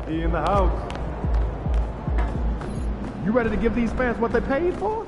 He in the house. You ready to give these fans what they paid for?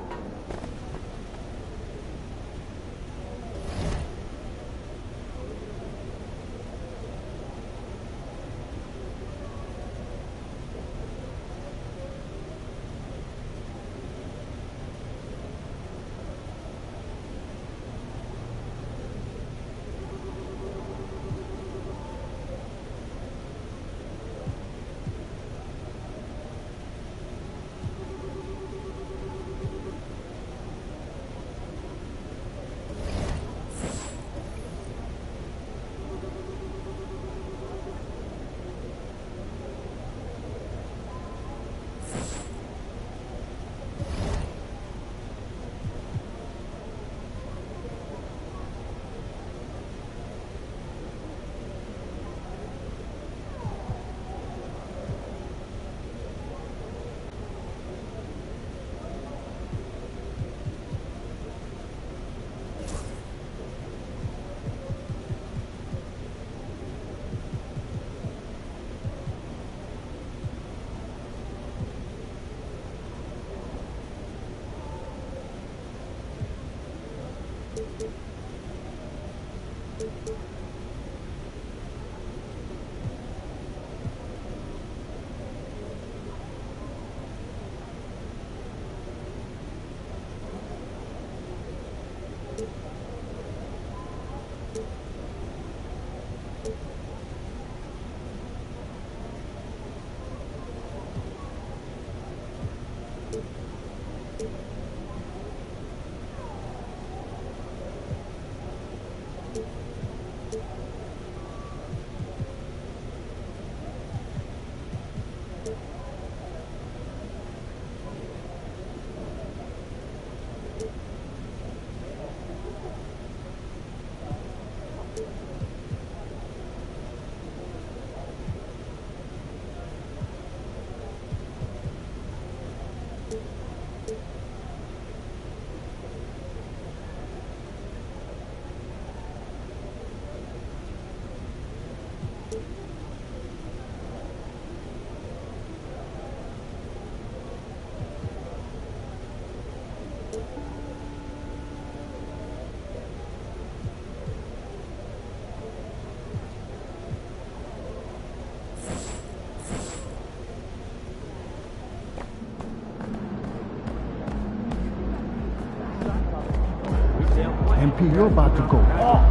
MP, you're about to go off.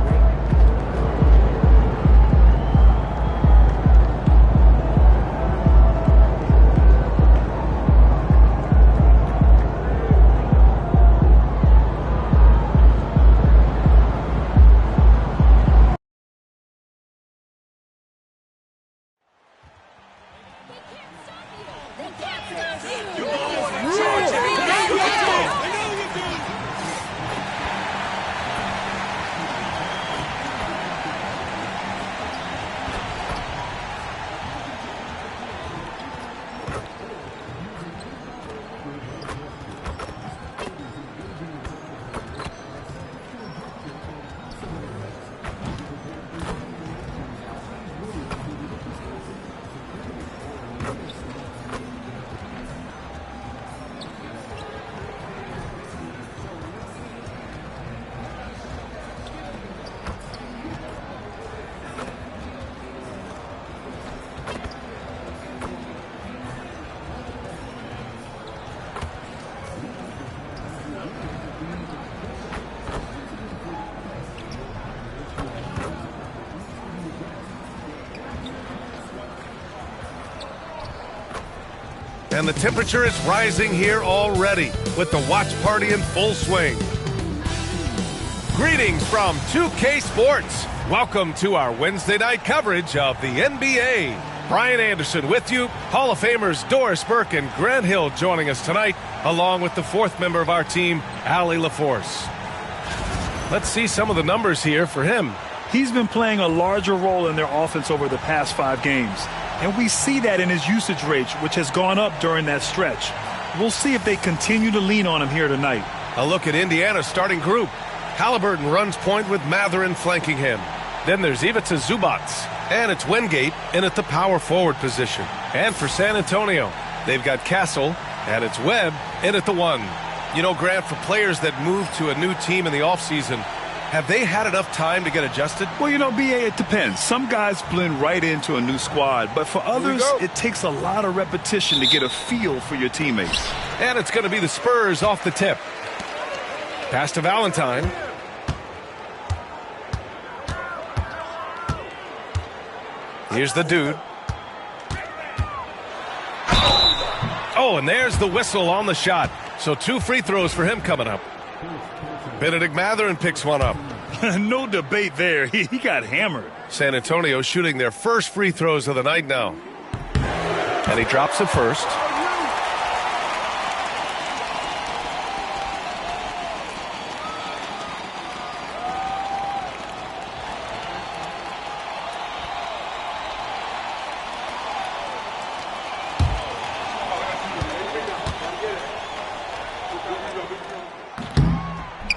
And the temperature is rising here already, with the watch party in full swing. Greetings from 2K Sports. Welcome to our Wednesday night coverage of the NBA. Brian Anderson with you, Hall of Famers Doris Burke and Grant Hill joining us tonight, along with the fourth member of our team, Allie LaForce. Let's see some of the numbers here for him. He's been playing a larger role in their offense over the past 5 games. And we see that in his usage rate, which has gone up during that stretch. We'll see if they continue to lean on him here tonight. A look at Indiana's starting group. Halliburton runs point with Matherin flanking him. Then there's Ivica Zubac. And it's Wingate in at the power forward position. And for San Antonio, they've got Castle, and it's Webb in at the 1. You know, Grant, for players that move to a new team in the offseason, have they had enough time to get adjusted? Well, you know, B.A., it depends. Some guys blend right into a new squad, but for others, it takes a lot of repetition to get a feel for your teammates. And it's going to be the Spurs off the tip. Pass to Valentine. Here's the dude. Oh, and there's the whistle on the shot. So 2 free throws for him coming up. Benedict Mathurin picks one up. No debate there. He got hammered. San Antonio shooting their first free throws of the night now. And he drops it first.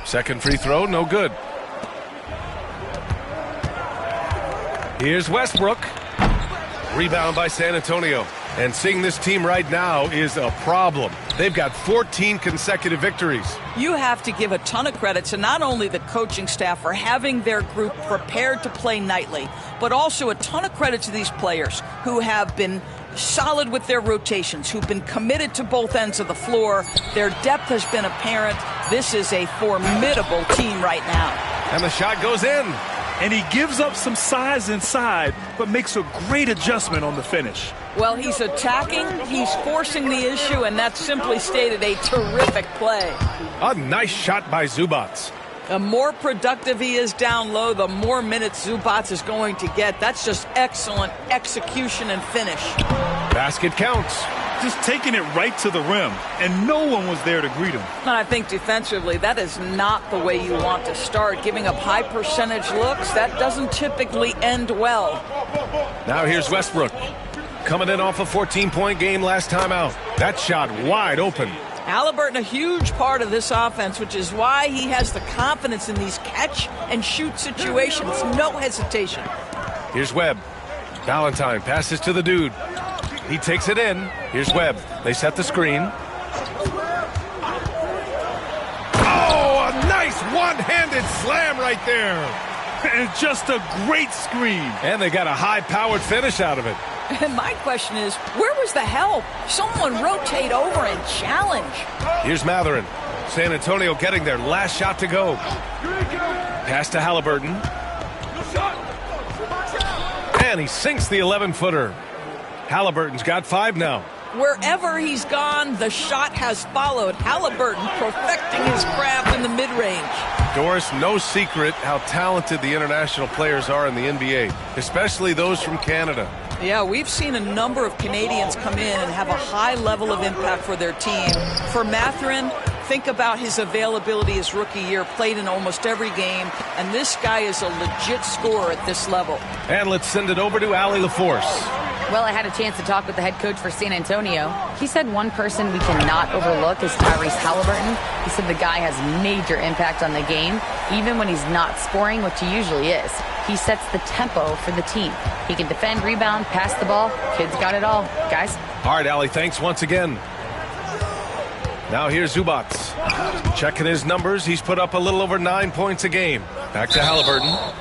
Second free throw, no good. Here's Westbrook. Rebound by San Antonio. And seeing this team right now is a problem. They've got 14 consecutive victories. You have to give a ton of credit to not only the coaching staff for having their group prepared to play nightly, but also a ton of credit to these players who have been solid with their rotations, who've been committed to both ends of the floor. Their depth has been apparent. This is a formidable team right now. And the shot goes in. And he gives up some size inside, but makes a great adjustment on the finish. Well, he's attacking, he's forcing the issue, and that's simply stated a terrific play. A nice shot by Zubats. The more productive he is down low, the more minutes Zubats is going to get. That's just excellent execution and finish. Basket counts. Just taking it right to the rim, and no one was there to greet him. And I think defensively, that is not the way you want to start. Giving up high percentage looks, that doesn't typically end well. Now here's Westbrook. Coming in off a 14-point game last time out. That shot wide open. Halliburton, a huge part of this offense, which is why he has the confidence in these catch-and-shoot situations. No hesitation. Here's Webb. Valentine passes to the dude. He takes it in. Here's Webb. They set the screen. Oh, a nice one-handed slam right there. And just a great screen. And they got a high-powered finish out of it. And my question is, where was the help? Someone rotate over and challenge. Here's Mathurin. San Antonio getting their last shot to go. Pass to Halliburton. And he sinks the 11-footer. Halliburton's got 5 now. Wherever he's gone, the shot has followed. Halliburton perfecting his craft in the mid-range. Doris, no secret how talented the international players are in the NBA, especially those from Canada. Yeah, we've seen a number of Canadians come in and have a high level of impact for their team. For Mathurin, think about his availability his rookie year, played in almost every game, and this guy is a legit scorer at this level. And let's send it over to Allie LaForce. Well, I had a chance to talk with the head coach for San Antonio. He said one person we cannot overlook is Tyrese Halliburton. He said the guy has major impact on the game, even when he's not scoring, which he usually is. He sets the tempo for the team. He can defend, rebound, pass the ball. Kid's got it all. Guys? All right, Allie, thanks once again. Now here's Zubats. Checking his numbers, he's put up a little over 9 points a game. Back to Halliburton.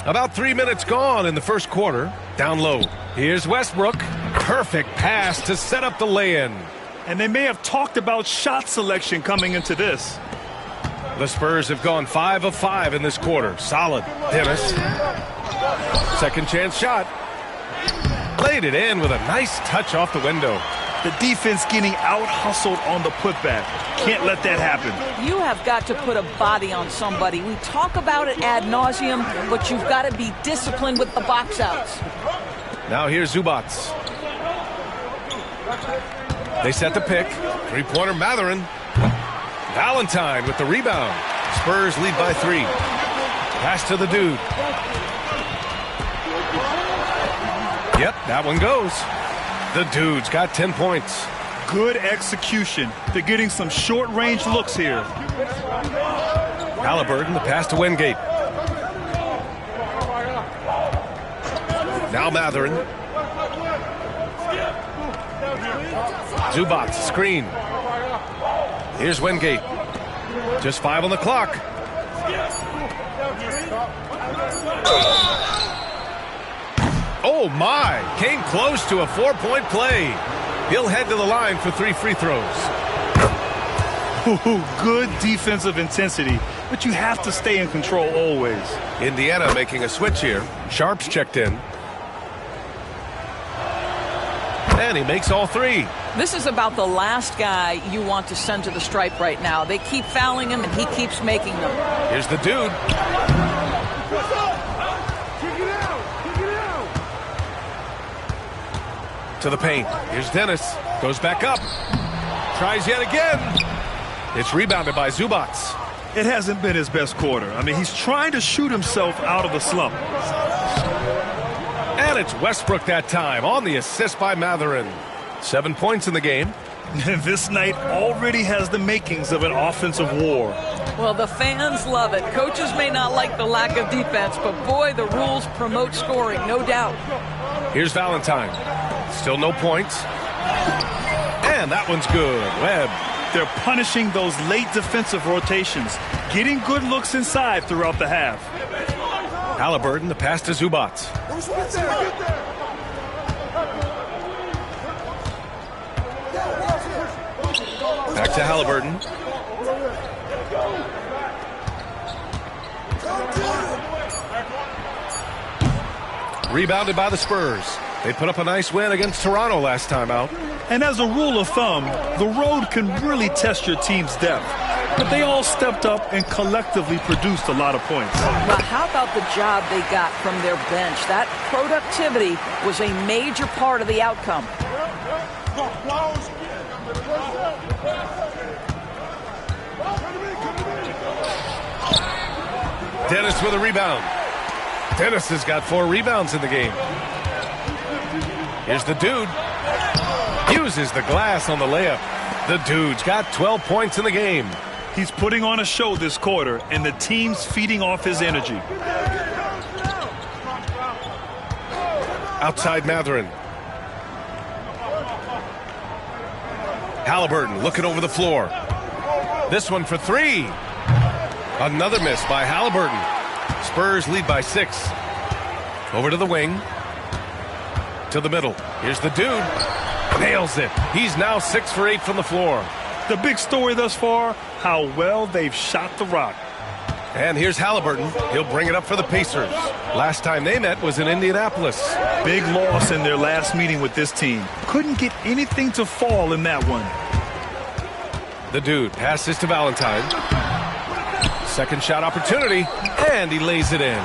About 3 minutes gone in the first quarter. Down low. Here's Westbrook. Perfect pass to set up the lay-in. And they may have talked about shot selection coming into this. The Spurs have gone 5 of 5 in this quarter. Solid. Dennis. Second chance shot. Laid it in with a nice touch off the window. The defense getting out-hustled on the putback. Can't let that happen. You have got to put a body on somebody. We talk about it ad nauseum, but you've got to be disciplined with the box outs. Now here's Zubats. They set the pick. Three-pointer Mathurin. Valentine with the rebound. Spurs lead by 3. Pass to the dude. Yep, that one goes. The dude's got 10 points. Good execution. They're getting some short-range looks here. Halliburton, the pass to Wingate. Now Matherin. Zubac, screen. Here's Wingate. Just 5 on the clock. Oh my, came close to a 4-point play. He'll head to the line for 3 free throws. Good defensive intensity, but you have to stay in control always. Indiana making a switch here. Sharp's checked in. And he makes all 3. This is about the last guy you want to send to the stripe right now. They keep fouling him, and he keeps making them. Here's the dude. To the paint. Here's Dennis. Goes back up. Tries yet again. It's rebounded by Zubac. It hasn't been his best quarter. I mean, he's trying to shoot himself out of the slump. And it's Westbrook that time on the assist by Matherin. 7 points in the game. This night already has the makings of an offensive war. Well, the fans love it. Coaches may not like the lack of defense, but boy, the rules promote scoring, no doubt. Here's Valentine. Still no points. And that one's good. Webb. They're punishing those late defensive rotations, getting good looks inside throughout the half. Halliburton, the pass to Zubac. Back to Halliburton. Rebounded by the Spurs. They put up a nice win against Toronto last time out. And as a rule of thumb, the road can really test your team's depth. But they all stepped up and collectively produced a lot of points. But how about the job they got from their bench? That productivity was a major part of the outcome. Dennis with a rebound. Dennis has got 4 rebounds in the game. Here's the dude. Uses the glass on the layup. The dude's got 12 points in the game. He's putting on a show this quarter, and the team's feeding off his energy. Outside Matherin. Halliburton looking over the floor. This one for 3. Another miss by Halliburton. Spurs lead by 6. Over to the wing. To the middle. Here's the dude. Nails it. He's now 6 for 8 from the floor. The big story thus far, how well they've shot the rock. And here's Halliburton. He'll bring it up for the Pacers. Last time they met was in Indianapolis. Big loss in their last meeting with this team. Couldn't get anything to fall in that one. The dude passes to Valentine. Second shot opportunity, and he lays it in.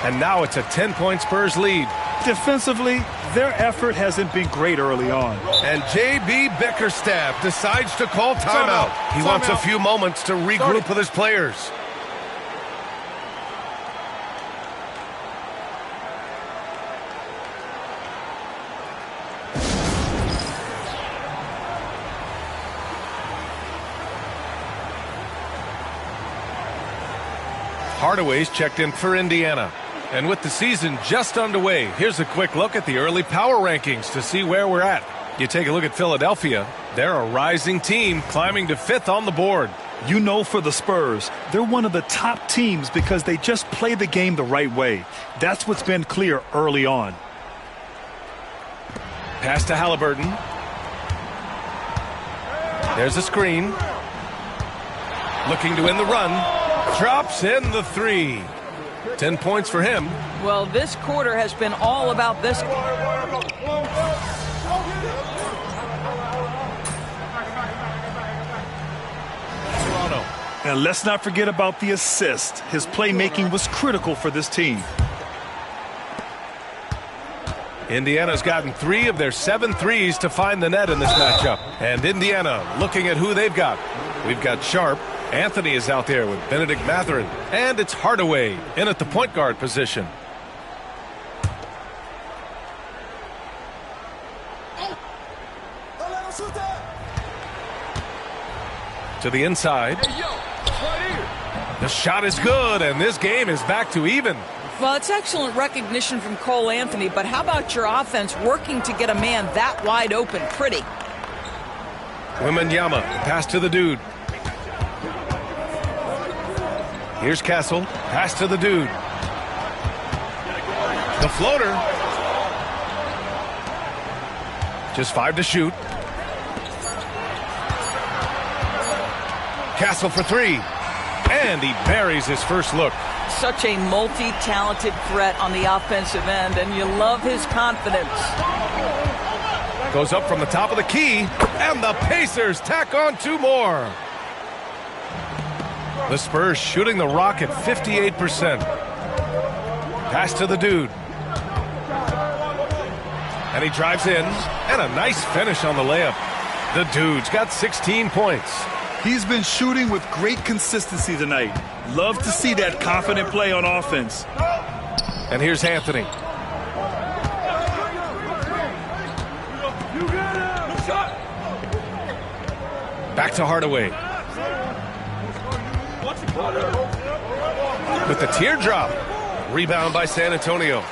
And now it's a 10-point Spurs lead. Defensively, their effort hasn't been great early on. And J.B. Bickerstaff decides to call timeout. He wants a few moments to regroup with his players. Hardaway's checked in for Indiana. And with the season just underway, here's a quick look at the early power rankings to see where we're at. You take a look at Philadelphia. They're a rising team climbing to 5th on the board. You know, for the Spurs, they're one of the top teams because they just play the game the right way. That's what's been clear early on. Pass to Halliburton. There's a screen. Looking to win the run. Drops in the 3. 10 points for him. Well, this quarter has been all about this. Toronto. And let's not forget about the assist. His playmaking was critical for this team. Indiana's gotten 3 of their 7 threes to find the net in this matchup. And Indiana looking at who they've got. We've got Sharp. Anthony is out there with Benedict Matherin. And it's Hardaway in at the point guard position. To the inside. The shot is good, and this game is back to even. Well, it's excellent recognition from Cole Anthony, but how about your offense working to get a man that wide open? Pretty. Wembanyama, pass to the dude. Here's Castle, pass to the dude. The floater. Just 5 to shoot. Castle for 3. And he buries his first look. Such a multi-talented threat on the offensive end, and you love his confidence. Goes up from the top of the key, and the Pacers tack on 2 more. The Spurs shooting the rock at 58%. Pass to the dude. And he drives in, and a nice finish on the layup. The dude's got 16 points. He's been shooting with great consistency tonight. Love to see that confident play on offense. And here's Anthony. Back to Hardaway. With the teardrop. Rebound by San Antonio.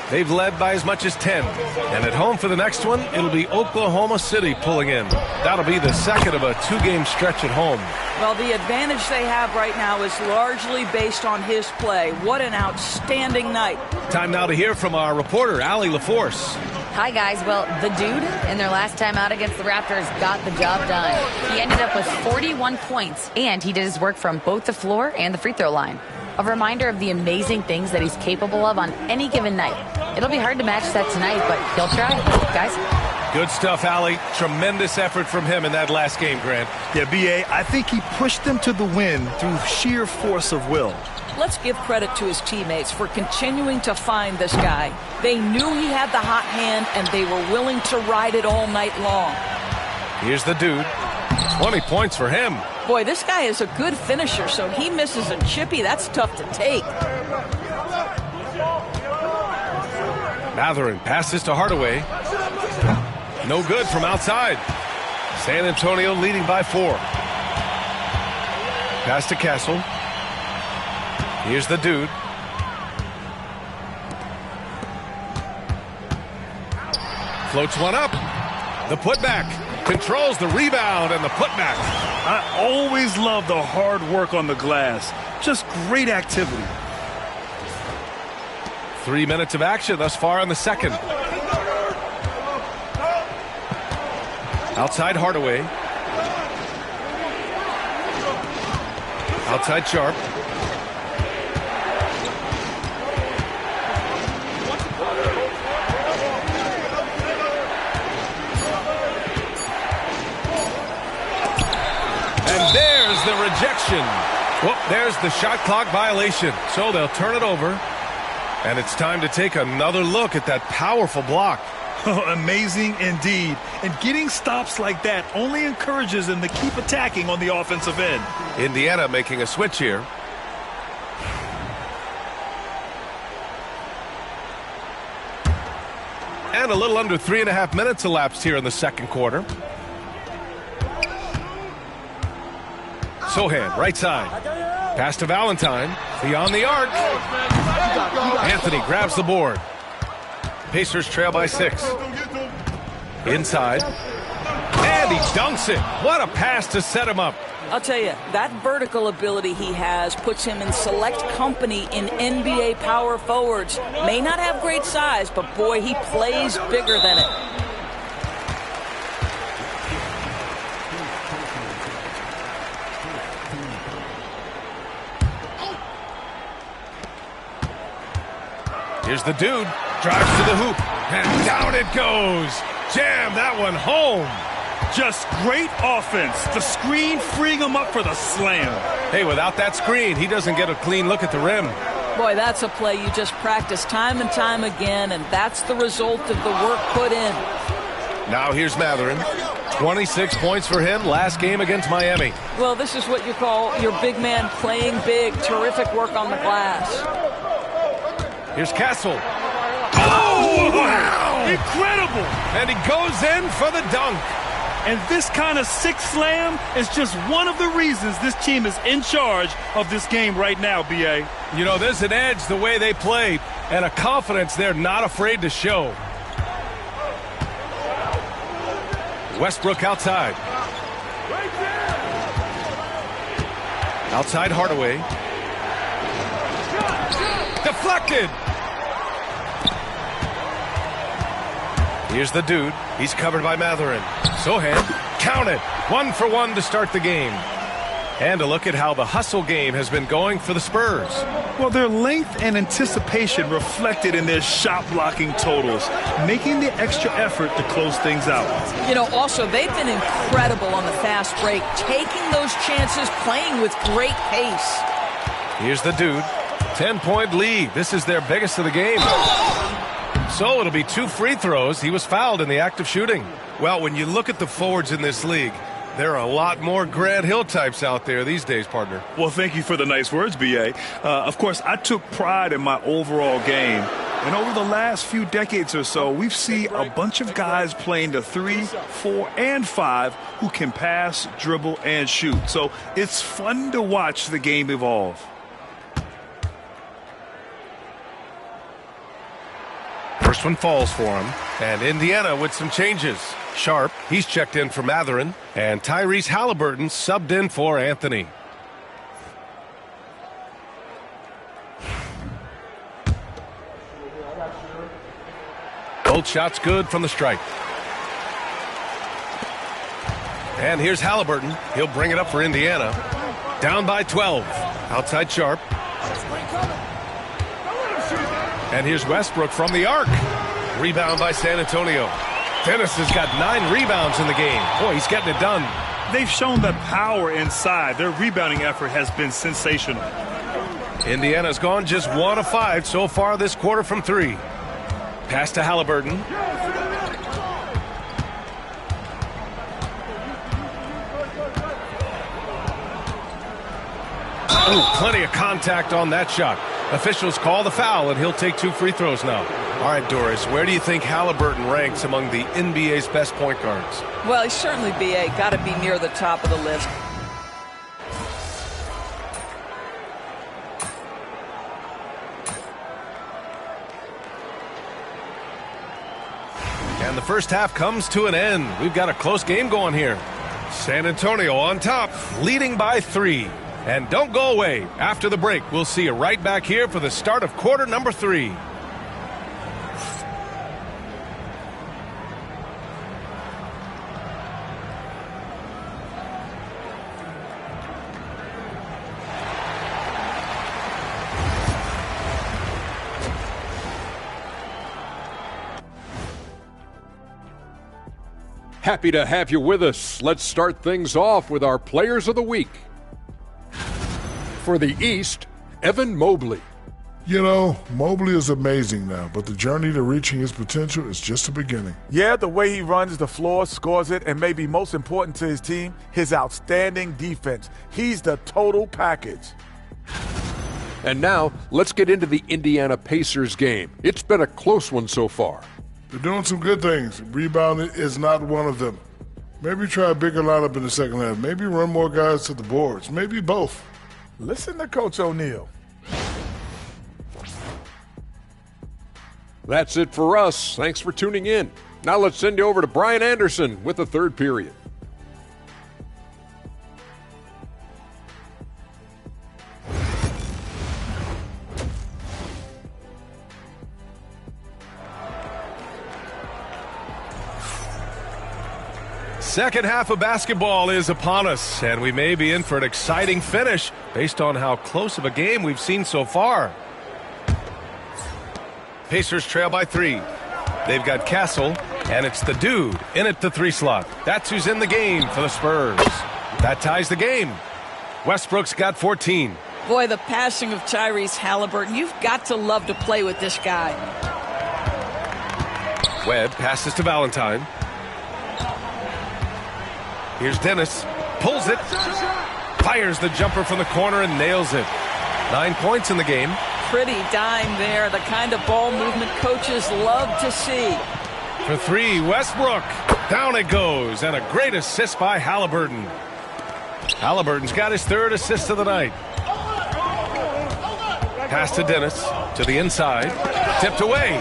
They've led by as much as 10. And at home for the next one, it'll be Oklahoma City pulling in. That'll be the second of a 2-game stretch at home. Well, the advantage they have right now is largely based on his play. What an outstanding night. Time now to hear from our reporter, Allie LaForce. Hi, guys. Well, the dude, in their last time out against the Raptors, got the job done. He ended up with 41 points, and he did his work from both the floor and the free throw line. A reminder of the amazing things that he's capable of on any given night. It'll be hard to match that tonight, but he'll try. Guys? Good stuff, Allie. Tremendous effort from him in that last game, Grant. Yeah, B.A., I think he pushed them to the win through sheer force of will. Let's give credit to his teammates for continuing to find this guy. They knew he had the hot hand, and they were willing to ride it all night long. Here's the dude. 20 points for him. Boy, this guy is a good finisher, so he misses a chippy. That's tough to take. Mathurin passes to Hardaway. No good from outside. San Antonio leading by 4. Pass to Castle. Here's the dude. Floats one up. The putback. Controls the rebound and the putback. I always love the hard work on the glass. Just great activity. 3 minutes of action thus far in the second. Outside Hardaway. Outside Sharp. And there's the rejection. Well, there's the shot clock violation. So they'll turn it over. And it's time to take another look at that powerful block. Amazing indeed. And getting stops like that only encourages them to keep attacking on the offensive end. Indiana making a switch here. And a little under 3.5 minutes elapsed here in the second quarter. Sohan, right side. Pass to Valentine. Beyond the arc. Anthony grabs the board. Pacers trail by 6. Inside. And he dunks it. What a pass to set him up. I'll tell you, that vertical ability he has puts him in select company in NBA power forwards. May not have great size, but boy, he plays bigger than it. Here's the dude. Drives to the hoop. And down it goes. Jam that one home. Just great offense. The screen freeing him up for the slam. Hey, without that screen, he doesn't get a clean look at the rim. Boy, that's a play you just practice time and time again, and that's the result of the work put in. Now here's Mathurin. 26 points for him last game against Miami. Well, this is what you call your big man playing big. Terrific work on the glass. Here's Castle. Oh, wow! Incredible! And he goes in for the dunk. And this kind of six slam is just one of the reasons this team is in charge of this game right now, B.A. You know, there's an edge the way they play and a confidence they're not afraid to show. Westbrook outside. Outside Hardaway. Deflected. Here's the dude. He's covered by Matherin. Sohan, count it. 1 for 1 to start the game. And a look at how the hustle game has been going for the Spurs. Well, their length and anticipation reflected in their shot blocking totals, making the extra effort to close things out. You know, also, they've been incredible on the fast break, taking those chances, playing with great pace. Here's the dude. 10-point lead. This is their biggest of the game. So it'll be 2 free throws. He was fouled in the act of shooting. Well, when you look at the forwards in this league, there are a lot more Grant Hill types out there these days, partner. Well, thank you for the nice words, B.A. Of course, I took pride in my overall game. And over the last few decades or so, we've seen a bunch of guys playing the 3, 4, and 5 who can pass, dribble, and shoot. So it's fun to watch the game evolve. First one falls for him. And Indiana with some changes. Sharp, he's checked in for Matherin. And Tyrese Halliburton subbed in for Anthony. Both shots good from the stripe. And here's Halliburton. He'll bring it up for Indiana. Down by 12. Outside Sharp. And here's Westbrook from the arc. Rebound by San Antonio. Dennis has got 9 rebounds in the game. Boy, he's getting it done. They've shown the power inside. Their rebounding effort has been sensational. Indiana's gone just 1 of 5 so far this quarter from 3. Pass to Halliburton. Oh, plenty of contact on that shot. Officials call the foul, and he'll take 2 free throws now. All right, Doris, where do you think Halliburton ranks among the NBA's best point guards? Well, he's certainly, B.A., got to be near the top of the list. And the first half comes to an end. We've got a close game going here. San Antonio on top, leading by 3. And don't go away. After the break, we'll see you right back here for the start of quarter number 3. Happy to have you with us. Let's start things off with our Players of the Week. For the East, Evan Mobley. You know, Mobley is amazing now, but the journey to reaching his potential is just the beginning. Yeah, the way he runs the floor, scores it, and maybe most important to his team, his outstanding defense. He's the total package. And now, let's get into the Indiana Pacers game. It's been a close one so far. They're doing some good things. Rebounding is not one of them. Maybe try a bigger lineup in the second half. Maybe run more guys to the boards. Maybe both. Listen to Coach O'Neal. That's it for us. Thanks for tuning in. Now let's send you over to Brian Anderson with the third period. Second half of basketball is upon us, and we may be in for an exciting finish based on how close of a game we've seen so far. Pacers trail by 3. They've got Castle, and it's the dude in at the 3 slot. That's who's in the game for the Spurs. That ties the game. Westbrook's got 14. Boy, the passing of Tyrese Halliburton, you've got to love to play with this guy. Webb passes to Valentine. Here's Dennis. Pulls it. Fires the jumper from the corner and nails it. 9 points in the game. Pretty dime there. The kind of ball movement coaches love to see. For 3, Westbrook. Down it goes, and a great assist by Halliburton. Halliburton's got his third assist of the night. Pass to Dennis, to the inside, tipped away.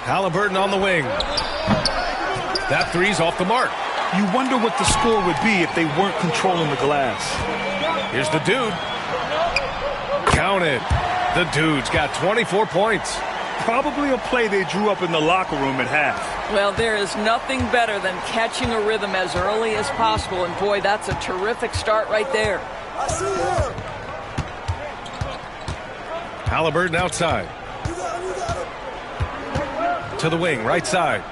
Halliburton on the wing. That three's off the mark. You wonder what the score would be if they weren't controlling the glass. Here's the dude. Count it. The dude's got 24 points. Probably a play they drew up in the locker room at half. Well, there is nothing better than catching a rhythm as early as possible, and boy, that's a terrific start right there. Halliburton outside. To the wing, right side.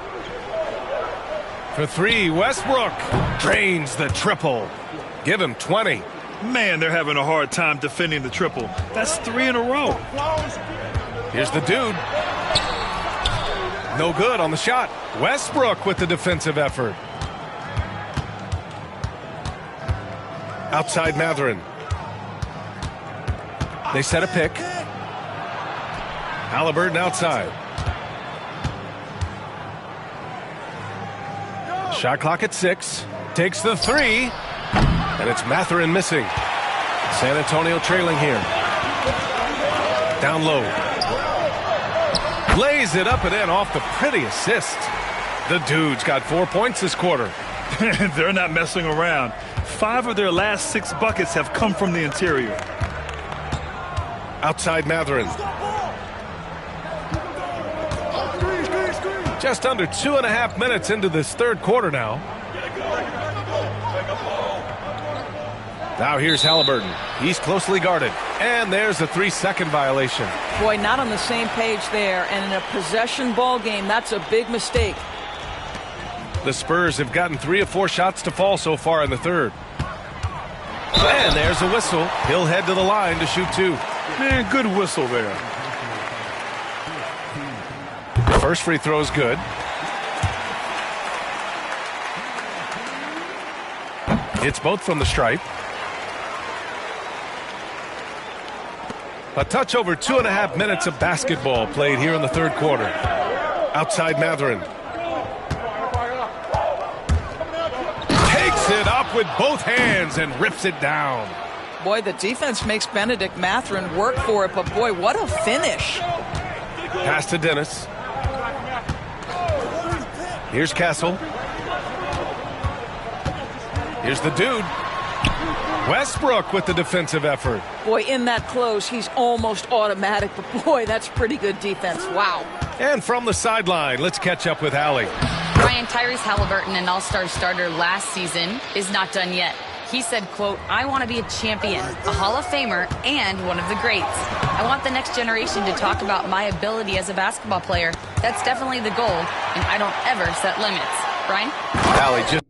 For three, Westbrook drains the triple. Give him 20. Man, they're having a hard time defending the triple. That's 3 in a row. Here's the dude. No good on the shot. Westbrook with the defensive effort. Outside Mathurin. They set a pick. Halliburton outside. Shot clock at 6. Takes the three. And it's Mathurin missing. San Antonio trailing here. Down low. Lays it up and in off the pretty assist. The dude's got 4 points this quarter. They're not messing around. 5 of their last 6 buckets have come from the interior. Outside Mathurin. Just under 2.5 minutes into this third quarter now. Now here's Halliburton. He's closely guarded. And there's a 3-second violation. Boy, not on the same page there. And in a possession ball game, that's a big mistake. The Spurs have gotten 3 of 4 shots to fall so far in the third. And there's a whistle. He'll head to the line to shoot 2. Man, good whistle there. First free throw is good. It's both from the stripe. A touch over 2.5 minutes of basketball played here in the third quarter. Outside Mathurin. Takes it up with both hands and rips it down. Boy, the defense makes Benedict Mathurin work for it, but boy, what a finish. Pass to Dennis. Here's Castle. Here's the dude. Westbrook with the defensive effort. Boy, in that close, he's almost automatic, but boy, that's pretty good defense. Wow. And from the sideline, let's catch up with Allie. Brian, Tyrese Halliburton, an all-star starter last season, is not done yet. He said, quote, "I want to be a champion, a Hall of Famer, and one of the greats. I want the next generation to talk about my ability as a basketball player. That's definitely the goal, and I don't ever set limits." Brian? Allie just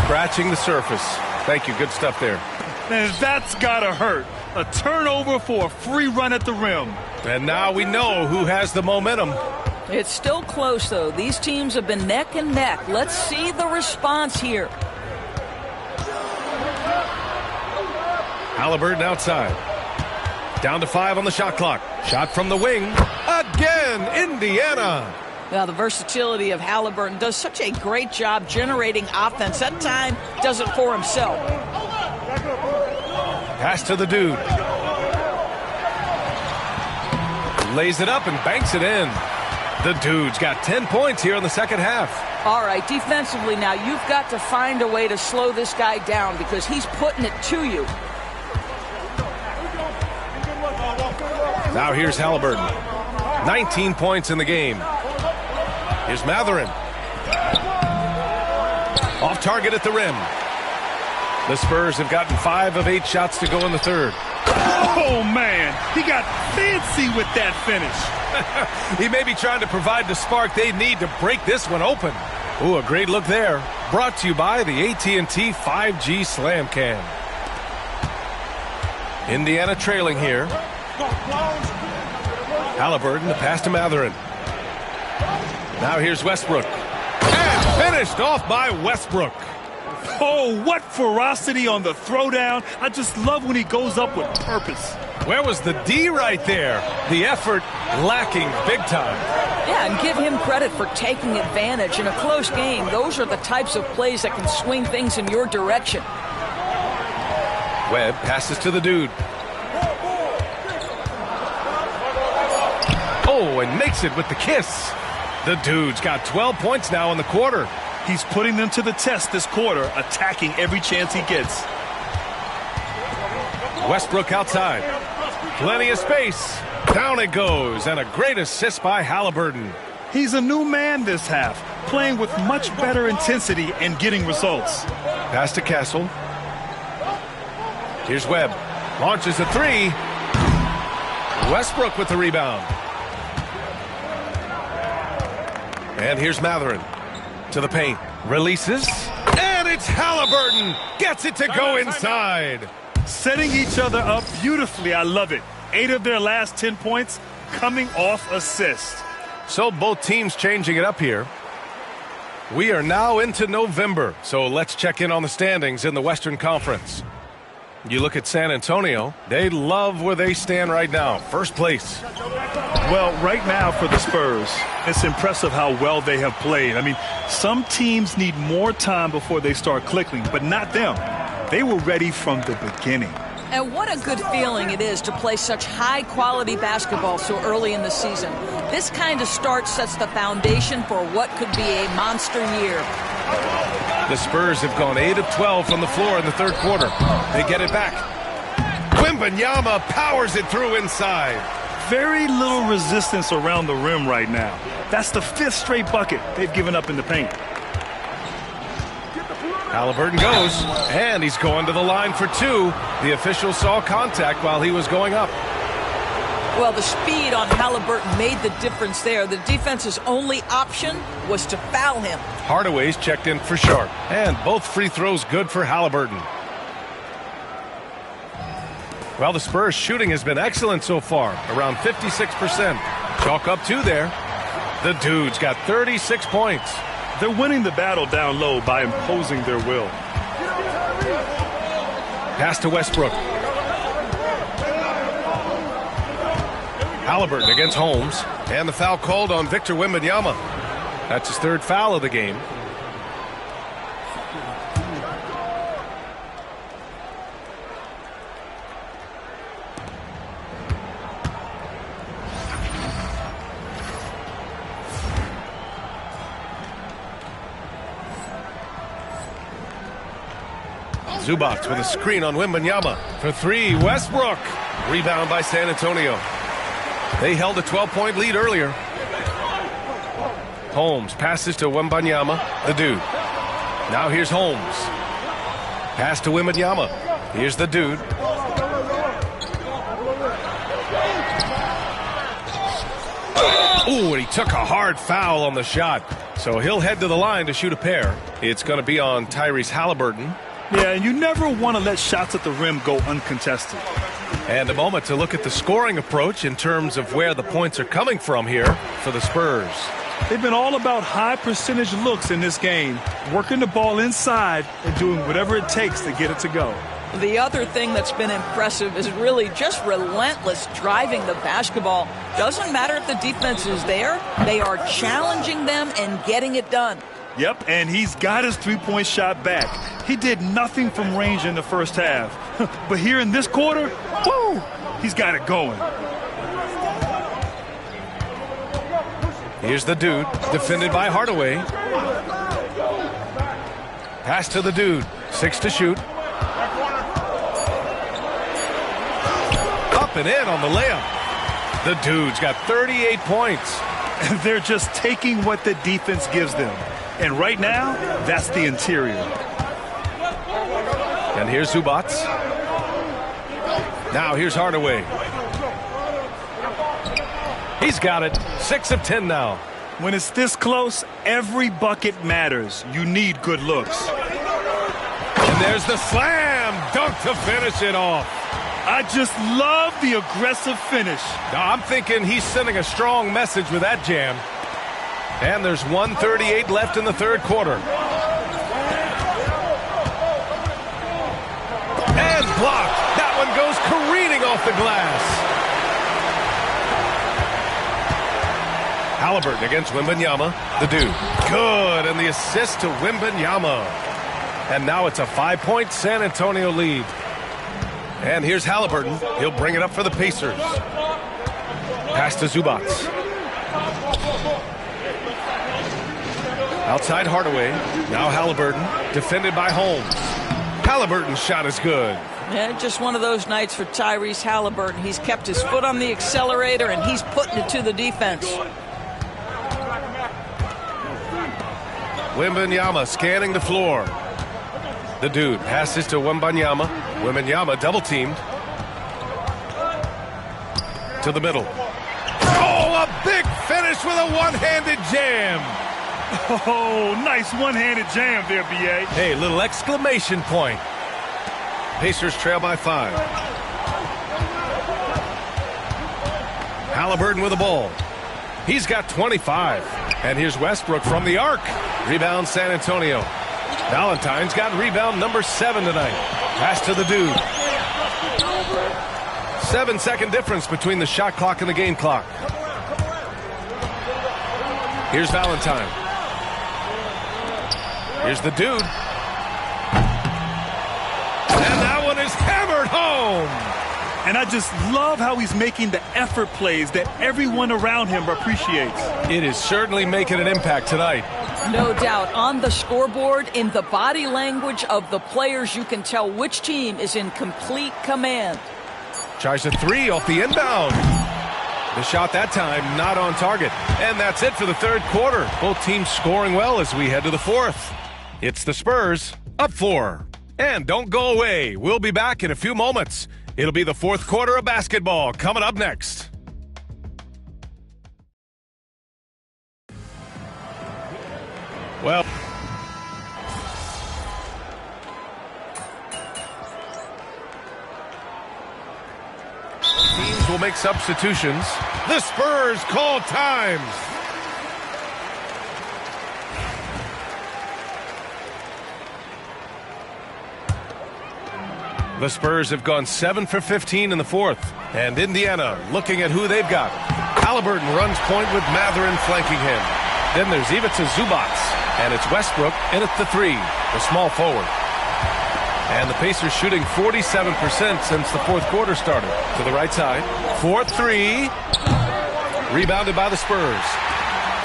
scratching the surface. Thank you. Good stuff there. Man, that's gotta hurt. A turnover for a free run at the rim. And now we know who has the momentum. It's still close, though. These teams have been neck and neck. Let's see the response here. Halliburton outside. Down to 5 on the shot clock. Shot from the wing. Again, Indiana. Now, the versatility of Halliburton does such a great job generating offense. That time does it for himself. Pass to the dude. Lays it up and banks it in. The dude's got 10 points here in the second half. All right, defensively now, you've got to find a way to slow this guy down because he's putting it to you. Now here's Halliburton. 19 points in the game. Here's Matherin. Off target at the rim. The Spurs have gotten 5 of 8 shots to go in the third. Oh, man. He got fancy with that finish. He may be trying to provide the spark they need to break this one open. Ooh, a great look there. Brought to you by the AT&T 5G Slam Cam. Indiana trailing here. Halliburton, the pass to Matherin. Now here's Westbrook. And finished off by Westbrook. Oh, what ferocity on the throwdown. I just love when he goes up with purpose. Where was the D right there? The effort lacking big time. Yeah, and give him credit for taking advantage in a close game. Those are the types of plays that can swing things in your direction. Webb passes to the dude. Oh, and makes it with the kiss. The dude's got 12 points now in the quarter. He's putting them to the test this quarter, attacking every chance he gets. Westbrook outside. Plenty of space. Down it goes, and a great assist by Halliburton. He's a new man this half, playing with much better intensity and getting results. Pass to Castle. Here's Webb. Launches a 3. Westbrook with the rebound. And here's Matherin. To the paint. Releases. And it's Halliburton. Gets it to go inside. Setting each other up beautifully. I love it. 8 of their last 10 points coming off assist. So both teams changing it up here. We are now into November, so let's check in on the standings in the Western Conference. You look at San Antonio, they love where they stand right now. First place. Well, right now for the Spurs, it's impressive how well they have played. I mean, some teams need more time before they start clicking, but not them. They were ready from the beginning. And what a good feeling it is to play such high-quality basketball so early in the season. This kind of start sets the foundation for what could be a monster year. The Spurs have gone 8 of 12 from the floor in the third quarter. They get it back. Wembanyama powers it through inside. Very little resistance around the rim right now. That's the 5th straight bucket they've given up in the paint. Halliburton goes, and he's going to the line for 2. The official saw contact while he was going up. Well, the speed on Halliburton made the difference there. The defense's only option was to foul him. Hardaway's checked in for Sharp, and both free throws good for Halliburton. Well, the Spurs' shooting has been excellent so far, around 56%. Chalk up 2 there. The dude's got 36 points. They're winning the battle down low by imposing their will. Pass to Westbrook. Halliburton against Holmes. And the foul called on Victor Wembanyama. That's his 3rd foul of the game. Zubac with a screen on Wembanyama. For 3, Westbrook. Rebound by San Antonio. They held a 12-point lead earlier. Holmes passes to Wembanyama, the dude. Now here's Holmes. Pass to Wembanyama. Here's the dude. Ooh, and he took a hard foul on the shot. So he'll head to the line to shoot a pair. It's going to be on Tyrese Halliburton. Yeah, and you never want to let shots at the rim go uncontested. And a moment to look at the scoring approach in terms of where the points are coming from here for the Spurs. They've been all about high percentage looks in this game, working the ball inside and doing whatever it takes to get it to go. The other thing that's been impressive is really just relentless driving the basketball. Doesn't matter if the defense is there, they are challenging them and getting it done. Yep, and he's got his three-point shot back. He did nothing from range in the first half. But here in this quarter, woo, he's got it going. Here's the dude, defended by Hardaway. Pass to the dude, 6 to shoot. Up and in on the layup. The dude's got 38 points. And they're just taking what the defense gives them. And right now, that's the interior. And here's Zubac. Now here's Hardaway. He's got it. 6 of 10 now. When it's this close, every bucket matters. You need good looks. And there's the slam dunk to finish it off. I just love the aggressive finish. Now, I'm thinking he's sending a strong message with that jam. And there's 1:38 left in the third quarter. And blocked. That one goes careening off the glass. Halliburton against Wembanyama. The dude. Good. And the assist to Wembanyama. And now it's a 5-point San Antonio lead. And here's Halliburton. He'll bring it up for the Pacers. Pass to Zubac. Outside Hardaway. Now Halliburton. Defended by Holmes. Halliburton's shot is good. Yeah, just one of those nights for Tyrese Halliburton. He's kept his foot on the accelerator, and he's putting it to the defense. Wembanyama scanning the floor. The dude passes to Wembanyama. Wembanyama double-teamed. To the middle. Oh, a big finish with a one-handed jam. Oh, nice one-handed jam there, B.A. Hey, little exclamation point. Pacers trail by 5. Halliburton with the ball. He's got 25. And here's Westbrook from the arc. Rebound San Antonio. Valentine's got rebound number 7 tonight. Pass to the dude. 7-second difference between the shot clock and the game clock. Here's Valentine. Here's the dude. And that one is hammered home. And I just love how he's making the effort plays that everyone around him appreciates. It is certainly making an impact tonight. No doubt. On the scoreboard, in the body language of the players, you can tell which team is in complete command. Tries a 3 off the inbound. The shot that time not on target. And that's it for the third quarter. Both teams scoring well as we head to the fourth. It's the Spurs up 4. And don't go away. We'll be back in a few moments. It'll be the fourth quarter of basketball coming up next. Well, teams will make substitutions. The Spurs call times. The Spurs have gone 7 for 15 in the fourth. And Indiana looking at who they've got. Halliburton runs point with Matherin flanking him. Then there's Ivica Zubac. And it's Westbrook in at the 3, the small forward. And the Pacers shooting 47% since the fourth quarter started. To the right side. 4-3. Rebounded by the Spurs.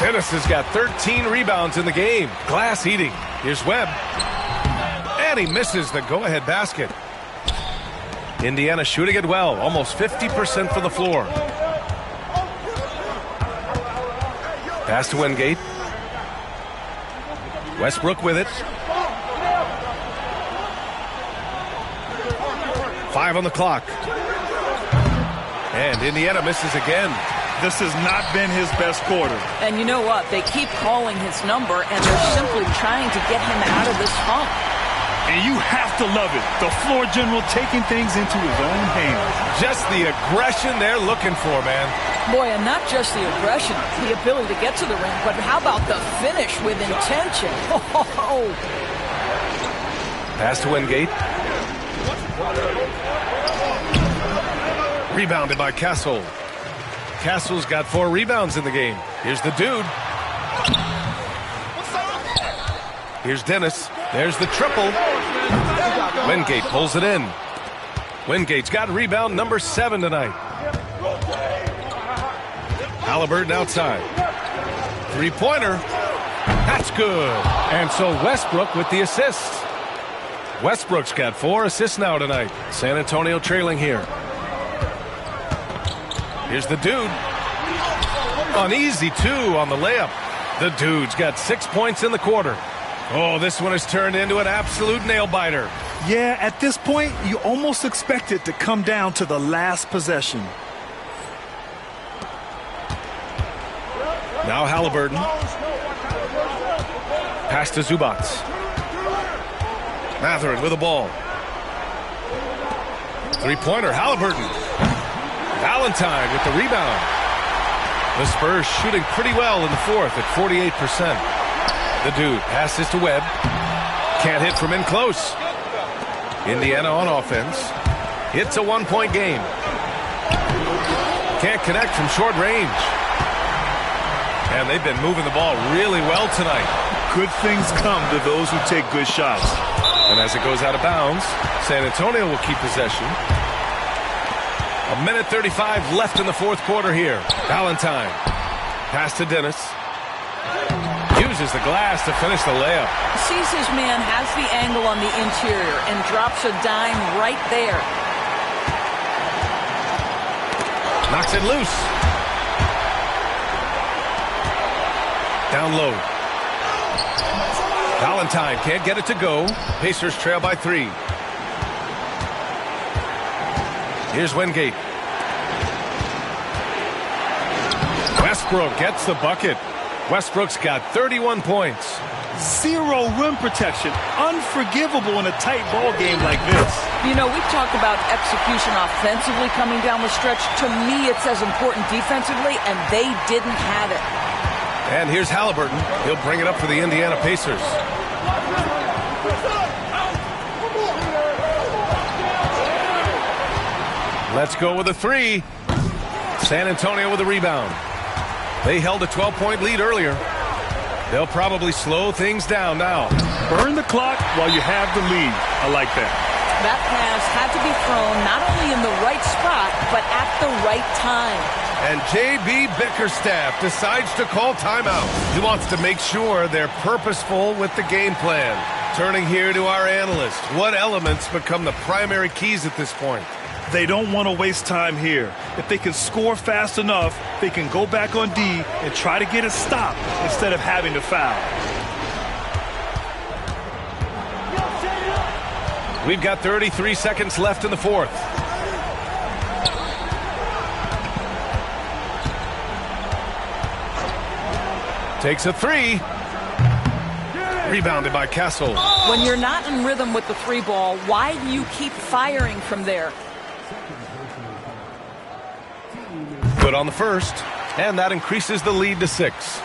Dennis has got 13 rebounds in the game. Glass eating. Here's Webb. And he misses the go-ahead basket. Indiana shooting it well. Almost 50% from the floor. Pass to Wingate. Westbrook with it. 5 on the clock. And Indiana misses again. This has not been his best quarter. And you know what? They keep calling his number, and they're simply trying to get him out of this funk. And you have to love it. The floor general taking things into his own hands. Just the aggression they're looking for, man. Boy, and not just the aggression, the ability to get to the ring, but how about the finish with intention? Oh. Pass to Wingate. Rebounded by Castle. Castle's got 4 rebounds in the game. Here's the dude. Here's Dennis. There's the triple. Wingate pulls it in. Wingate's got rebound number 7 tonight. Halliburton outside. 3-pointer. That's good. And so Westbrook with the assist. Westbrook's got 4 assists now tonight. San Antonio trailing here. Here's the dude. Uneasy, 2 on the layup. The dude's got 6 points in the quarter. Oh, this one has turned into an absolute nail-biter. Yeah, at this point, you almost expect it to come down to the last possession. Now Halliburton. Pass to Zubac. Matherin with the ball. 3-pointer, Halliburton. Valentine with the rebound. The Spurs shooting pretty well in the 4th at 48%. The dude passes to Webb. Can't hit from in close. Indiana on offense. It's a 1-point game. Can't connect from short range. And they've been moving the ball really well tonight. Good things come to those who take good shots. And as it goes out of bounds, San Antonio will keep possession. 1:35 left in the 4th quarter here. Valentine. Pass to Dennis. Uses the glass to finish the layup. Sees his man, has the angle on the interior, and drops a dime right there. Knocks it loose. Down low. Valentine can't get it to go. Pacers trail by 3. Here's Wingate. Westbrook gets the bucket. Westbrook's got 31 points. 0 rim protection. Unforgivable in a tight ball game like this. You know, we talk about execution offensively coming down the stretch. To me, it's as important defensively, and they didn't have it. And here's Halliburton. He'll bring it up for the Indiana Pacers. Let's go with a 3. San Antonio with a rebound. They held a 12-point lead earlier. They'll probably slow things down now. Burn the clock while you have the lead. I like that. That pass had to be thrown not only in the right spot, but at the right time. And J.B. Bickerstaff decides to call timeout. He wants to make sure they're purposeful with the game plan. Turning here to our analyst. What elements become the primary keys at this point? They don't want to waste time here. If they can score fast enough, they can go back on D and try to get a stop instead of having to foul. We've got 33 seconds left in the 4th. Takes a 3. Rebounded by Castle. When you're not in rhythm with the 3 ball, why do you keep firing from there? Good on the first, and that increases the lead to 6.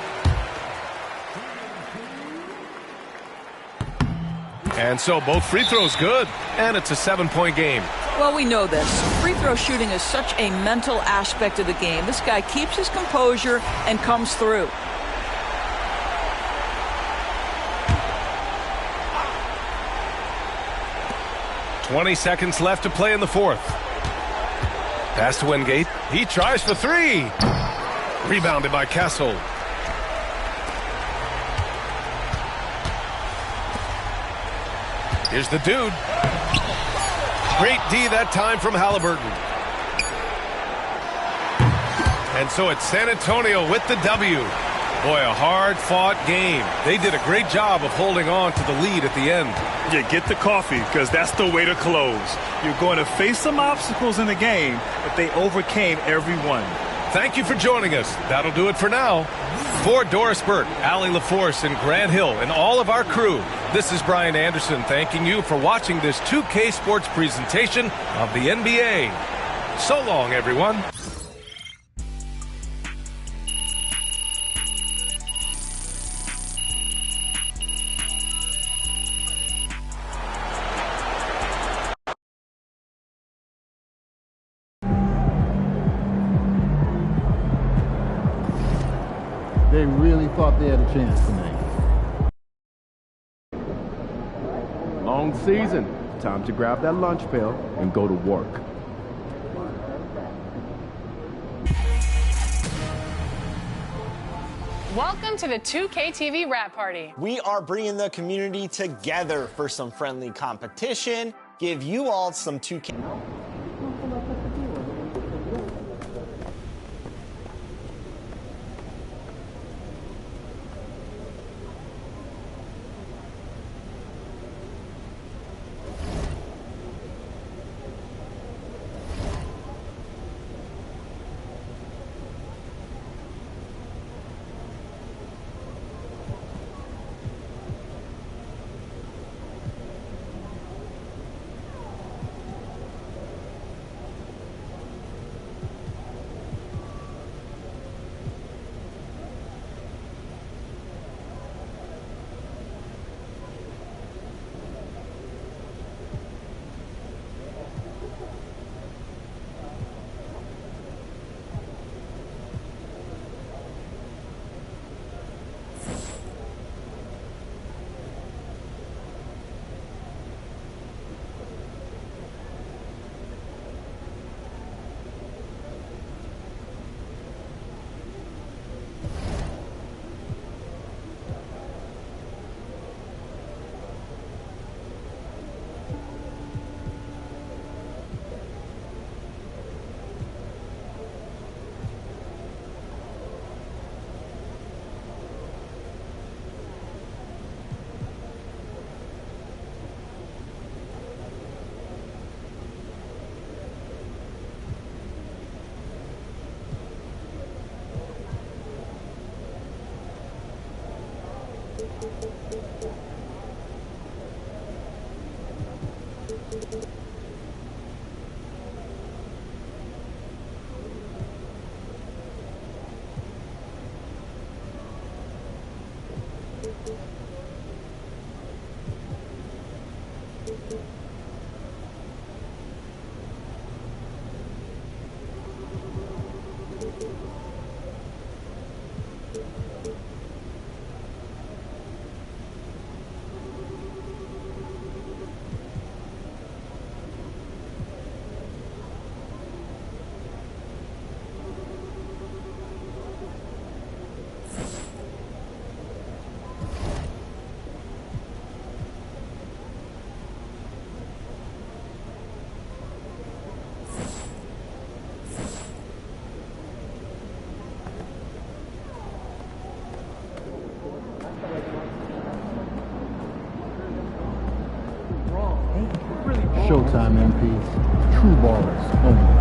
And so both free throws good, and it's a 7-point game. Well, we know this. Free throw shooting is such a mental aspect of the game. This guy keeps his composure and comes through. "20 seconds left to play in the 4th. Pass to Wingate. He tries for 3. Rebounded by Castle. Here's the dude. Great D that time from Halliburton. And so it's San Antonio with the W. Boy, a hard-fought game. They did a great job of holding on to the lead at the end. Yeah, get the coffee, because that's the way to close. You're going to face some obstacles in the game, but they overcame every one. Thank you for joining us. That'll do it for now. For Doris Burke, Allie LaForce, and Grant Hill, and all of our crew, this is Brian Anderson thanking you for watching this 2K Sports presentation of the NBA. So long, everyone. They really thought they had a chance tonight. Long season. Time to grab that lunch pail and go to work. Welcome to the 2K TV Rap Party. We are bringing the community together for some friendly competition, give you all some 2K. Showtime MPs. True ballers only.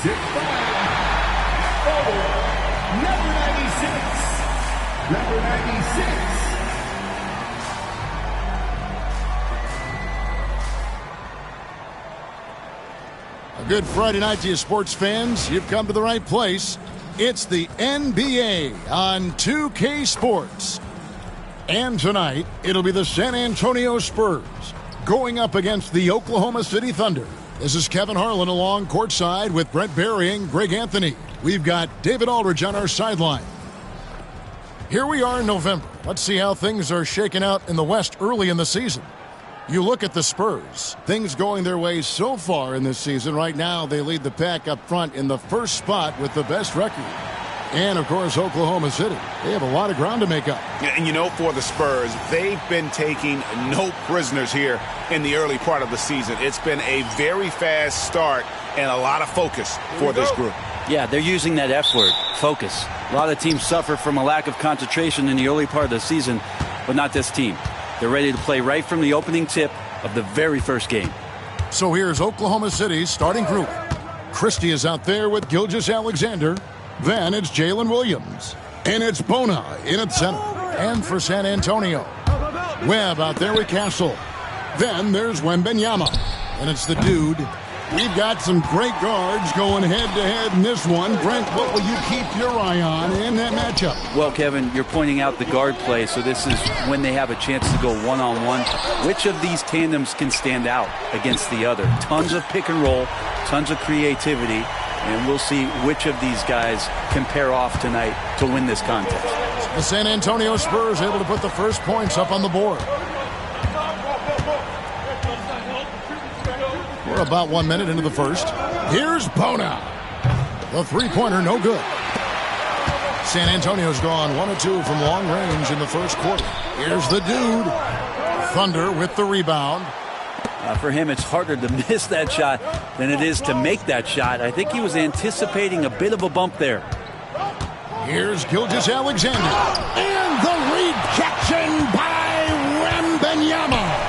Number 96. Number 96. A good Friday night to you, sports fans. You've come to the right place. It's the NBA on 2K Sports. And tonight, it'll be the San Antonio Spurs going up against the Oklahoma City Thunder. This is Kevin Harlan along courtside with Brett Barry and Greg Anthony. We've got David Aldridge on our sideline. Here we are in November. Let's see how things are shaking out in the West early in the season. You look at the Spurs. Things going their way so far in this season. Right now, they lead the pack up front in the first spot with the best record. And, of course, Oklahoma City. They have a lot of ground to make up. And, you know, for the Spurs, they've been taking no prisoners here in the early part of the season. It's been a very fast start and a lot of focus for this group. Yeah, they're using that F word, focus. A lot of teams suffer from a lack of concentration in the early part of the season, but not this team. They're ready to play right from the opening tip of the very first game. So here's Oklahoma City's starting group. Christie is out there with Gilgeous-Alexander. Then it's Jalen Williams. And it's Bona in at center. And for San Antonio, Webb out there with Castle. Then there's Wembanyama. And it's the dude. We've got some great guards going head-to-head in this one. Brent, what will you keep your eye on in that matchup? Well, Kevin, you're pointing out the guard play, so this is when they have a chance to go one-on-one. Which of these tandems can stand out against the other? Tons of pick and roll, tons of creativity, and we'll see which of these guys can pair off tonight to win this contest. The San Antonio Spurs able to put the first points up on the board. We're about 1 minute into the first. Here's Bona. The three-pointer, no good. San Antonio's gone 1 of 2 from long range in the first quarter. Here's the dude. Thunder with the rebound. For him, it's harder to miss that shot than it is to make that shot. I think he was anticipating a bit of a bump there. Here's Gilgeous-Alexander. And the rejection by Wembanyama.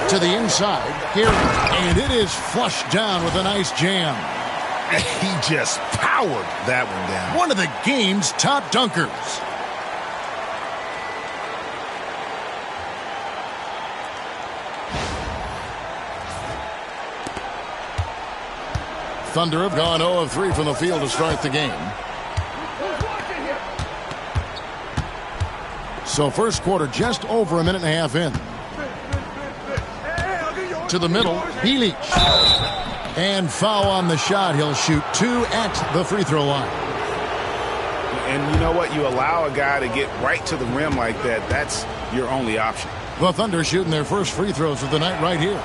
To the inside here, and it is flushed down with a nice jam. He just powered that one down. One of the game's top dunkers. Thunder have gone 0 of 3 from the field to start the game. So first quarter just over a minute and a half in. To the middle, Bilic. And foul on the shot. He'll shoot 2 at the free throw line. And you know what? You allow a guy to get right to the rim like that. That's your only option. The Thunder shooting their first free throws of the night right here.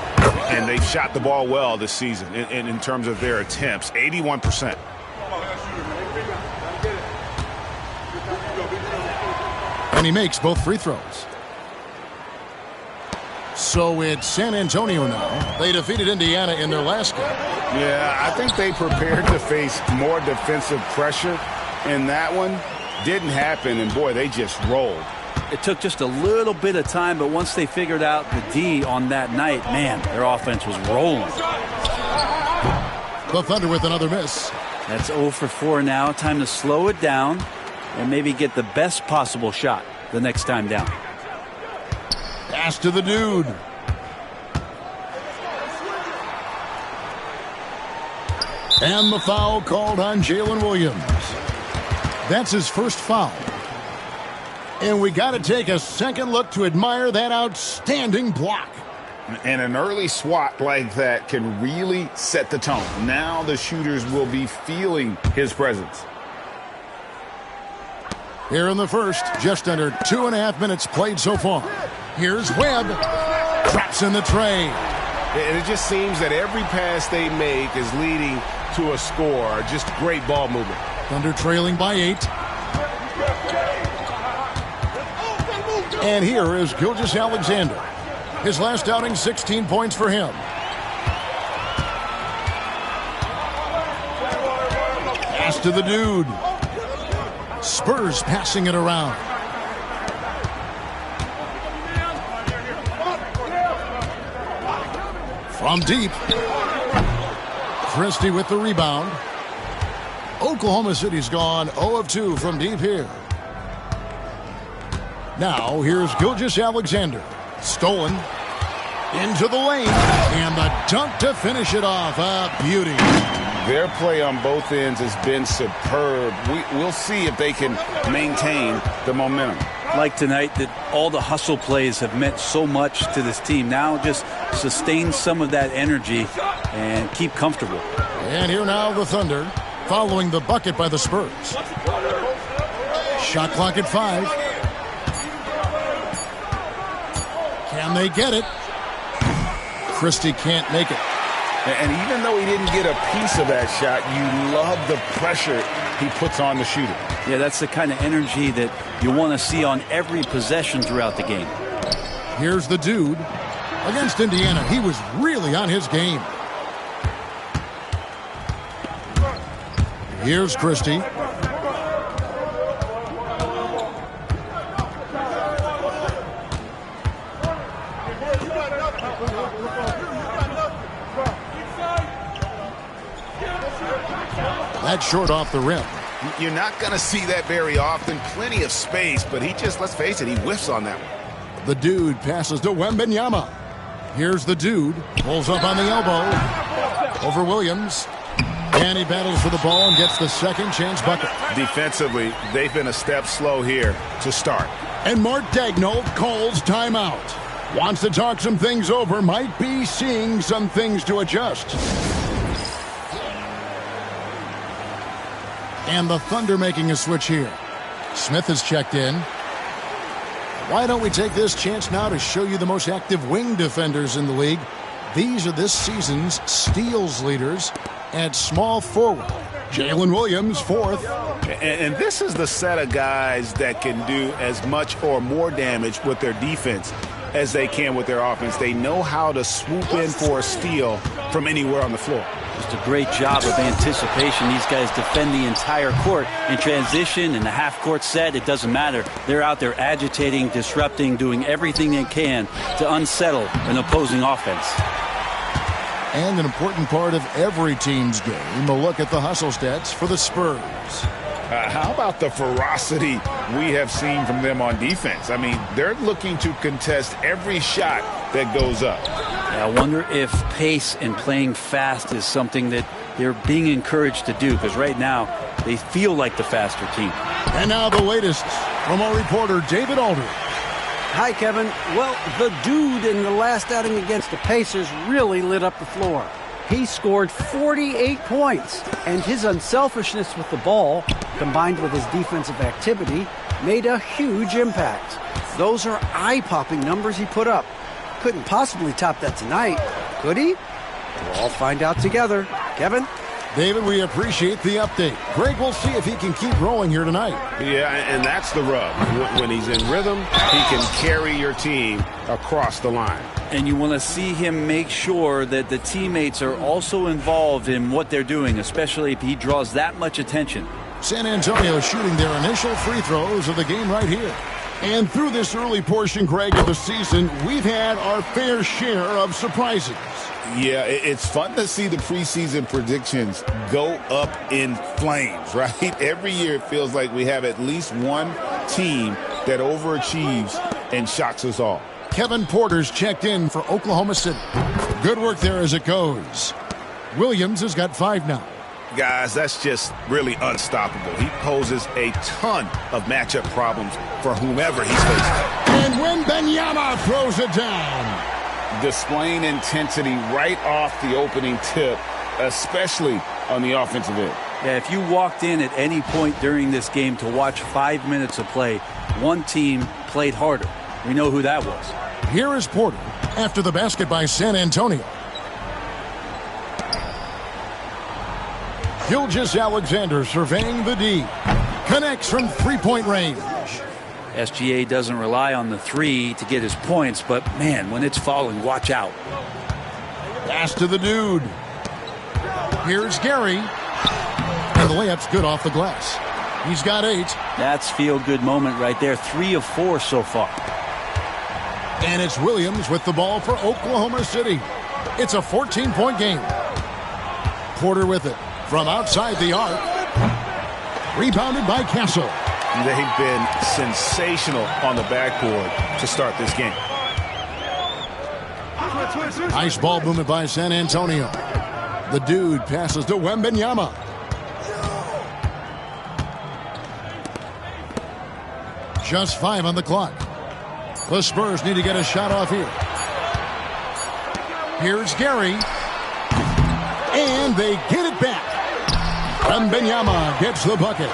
And they've shot the ball well this season in terms of their attempts. 81%. And he makes both free throws. So it's San Antonio now. They defeated Indiana in their last game. Yeah, I think they prepared to face more defensive pressure, and that one didn't happen, and boy, they just rolled. It took just a little bit of time, but once they figured out the D on that night, man, their offense was rolling. The Thunder with another miss. That's 0 for 4 now. Time to slow it down and maybe get the best possible shot the next time down. Pass to the dude. And the foul called on Jalen Williams. That's his first foul. And we got to take a second look to admire that outstanding block. And an early swat like that can really set the tone. Now the shooters will be feeling his presence. Here in the first, just under 2.5 minutes played so far. Here's Webb. Traps in the tray. And it just seems that every pass they make is leading to a score. Just great ball movement. Thunder trailing by 8. And here is Gilgeous-Alexander. His last outing, 16 points for him. Pass to the dude. Spurs passing it around. From deep. Christie with the rebound. Oklahoma City's gone 0 of 2 from deep here. Now here's Gilgeous-Alexander. Stolen. Into the lane. And the dunk to finish it off. A beauty. Their play on both ends has been superb. We'll see if they can maintain the momentum. Like tonight, that all the hustle plays have meant so much to this team. Now just sustain some of that energy and keep comfortable. And here now the Thunder, following the bucket by the Spurs. Shot clock at 5. Can they get it? Christie can't make it. And even though he didn't get a piece of that shot, you love the pressure he puts on the shooter. Yeah, that's the kind of energy that you want to see on every possession throughout the game. Here's the dude. Against Indiana, he was really on his game. Here's Christie. That's short off the rim. You're not going to see that very often. Plenty of space, but he just, let's face it, he whiffs on that one. The dude passes to Wembanyama. Here's the dude. Pulls up on the elbow. Over Williams. And he battles for the ball and gets the second chance bucket. Defensively, they've been a step slow here to start. And Mark Daigneault calls timeout. Wants to talk some things over. Might be seeing some things to adjust. And the Thunder making a switch here. Smith has checked in. Why don't we take this chance now to show you the most active wing defenders in the league? These are this season's steals leaders. At small forward, Jalen Williams, 4th. And this is the set of guys that can do as much or more damage with their defense as they can with their offense. They know how to swoop in for a steal from anywhere on the floor. Just a great job of anticipation. These guys defend the entire court in transition, in the half-court set. It doesn't matter. They're out there agitating, disrupting, doing everything they can to unsettle an opposing offense. And an important part of every team's game, a look at the hustle stats for the Spurs. How about the ferocity we have seen from them on defense? I mean, they're looking to contest every shot that goes up. Yeah, I wonder if pace and playing fast is something that they're being encouraged to do, because right now they feel like the faster team. And now the latest from our reporter, David Aldridge. Hi, Kevin. Well, the dude in the last outing against the Pacers really lit up the floor. He scored 48 points, and his unselfishness with the ball, combined with his defensive activity, made a huge impact. Those are eye-popping numbers he put up. Couldn't possibly top that tonight, could he? We'll all find out together. Kevin? David, we appreciate the update. Greg will see if he can keep rolling here tonight. Yeah, and that's the rub. When he's in rhythm, he can carry your team across the line. And you want to see him make sure that the teammates are also involved in what they're doing, especially if he draws that much attention. San Antonio shooting their initial free throws of the game right here. And through this early portion, Greg, of the season, we've had our fair share of surprises. Yeah, it's fun to see the preseason predictions go up in flames, right? Every year it feels like we have at least one team that overachieves and shocks us all. Kevin Porter's checked in for Oklahoma City. Good work there as it goes. Williams has got 5 now. Guys, that's just really unstoppable. He poses a ton of matchup problems for whomever he's facing. And Wembanyama throws it down. Displaying intensity right off the opening tip, especially on the offensive end. Yeah, if you walked in at any point during this game to watch 5 minutes of play, one team played harder. We know who that was. Here is Porter after the basket by San Antonio. Gilgeous-Alexander surveying the D. Connects from three-point range. SGA doesn't rely on the three to get his points, but man, when it's falling, watch out. Pass to the dude. Here's Gary. And the layup's good off the glass. He's got 8. That's feel-good moment right there. 3 of 4 so far. And it's Williams with the ball for Oklahoma City. It's a 14-point game. Porter with it from outside the arc. Rebounded by Castle. They've been sensational on the backboard to start this game. Nice ball movement by San Antonio. The dude passes to Wembanyama. Just 5 on the clock. The Spurs need to get a shot off here. Here's Gary. And they get it back. Wembanyama gets the bucket.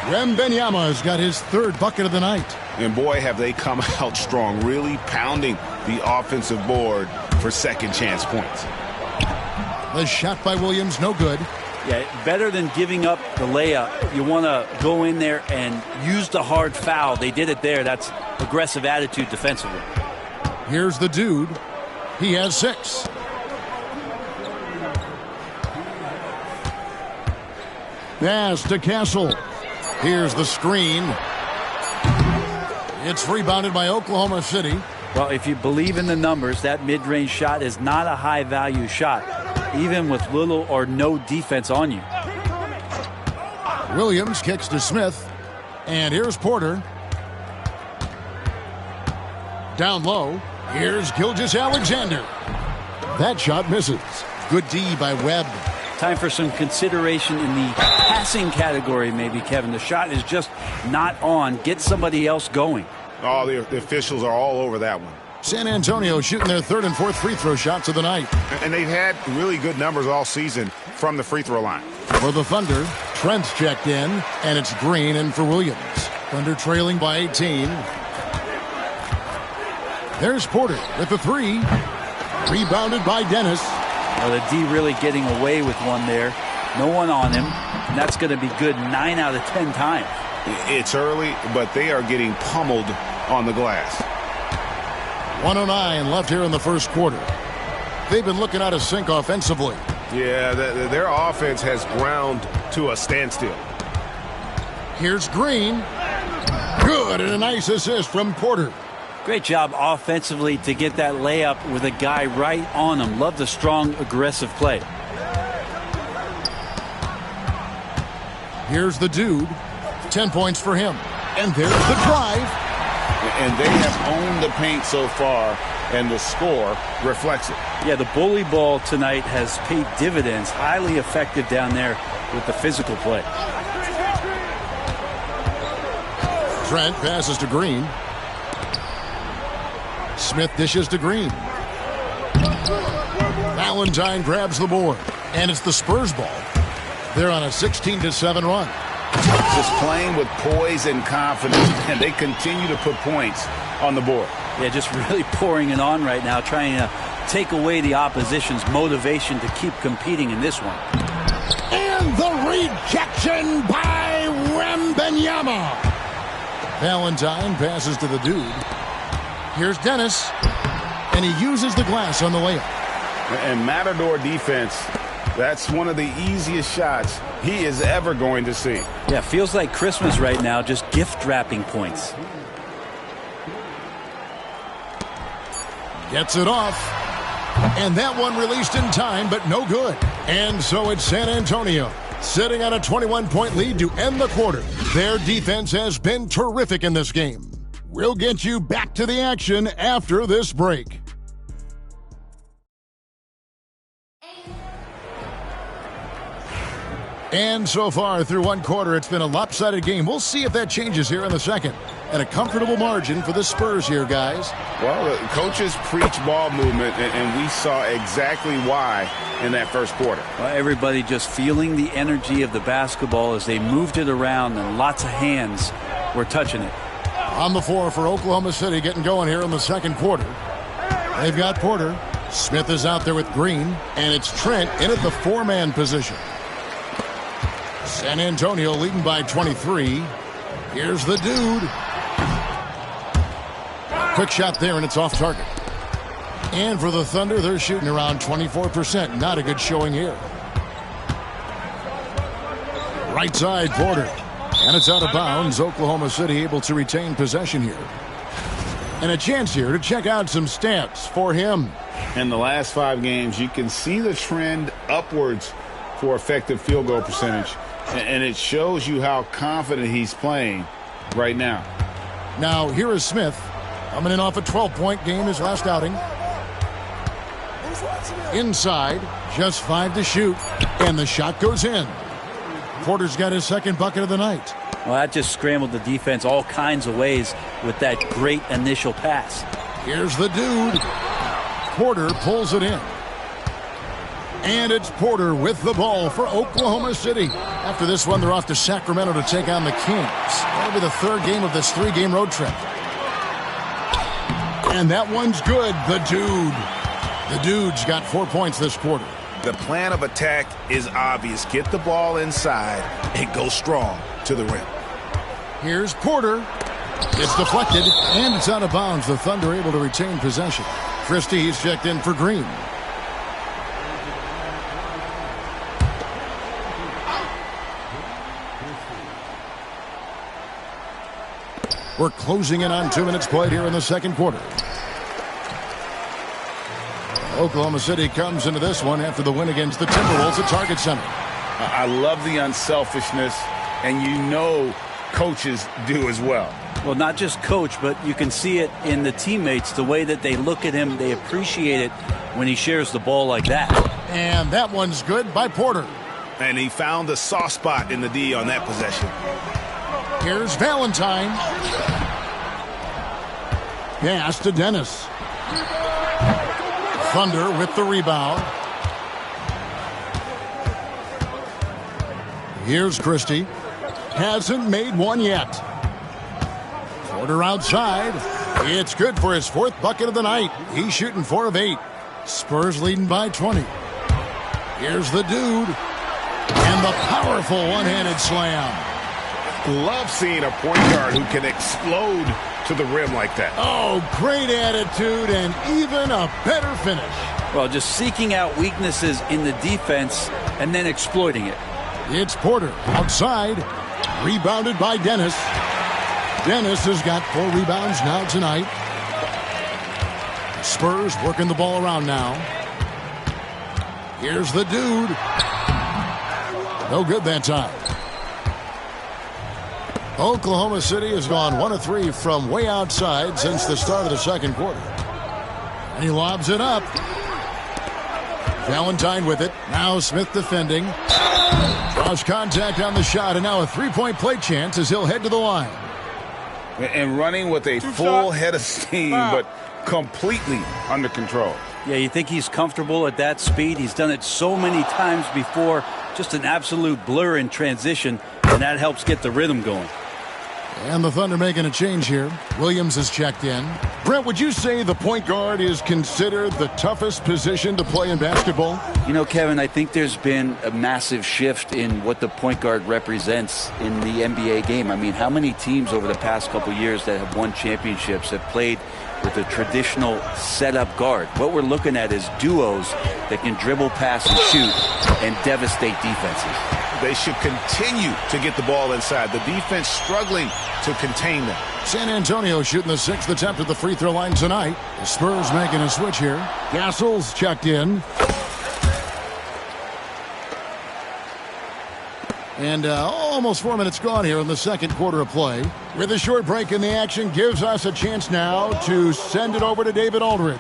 Wembanyama's got his 3rd bucket of the night. And boy, have they come out strong, really pounding the offensive board for second chance points. The shot by Williams, no good. Yeah, better than giving up the layup. You want to go in there and use the hard foul. They did it there. That's aggressive attitude defensively. Here's the dude. He has 6. Pass to Castle. Here's the screen. It's rebounded by Oklahoma City. Well, if you believe in the numbers, that mid-range shot is not a high-value shot, even with little or no defense on you. Williams kicks to Smith. And here's Porter. Down low. Here's Gilgeous-Alexander. That shot misses. Good D by Webb. Time for some consideration in the passing category, maybe, Kevin. The shot is just not on. Get somebody else going. Oh, the officials are all over that one. San Antonio shooting their 3rd and 4th free throw shots of the night. And they've had really good numbers all season from the free throw line. For the Thunder, Trent's checked in, and it's Green in for Williams. Thunder trailing by 18. There's Porter with the 3. Rebounded by Dennis. Well, the D really getting away with one there. No one on him. And that's going to be good 9 out of 10 times. It's early, but they are getting pummeled on the glass. 1:09 left here in the first quarter. They've been looking out of sync offensively. Yeah, their offense has ground to a standstill. Here's Green. Good, and a nice assist from Porter. Great job offensively to get that layup with a guy right on him. Love the strong, aggressive play. Here's the dude. 10 points for him. And there's the drive. And they have owned the paint so far, and the score reflects it. Yeah, the bully ball tonight has paid dividends. Highly effective down there with the physical play. Trent passes to Green. Smith dishes to Green. Valentine grabs the board. And it's the Spurs ball. They're on a 16-7 run. Just playing with poise and confidence, and they continue to put points on the board. Yeah, just really pouring it on right now, trying to take away the opposition's motivation to keep competing in this one. And the rejection by Wembanyama. Valentine passes to the dude. Here's Dennis, and he uses the glass on the layup. And Matador defense, that's one of the easiest shots he is ever going to see. Yeah, feels like Christmas right now, just gift wrapping points. Gets it off. And that one released in time, but no good. And so it's San Antonio, sitting on a 21-point lead to end the quarter. Their defense has been terrific in this game. We'll get you back to the action after this break. And so far through one quarter, it's been a lopsided game. We'll see if that changes here in the second. And a comfortable margin for the Spurs here, guys. Well, the coaches preach ball movement, and we saw exactly why in that first quarter. Well, everybody just feeling the energy of the basketball as they moved it around, and lots of hands were touching it. On the floor for Oklahoma City, getting going here in the second quarter. They've got Porter. Smith is out there with Green, and it's Trent in at the 4-man position. San Antonio leading by 23. Here's the dude. Quick shot there, and it's off target. And for the Thunder, they're shooting around 24%. Not a good showing here. Right side, Porter. And it's out of bounds. Oklahoma City able to retain possession here. And a chance here to check out some stats for him. In the last 5 games, you can see the trend upwards for effective field goal percentage. And it shows you how confident he's playing right now. Now, here is Smith, coming in off a 12-point game his last outing. Inside, just 5 to shoot, and the shot goes in. Porter's got his second bucket of the night. Well, that just scrambled the defense all kinds of ways with that great initial pass. Here's the dude. Porter pulls it in. And it's Porter with the ball for Oklahoma City. After this one, they're off to Sacramento to take on the Kings. That'll be the third game of this 3-game road trip. And that one's good, the dude. The dude's got 4 points this quarter. The plan of attack is obvious. Get the ball inside and go strong to the rim. Here's Porter. It's deflected, and it's out of bounds. The Thunder able to retain possession. Christie, he's checked in for Green. We're closing in on 2 minutes played here in the second quarter. Oklahoma City comes into this one after the win against the Timberwolves at Target Center. I love the unselfishness, and you know coaches do as well. Well, not just coach, but you can see it in the teammates, the way that they look at him. They appreciate it when he shares the ball like that. And that one's good by Porter. And he found the soft spot in the D on that possession. Here's Valentine. Pass to Dennis. Thunder with the rebound. Here's Christie. Hasn't made one yet. Porter outside. It's good for his 4th bucket of the night. He's shooting 4 of 8. Spurs leading by 20. Here's the dude. And the powerful one-handed slam. Love seeing a point guard who can explode to the rim like that. Oh, great attitude and even a better finish. Well, just seeking out weaknesses in the defense and then exploiting it. It's Porter outside. Rebounded by Dennis. Dennis has got 4 rebounds now tonight. Spurs working the ball around now. Here's the dude. No good that time. Oklahoma City has gone 1 of 3 from way outside since the start of the second quarter. And he lobs it up. Valentine with it. Now Smith defending. Draws contact on the shot, and now a 3-point play chance as he'll head to the line. And running with a full head of steam, but completely under control. Yeah, you think he's comfortable at that speed. He's done it so many times before. Just an absolute blur in transition, and that helps get the rhythm going. And the Thunder making a change here. Williams is checked in. Brent, would you say the point guard is considered the toughest position to play in basketball? You know, Kevin, I think there's been a massive shift in what the point guard represents in the NBA game. I mean, how many teams over the past couple years that have won championships have played with a traditional setup guard? What we're looking at is duos that can dribble, pass, and shoot and devastate defenses. They should continue to get the ball inside. The defense struggling to contain them. San Antonio shooting the 6th attempt at the free throw line tonight. The Spurs making a switch here. Gassol's checked in. And almost 4 minutes gone here in the second quarter of play. With a short break in the action, gives us a chance now to send it over to David Aldridge.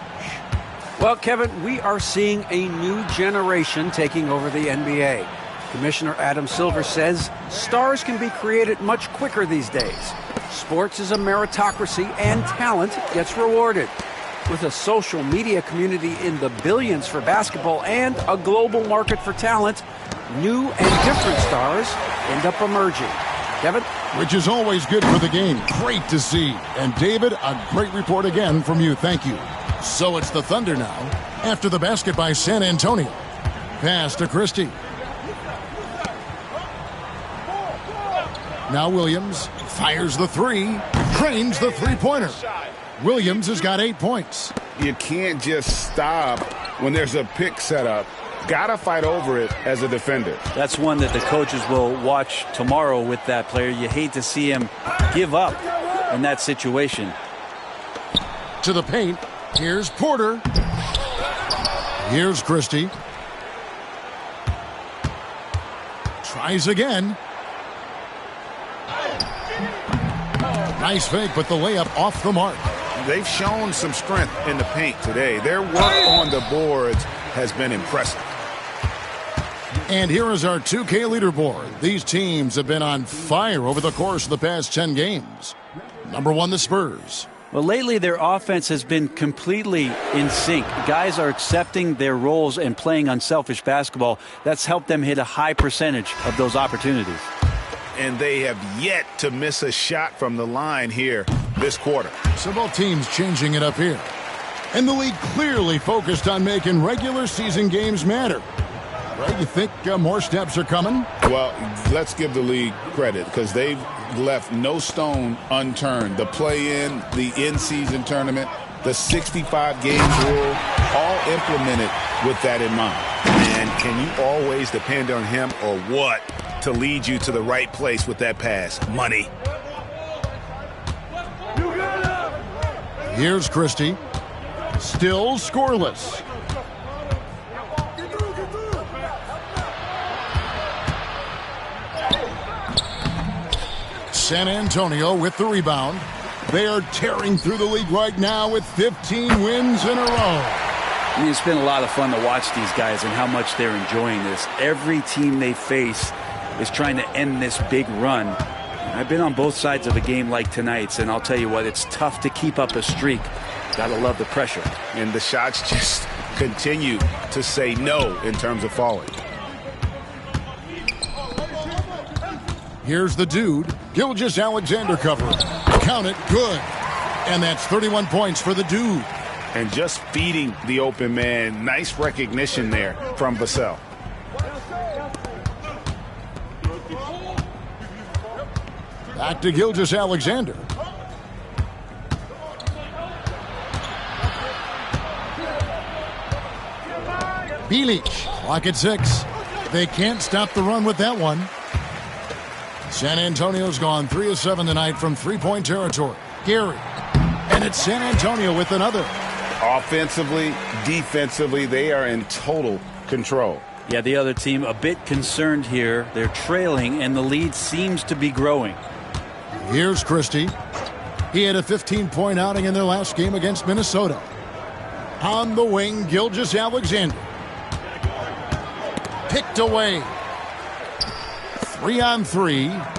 Well, Kevin, we are seeing a new generation taking over the NBA. Commissioner Adam Silver says stars can be created much quicker these days. Sports is a meritocracy and talent gets rewarded. With a social media community in the billions for basketball and a global market for talent, new and different stars end up emerging. Kevin? Which is always good for the game. Great to see. And David, a great report again from you. Thank you. So it's the Thunder now, after the basket by San Antonio. Pass to Christie. Now Williams fires the 3, trains the 3-pointer. Williams has got 8 points. You can't just stop when there's a pick set up. Gotta fight over it as a defender. That's one that the coaches will watch tomorrow with that player. You hate to see him give up in that situation. To the paint. Here's Porter. Here's Christie. Tries again. Nice fake, but the layup off the mark. They've shown some strength in the paint today. Their work on the boards has been impressive. And here is our 2K leaderboard. These teams have been on fire over the course of the past 10 games. Number 1, the Spurs. Well, lately their offense has been completely in sync. Guys are accepting their roles and playing unselfish basketball. That's helped them hit a high percentage of those opportunities. And they have yet to miss a shot from the line here this quarter. So both teams changing it up here. And the league clearly focused on making regular season games matter. Right, you think more steps are coming? Well, let's give the league credit because they've left no stone unturned. The play-in, the in-season tournament, the 65 games rule, all implemented with that in mind. And can you always depend on him or what to lead you to the right place with that pass? Money. Here's Christie. Still scoreless. San Antonio with the rebound. They are tearing through the league right now with 15 wins in a row. I mean, it's been a lot of fun to watch these guys and how much they're enjoying this. Every team they face is trying to end this big run. I've been on both sides of a game like tonight's, and I'll tell you what, it's tough to keep up a streak. Gotta love the pressure. And the shots just continue to say no in terms of falling. Here's the dude. Gilgeous-Alexander covering. Count it, good. And that's 31 points for the dude. And just feeding the open man. Nice recognition there from Vassell. Back to Gilgeous-Alexander. Bilic, clock at 6. They can't stop the run with that one. San Antonio's gone 3 of 7 tonight from three-point territory. Gary. And it's San Antonio with another. Offensively, defensively, they are in total control. Yeah, the other team a bit concerned here. They're trailing, and the lead seems to be growing. Here's Christie. He had a 15-point outing in their last game against Minnesota. On the wing, Gilgeous-Alexander. Picked away. 3-on-3.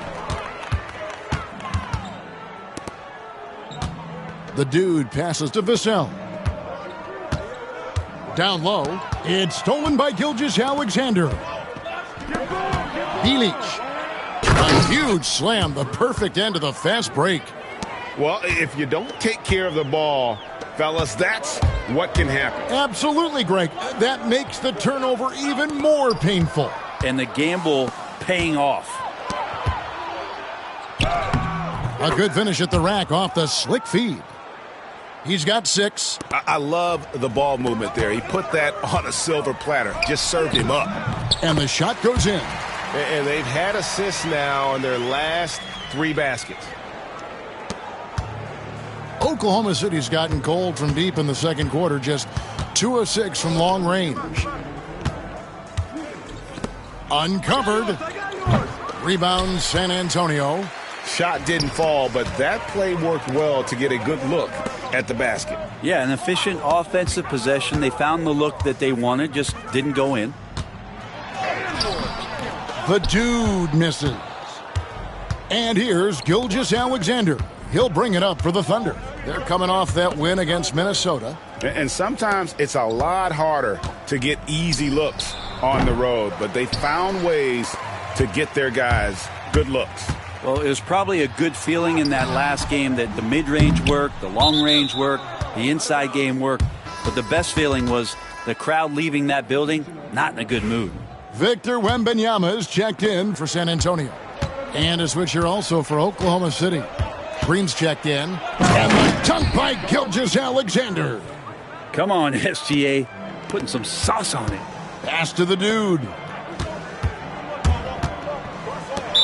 The dude passes to Vassell. Down low. It's stolen by Gilgeous-Alexander. Bilic. A huge slam. The perfect end of the fast break. Well, if you don't take care of the ball, fellas, that's what can happen. Absolutely, Greg. That makes the turnover even more painful. And the gamble paying off. A good finish at the rack off the slick feed. He's got 6. I love the ball movement there. He put that on a silver platter. Just served him up. And the shot goes in. And they've had assists now in their last 3 baskets. Oklahoma City's gotten cold from deep in the second quarter. Just 2 of 6 from long range. Uncovered. Rebound San Antonio. Shot didn't fall, but that play worked well to get a good look at the basket. Yeah, an efficient offensive possession. They found the look that they wanted, just didn't go in. The dude misses. And here's Gilgeous-Alexander. He'll bring it up for the Thunder. They're coming off that win against Minnesota. And sometimes it's a lot harder to get easy looks on the road, but they found ways to get their guys good looks. Well, it was probably a good feeling in that last game that the mid-range worked, the long-range worked, the inside game worked. But the best feeling was the crowd leaving that building not in a good mood. Victor Wembanyama is checked in for San Antonio. And a switcher also for Oklahoma City. Green's checked in. And the dunk by Gilgeous-Alexander. Come on, SGA. Putting some sauce on it. Pass to the dude.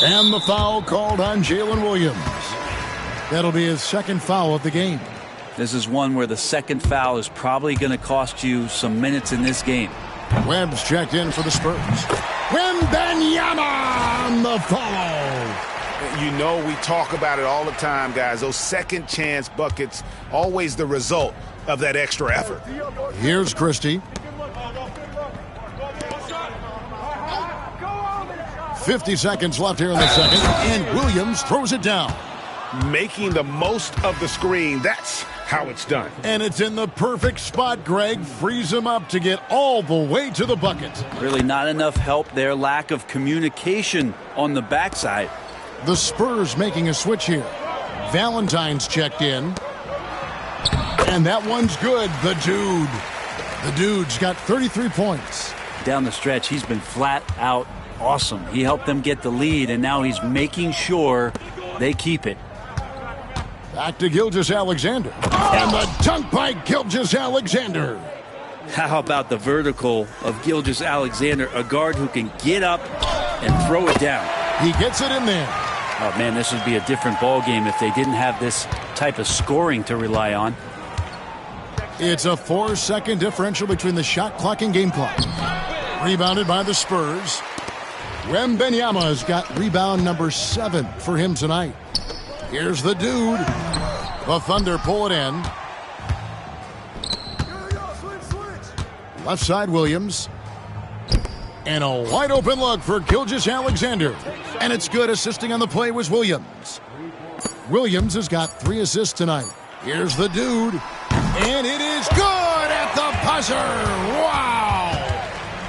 And the foul called on Jalen Williams. That'll be his second foul of the game. This is one where the second foul is probably going to cost you some minutes in this game. Webb's checked in for the Spurs. Wembanyama! on the follow. You know, we talk about it all the time, guys. Those second chance buckets, always the result of that extra effort. Here's Christie. 50 seconds left here in the second, and Williams throws it down. Making the most of the screen, that's how it's done. And it's in the perfect spot, Greg. Frees him up to get all the way to the bucket. Really not enough help there. Lack of communication on the backside. The Spurs making a switch here. Valentine's checked in. And that one's good. The dude's got 33 points. Down the stretch, he's been flat out awesome. He helped them get the lead, and now he's making sure they keep it. Back to Gilgeous-Alexander. And the dunk by Gilgeous-Alexander. How about the vertical of Gilgeous-Alexander, a guard who can get up and throw it down. He gets it in there. Oh, man, this would be a different ball game if they didn't have this type of scoring to rely on. It's a 4-second differential between the shot clock and game clock. Rebounded by the Spurs. Wembanyama's got rebound number 7 for him tonight. Here's the dude. The Thunder pull it in. Left side, Williams. And a wide open look for Gilgeous-Alexander. And it's good. Assisting on the play was Williams. Williams has got 3 assists tonight. Here's the dude. And it is good at the buzzer. Wow.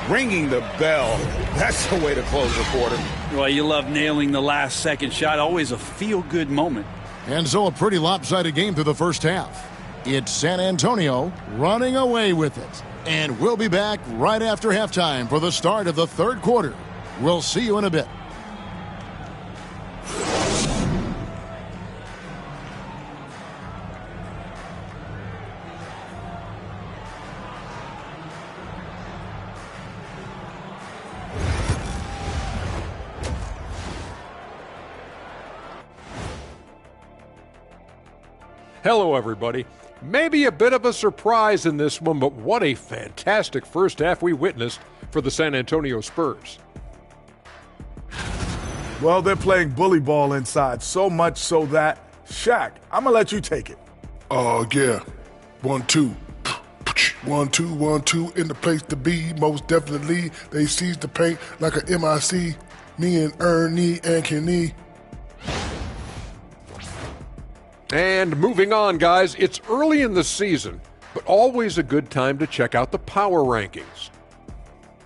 Ringing the bell. That's the way to close the quarter. Well, you love nailing the last second shot. Always a feel-good moment. And so a pretty lopsided game through the first half. It's San Antonio running away with it. And we'll be back right after halftime for the start of the third quarter. We'll see you in a bit. Hello, everybody. Maybe a bit of a surprise in this one, but what a fantastic first half we witnessed for the San Antonio Spurs. Well, they're playing bully ball inside, so much so that, Shaq, I'm going to let you take it. Oh, yeah. 1-2. 1-2, 1-2, in the place to be. Most definitely, they seize the paint like a MIC. Me and Ernie and Kenny. And moving on, guys, it's early in the season, but always a good time to check out the power rankings.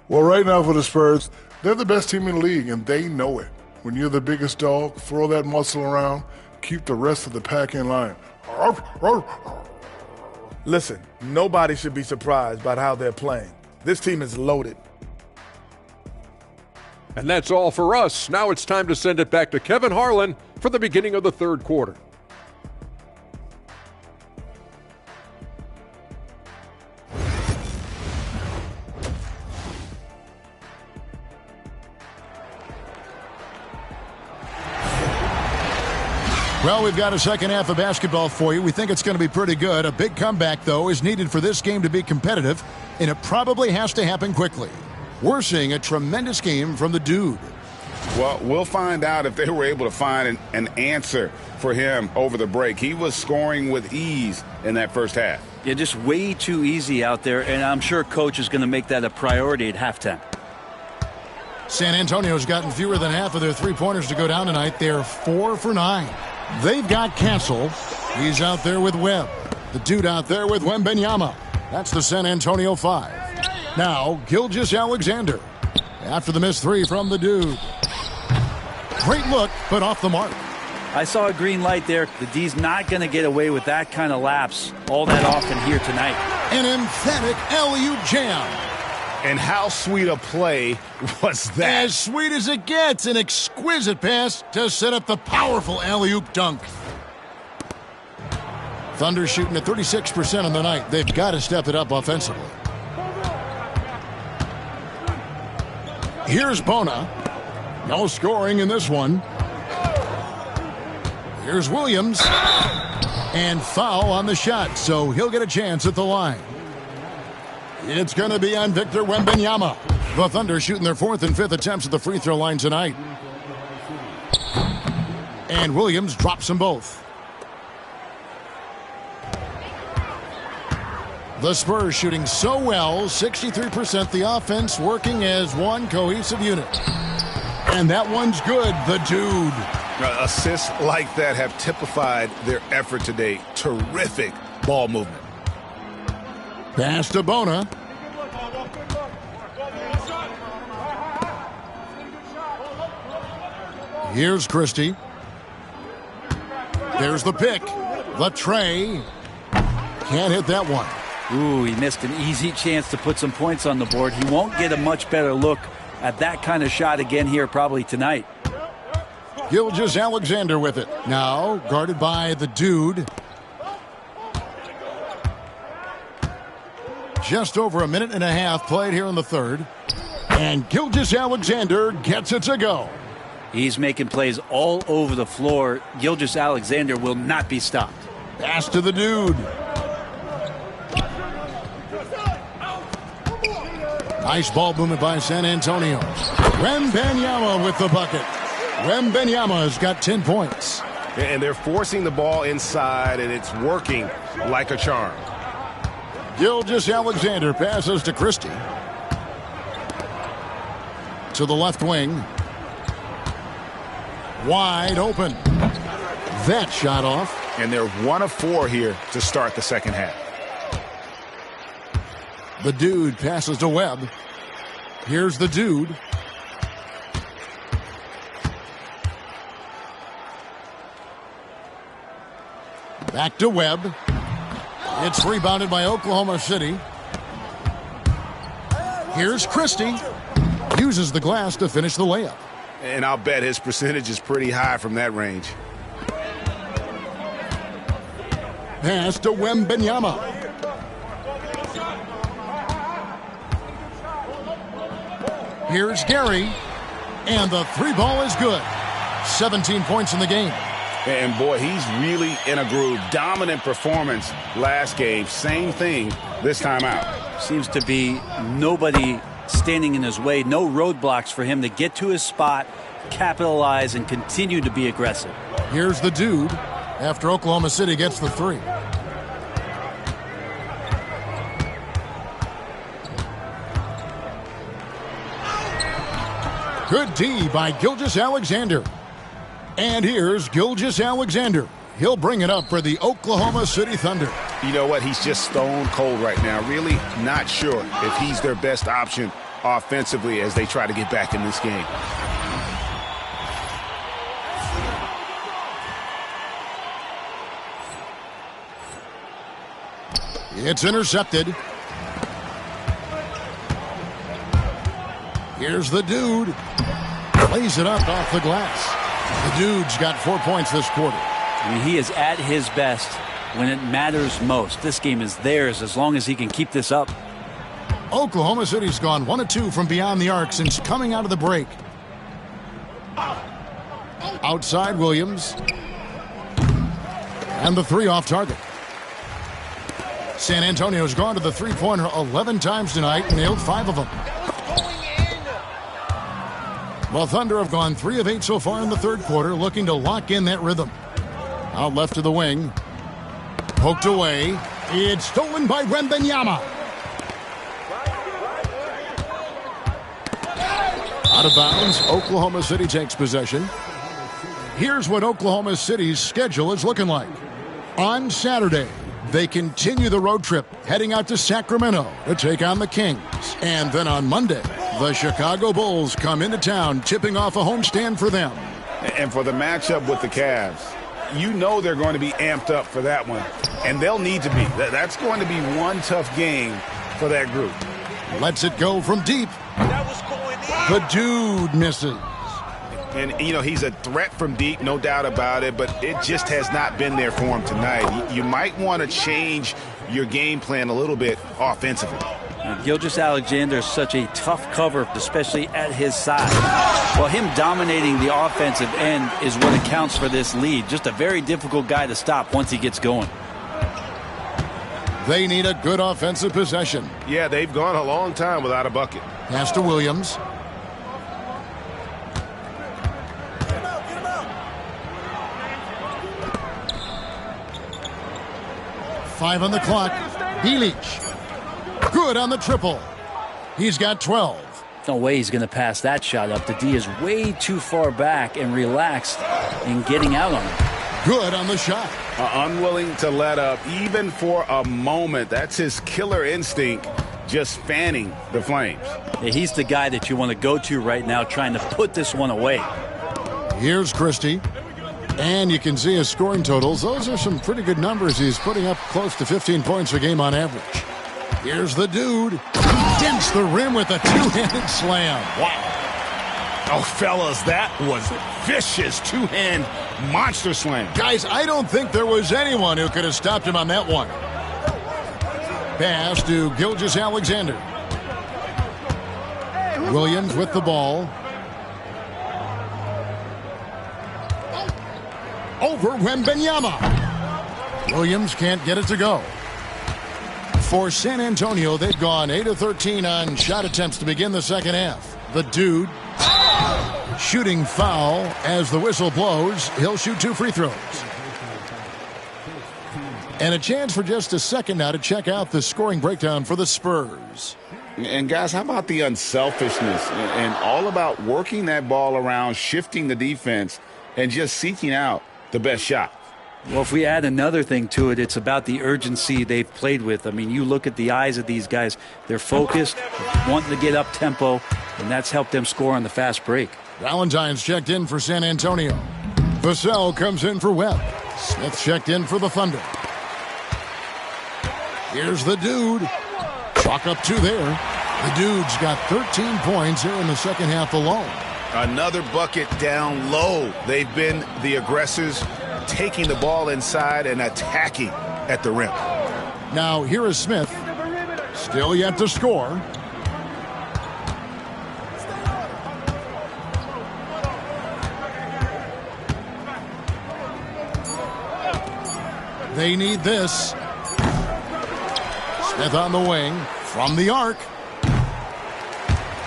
Well, right now for the Spurs, they're the best team in the league, and they know it. When you're the biggest dog, throw that muscle around, keep the rest of the pack in line. Listen, nobody should be surprised by how they're playing. This team is loaded. And that's all for us. Now it's time to send it back to Kevin Harlan for the beginning of the third quarter. Well, we've got a second half of basketball for you. We think it's going to be pretty good. A big comeback, though, is needed for this game to be competitive, and it probably has to happen quickly. We're seeing a tremendous game from the dude. Well, we'll find out if they were able to find an answer for him over the break. He was scoring with ease in that first half. Yeah, just way too easy out there, and I'm sure Coach is going to make that a priority at halftime. San Antonio's gotten fewer than half of their three-pointers to go down tonight. They're 4 for 9. They've got Cancel. He's out there with Webb. The dude out there with Wembanyama. That's the San Antonio 5. Now, Gilgeous-Alexander. After the missed 3 from the dude. Great look, but off the mark. I saw a green light there. The D's not going to get away with that kind of lapse all that often here tonight. An emphatic alley-oop jam. And how sweet a play was that? As sweet as it gets. An exquisite pass to set up the powerful alley-oop dunk. Thunder shooting at 36% on the night. They've got to step it up offensively. Here's Bona. No scoring in this one. Here's Williams. And foul on the shot, so he'll get a chance at the line. It's going to be on Victor Wembanyama. The Thunder shooting their 4th and 5th attempts at the free throw line tonight. And Williams drops them both. The Spurs shooting so well, 63%, the offense working as one cohesive unit. And that one's good, the dude. Assists like that have typified their effort today. Terrific ball movement. Pass to Bona. Here's Christie. There's the pick. The tray. Can't hit that one. Ooh, he missed an easy chance to put some points on the board. He won't get a much better look at that kind of shot again here probably tonight. Gilgeous-Alexander with it. Now guarded by the dude. Just over a minute and a half played here in the third. And Gilgeous-Alexander gets it to go. He's making plays all over the floor. Gilgeous-Alexander will not be stopped. Pass to the dude. Nice ball movement by San Antonio. Wembanyama with the bucket. Wembanyama's got 10 points. And they're forcing the ball inside, and it's working like a charm. Gilgeous-Alexander passes to Christie. To the left wing. Wide open. That shot off. And they're 1 of 4 here to start the second half. The dude passes to Webb. Here's the dude. Back to Webb. It's rebounded by Oklahoma City. Here's Christie. Uses the glass to finish the layup. And I'll bet his percentage is pretty high from that range. Pass to Wembanyama. Here's Gary. And the three ball is good. 17 points in the game. And boy, he's really in a groove. Dominant performance last game. Same thing this time out. Seems to be nobody standing in his way. No roadblocks for him to get to his spot, capitalize, and continue to be aggressive. Here's the dude after Oklahoma City gets the three. Good D by Gilgeous-Alexander. And here's Gilgeous-Alexander. He'll bring it up for the Oklahoma City Thunder. You know what? He's just stone cold right now. Really not sure if he's their best option offensively as they try to get back in this game. It's intercepted. Here's the dude. Lays it up off the glass. The dude's got 4 points this quarter. I mean, he is at his best when it matters most. This game is theirs as long as he can keep this up. Oklahoma City's gone 1 of 2 from beyond the arc since coming out of the break. Outside Williams. And the three off target. San Antonio's gone to the three-pointer 11 times tonight and nailed 5 of them. The Thunder have gone 3 of 8 so far in the third quarter, looking to lock in that rhythm. Out left to the wing. Poked away. It's stolen by Wembanyama. Out of bounds. Oklahoma City takes possession. Here's what Oklahoma City's schedule is looking like. On Saturday, they continue the road trip, heading out to Sacramento to take on the Kings. And then on Monday, the Chicago Bulls come into town, tipping off a homestand for them. And for the matchup with the Cavs, you know they're going to be amped up for that one. And they'll need to be. That's going to be one tough game for that group. Lets it go from deep. The dude misses. And, you know, he's a threat from deep, no doubt about it, but it just has not been there for him tonight. You might want to change your game plan a little bit offensively. Gilgeous-Alexander is such a tough cover, especially at his size. Well, him dominating the offensive end is what accounts for this lead. Just a very difficult guy to stop once he gets going. They need a good offensive possession. Yeah, they've gone a long time without a bucket. Pass to Williams. 5 on the clock. Bilic. Good on the triple. He's got 12. No way he's going to pass that shot up. The D is way too far back and relaxed in getting out on him. Good on the shot. Unwilling to let up even for a moment. That's his killer instinct, just fanning the flames. Yeah, he's the guy that you want to go to right now, trying to put this one away. Here's Christie. And you can see his scoring totals. Those are some pretty good numbers. He's putting up close to 15 points a game on average. Here's the dude. Dents the rim with a two-handed slam. Wow. Oh, fellas, that was vicious two-hand monster slam. Guys, I don't think there was anyone who could have stopped him on that one. Pass to Gilgeous-Alexander. Williams with the ball. Over Wembanyama. Williams can't get it to go. For San Antonio, they've gone 8 of 13 on shot attempts to begin the second half. The dude shooting foul as the whistle blows. He'll shoot 2 free throws. And a chance for just a second now to check out the scoring breakdown for the Spurs. And guys, how about the unselfishness and all about working that ball around, shifting the defense, and just seeking out the best shot? Well, if we add another thing to it, it's about the urgency they've played with. I mean, you look at the eyes of these guys. They're focused, wanting to get up tempo, and that's helped them score on the fast break. Valentine's checked in for San Antonio. Vassell comes in for Webb. Smith checked in for the Thunder. Here's the dude. Chalk up 2 there. The dude's got 13 points here in the second half alone. Another bucket down low. They've been the aggressors, taking the ball inside and attacking at the rim. Now here is Smith. Still yet to score. They need this. Smith on the wing from the arc.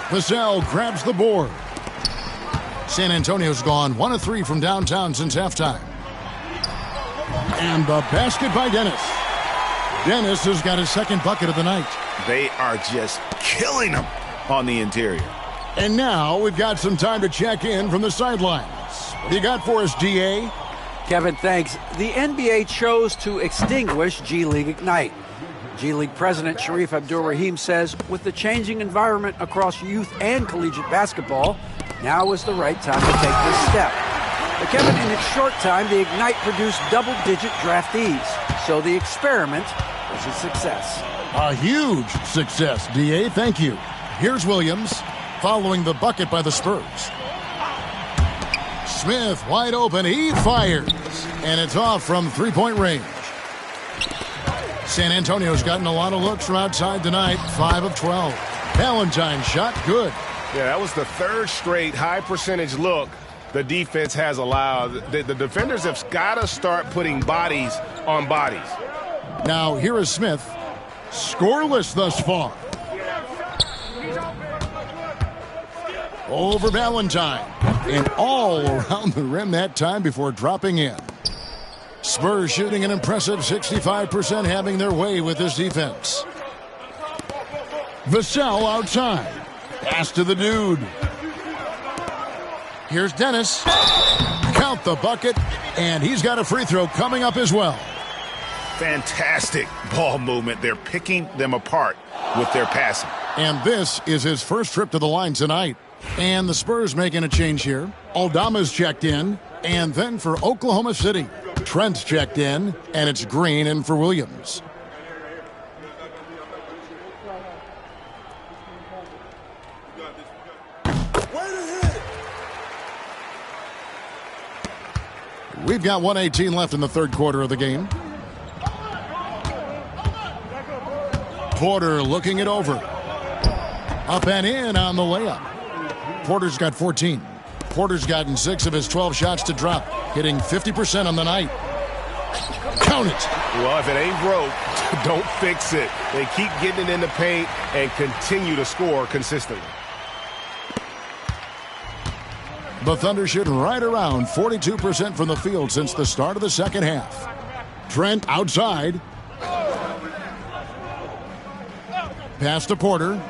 Vassell grabs the board. San Antonio's gone 1 of 3 from downtown since halftime. And the basket by Dennis. Dennis has got his second bucket of the night. They are just killing them on the interior. And now we've got some time to check in from the sidelines. What do you got for us, DA? Kevin, thanks. The NBA chose to extinguish G League Ignite. G League President Sharif Abdur-Rahim says with the changing environment across youth and collegiate basketball, now is the right time to take this step. But Kevin, in its short time, the Ignite produced double-digit draftees. So the experiment was a success. A huge success, DA. Thank you. Here's Williams following the bucket by the Spurs. Smith wide open. He fires. And it's off from three-point range. San Antonio's gotten a lot of looks from outside tonight. 5 of 12. Valentine's shot good. Yeah, that was the 3rd straight high percentage look the defense has allowed. The defenders have got to start putting bodies on bodies. Now here is Smith. Scoreless thus far. Over Valentine. And all around the rim that time before dropping in. Spurs shooting an impressive 65%, having their way with this defense. Vassell outside. Pass to the dude. Here's Dennis. Count the bucket, and he's got a free throw coming up as well. Fantastic ball movement. They're picking them apart with their passing. And this is his first trip to the line tonight. And the Spurs making a change here. Aldama's checked in. And then for Oklahoma City, Trent's checked in. And it's Green in for Williams. We've got 1:18 left in the third quarter of the game. Porter looking it over. Up and in on the layup. Porter's got 14. Porter's gotten 6 of his 12 shots to drop, hitting 50% on the night. Count it. Well, if it ain't broke, don't fix it. They keep getting it in the paint and continue to score consistently. The Thunder shooting right around 42% from the field since the start of the second half. Trent outside. Pass to Porter.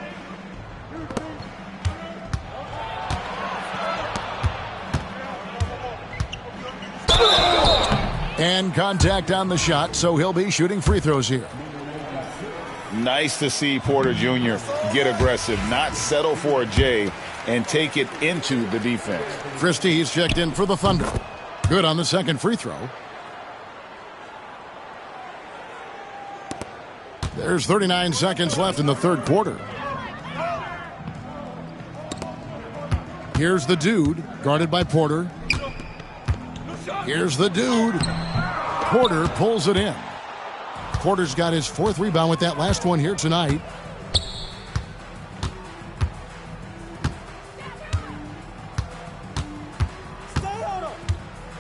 And contact on the shot, so he'll be shooting free throws here. Nice to see Porter Jr. get aggressive, not settle for a J, and take it into the defense. Christie's checked in for the Thunder. Good on the second free throw. There's 39 seconds left in the third quarter. Here's the dude, guarded by Porter. Here's the dude. Porter pulls it in. Porter's got his fourth rebound with that last one here tonight.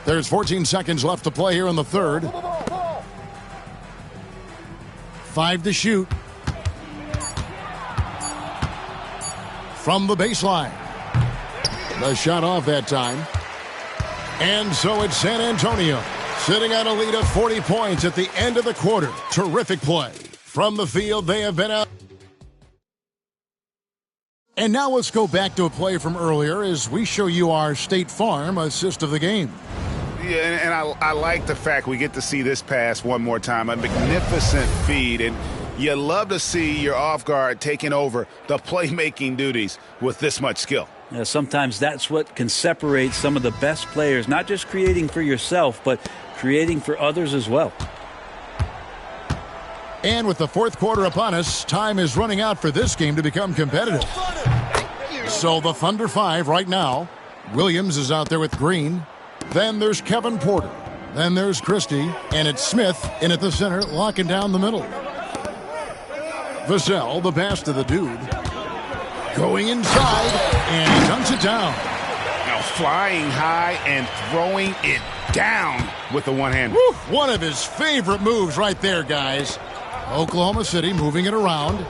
There's 14 seconds left to play here in the third. 5 to shoot. From the baseline. The shot off that time. And so it's San Antonio sitting on a lead of 40 points at the end of the quarter. Terrific play. From the field, they have been out. And now let's go back to a play from earlier as we show you our State Farm assist of the game. Yeah, and I like the fact we get to see this pass one more time. A magnificent feed, and you love to see your off guard taking over the playmaking duties with this much skill. Yeah, sometimes that's what can separate some of the best players, not just creating for yourself, but creating for others as well. And with the fourth quarter upon us, time is running out for this game to become competitive. So the Thunder 5 right now. Williams is out there with Green. Then there's Kevin Porter. Then there's Christie. And it's Smith in at the center, locking down the middle. Vassell, the pass to the dude. Going inside, and he dunks it down. Now flying high and throwing it down with the one hand. Woo, one of his favorite moves right there, guys. Oklahoma City moving it around.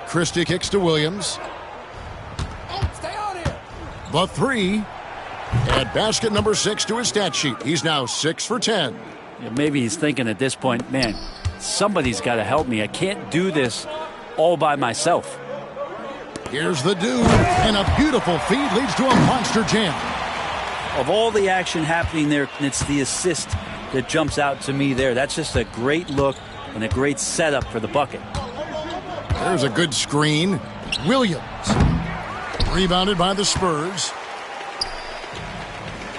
Christie kicks to Williams. The three. At basket number 6 to his stat sheet. He's now 6 for 10. Yeah, maybe he's thinking at this point, man, somebody's got to help me. I can't do this all by myself. Here's the dude, and a beautiful feed leads to a monster jam. Of all the action happening there, it's the assist that jumps out to me there. That's just a great look and a great setup for the bucket. There's a good screen. Williams. Rebounded by the Spurs.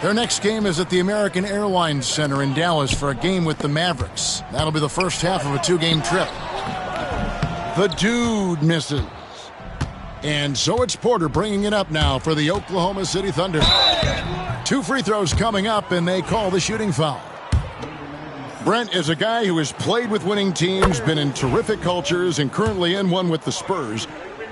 Their next game is at the American Airlines Center in Dallas for a game with the Mavericks. That'll be the first half of a 2-game trip. The dude misses. And so it's Porter bringing it up now for the Oklahoma City Thunder. 2 free throws coming up, and they call the shooting foul. Brent is a guy who has played with winning teams, been in terrific cultures, and currently in one with the Spurs.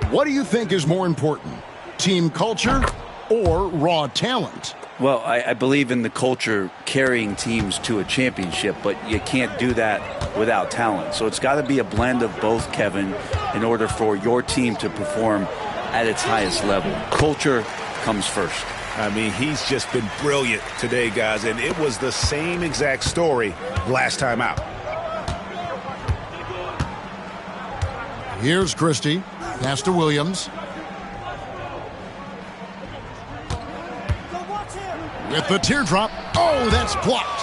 What do you think is more important, team culture or raw talent? Well, I believe in the culture carrying teams to a championship, but you can't do that without talent. So it's got to be a blend of both, Kevin, in order for your team to perform at its highest level. Culture comes first. I mean, he's just been brilliant today, guys, and it was the same exact story last time out. Here's Christie. Pass to Williams. With the teardrop. Oh, that's blocked.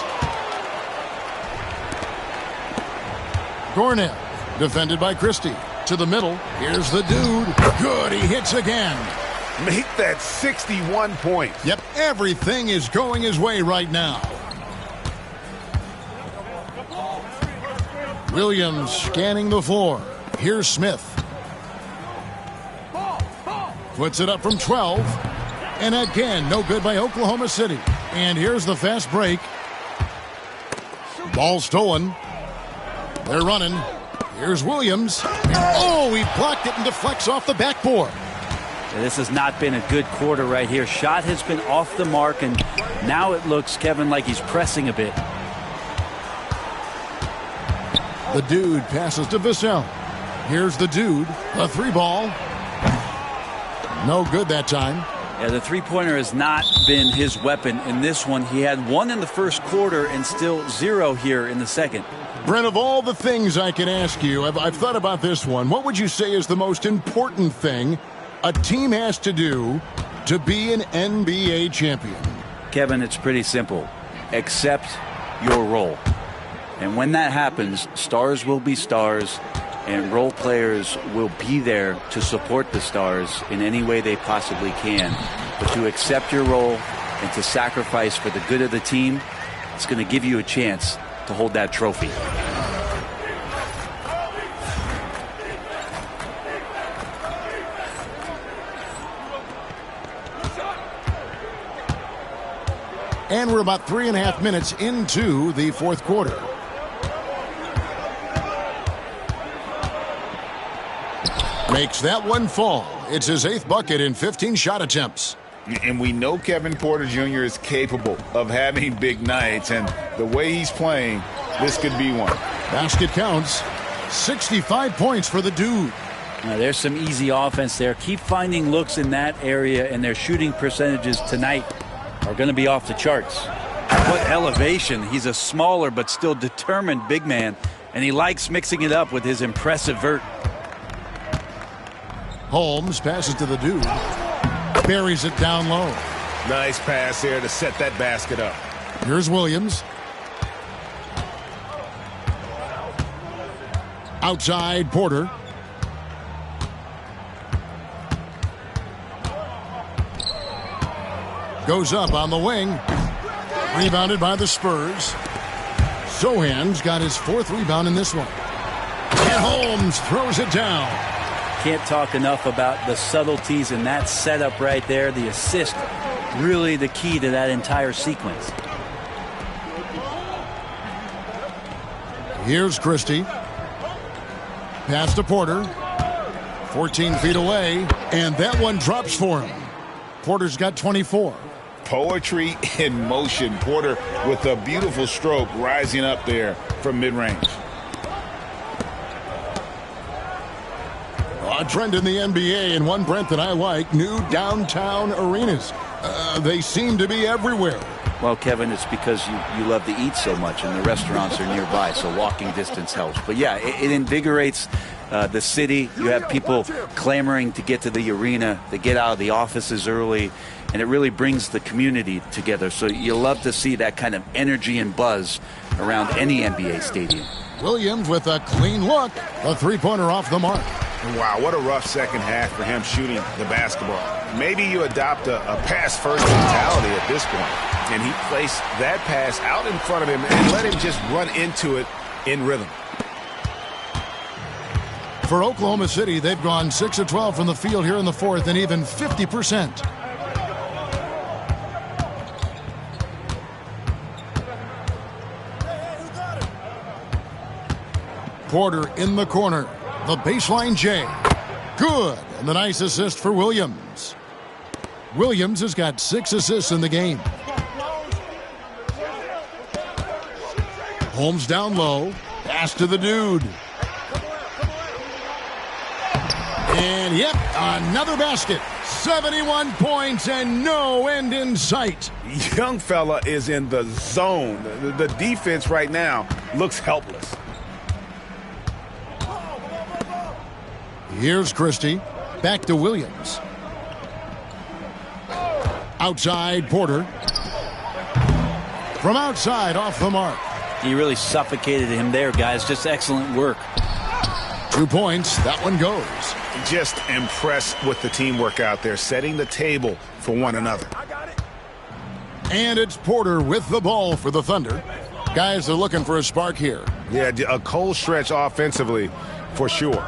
Gornett, defended by Christie. To the middle. Here's the dude. Good, he hits again. Make that 61 points. Yep, everything is going his way right now. Williams scanning the floor. Here's Smith. Puts it up from 12. And again, no good by Oklahoma City. And here's the fast break. Ball stolen. They're running. Here's Williams. Oh, he blocked it and deflects off the backboard. This has not been a good quarter right here. Shot has been off the mark, and now it looks, Kevin, like he's pressing a bit. The dude passes to Vassell. Here's the dude. A 3 ball. No good that time. Yeah, the three-pointer has not been his weapon in this one. He had one in the first quarter and still 0 here in the second. Brent, of all the things I can ask you, I've thought about this one. What would you say is the most important thing a team has to do to be an NBA champion? Kevin, it's pretty simple. Accept your role. And when that happens, stars will be stars, and role players will be there to support the stars in any way they possibly can. But to accept your role and to sacrifice for the good of the team, it's going to give you a chance to hold that trophy. And we're about 3.5 minutes into the fourth quarter. Makes that one fall. It's his 8th bucket in 15 shot attempts. And we know Kevin Porter Jr. is capable of having big nights, and the way he's playing, this could be one. Basket counts. 65 points for the dude. Now, there's some easy offense there. Keep finding looks in that area, and their shooting percentages tonight are going to be off the charts. What elevation. He's a smaller but still determined big man, and he likes mixing it up with his impressive vert. Holmes passes to the dude. Buries it down low. Nice pass here to set that basket up. Here's Williams. Outside Porter. Goes up on the wing. Rebounded by the Spurs. Sohan's got his 4th rebound in this one. And Holmes throws it down. Can't talk enough about the subtleties in that setup right there. The assist, really the key to that entire sequence. Here's Christie. Pass to Porter. 14 feet away. And that one drops for him. Porter's got 24. Poetry in motion. Porter with a beautiful stroke rising up there from mid-range. A trend in the NBA, and one, Brent, that I like, new downtown arenas. They seem to be everywhere. Well, Kevin, it's because you love to eat so much, and the restaurants are nearby, so walking distance helps. But yeah, it invigorates the city. You have people clamoring to get to the arena, to get out of the offices early, and it really brings the community together. So you love to see that kind of energy and buzz around any NBA stadium. Williams with a clean look. A three-pointer off the mark. Wow, what a rough second half for him shooting the basketball. Maybe you adopt a pass-first mentality at this point, and he placed that pass out in front of him and let him just run into it in rhythm. For Oklahoma City, they've gone 6 of 12 from the field here in the fourth, and even 50%. Porter in the corner. The baseline J. Good. And the nice assist for Williams. Williams has got 6 assists in the game. Holmes down low. Pass to the dude. And yep, another basket. 71 points and no end in sight. Young fella is in the zone. The defense right now looks helpless. Here's Christie. Back to Williams. Outside Porter. From outside, off the mark. He really suffocated him there, guys. Just excellent work. 2 points. That one goes. Just impressed with the teamwork out there, setting the table for one another. And it's Porter with the ball for the Thunder. Guys are looking for a spark here. Yeah, a cold stretch offensively for sure.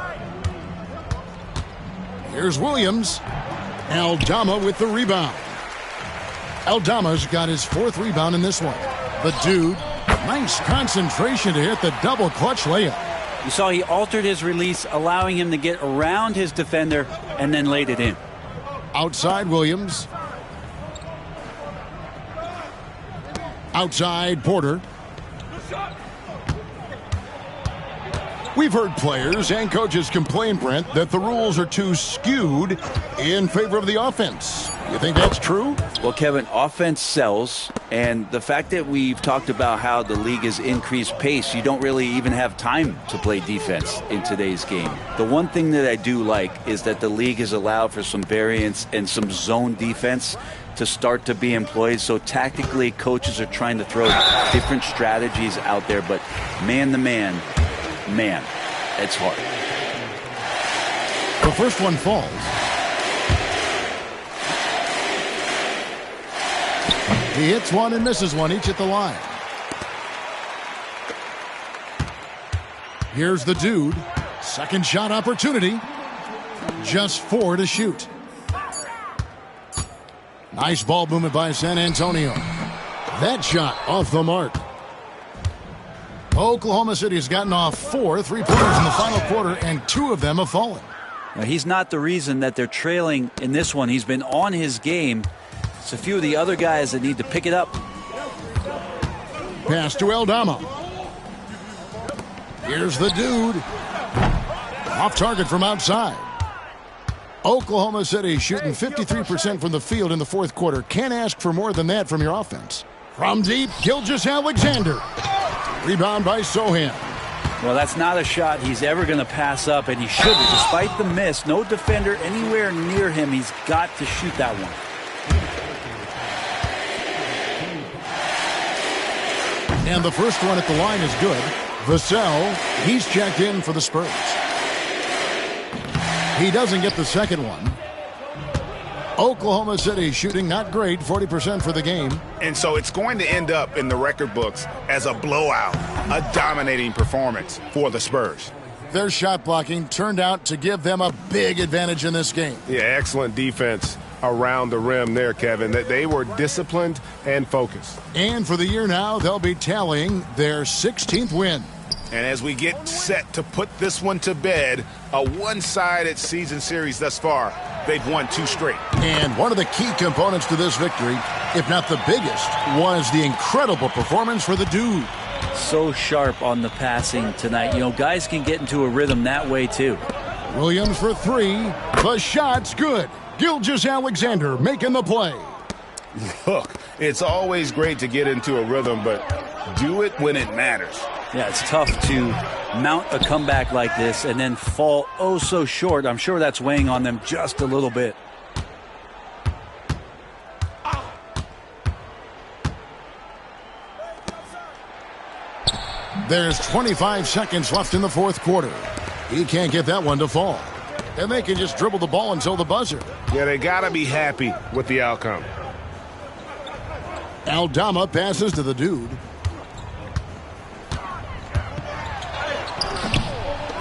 Here's Williams. Aldama with the rebound. Aldama's got his 4th rebound in this one. The dude, nice concentration to hit the double clutch layup. You saw he altered his release, allowing him to get around his defender and then laid it in. Outside Williams. Outside Porter. We've heard players and coaches complain, Brent, that the rules are too skewed in favor of the offense. You think that's true? Well, Kevin, offense sells, and the fact that we've talked about how the league has increased pace, you don't really even have time to play defense in today's game. The one thing that I do like is that the league has allowed for some variance and some zone defense to start to be employed. So tactically, coaches are trying to throw different strategies out there, but man-to-man, man, it's hard. The first one falls. He hits one and misses one, each at the line. Here's the dude. Second shot opportunity. Just 4 to shoot. Nice ball movement by San Antonio. That shot off the mark. Oklahoma City has gotten off 4 3-pointers in the final quarter, and 2 of them have fallen. Now, he's not the reason that they're trailing in this one. He's been on his game. It's a few of the other guys that need to pick it up. Pass to Aldama. Here's the dude. Off target from outside. Oklahoma City shooting 53% from the field in the fourth quarter. Can't ask for more than that from your offense. From deep, Gilgeous-Alexander. Rebound by Sohan. Well, that's not a shot he's ever going to pass up, and he shouldn't. Despite the miss, no defender anywhere near him. He's got to shoot that one. And the first one at the line is good. Vassell, he's checked in for the Spurs. He doesn't get the second one. Oklahoma City shooting not great, 40% for the game. And so it's going to end up in the record books as a blowout, a dominating performance for the Spurs. Their shot blocking turned out to give them a big advantage in this game. Yeah, excellent defense around the rim there, Kevin. That they were disciplined and focused. And for the year now, they'll be tallying their 16th win. And as we get set to put this one to bed, a one-sided season series thus far, they've won 2 straight. And one of the key components to this victory, if not the biggest, was the incredible performance for the dude. So sharp on the passing tonight. You know, guys can get into a rhythm that way too. Williams for 3. The shot's good. Gilgeous-Alexander making the play. Look, it's always great to get into a rhythm, but do it when it matters. Yeah, it's tough to mount a comeback like this and then fall oh so short. I'm sure that's weighing on them just a little bit. There's 25 seconds left in the fourth quarter. He can't get that one to fall. And they can just dribble the ball until the buzzer. Yeah, they got to be happy with the outcome. Aldama passes to the dude.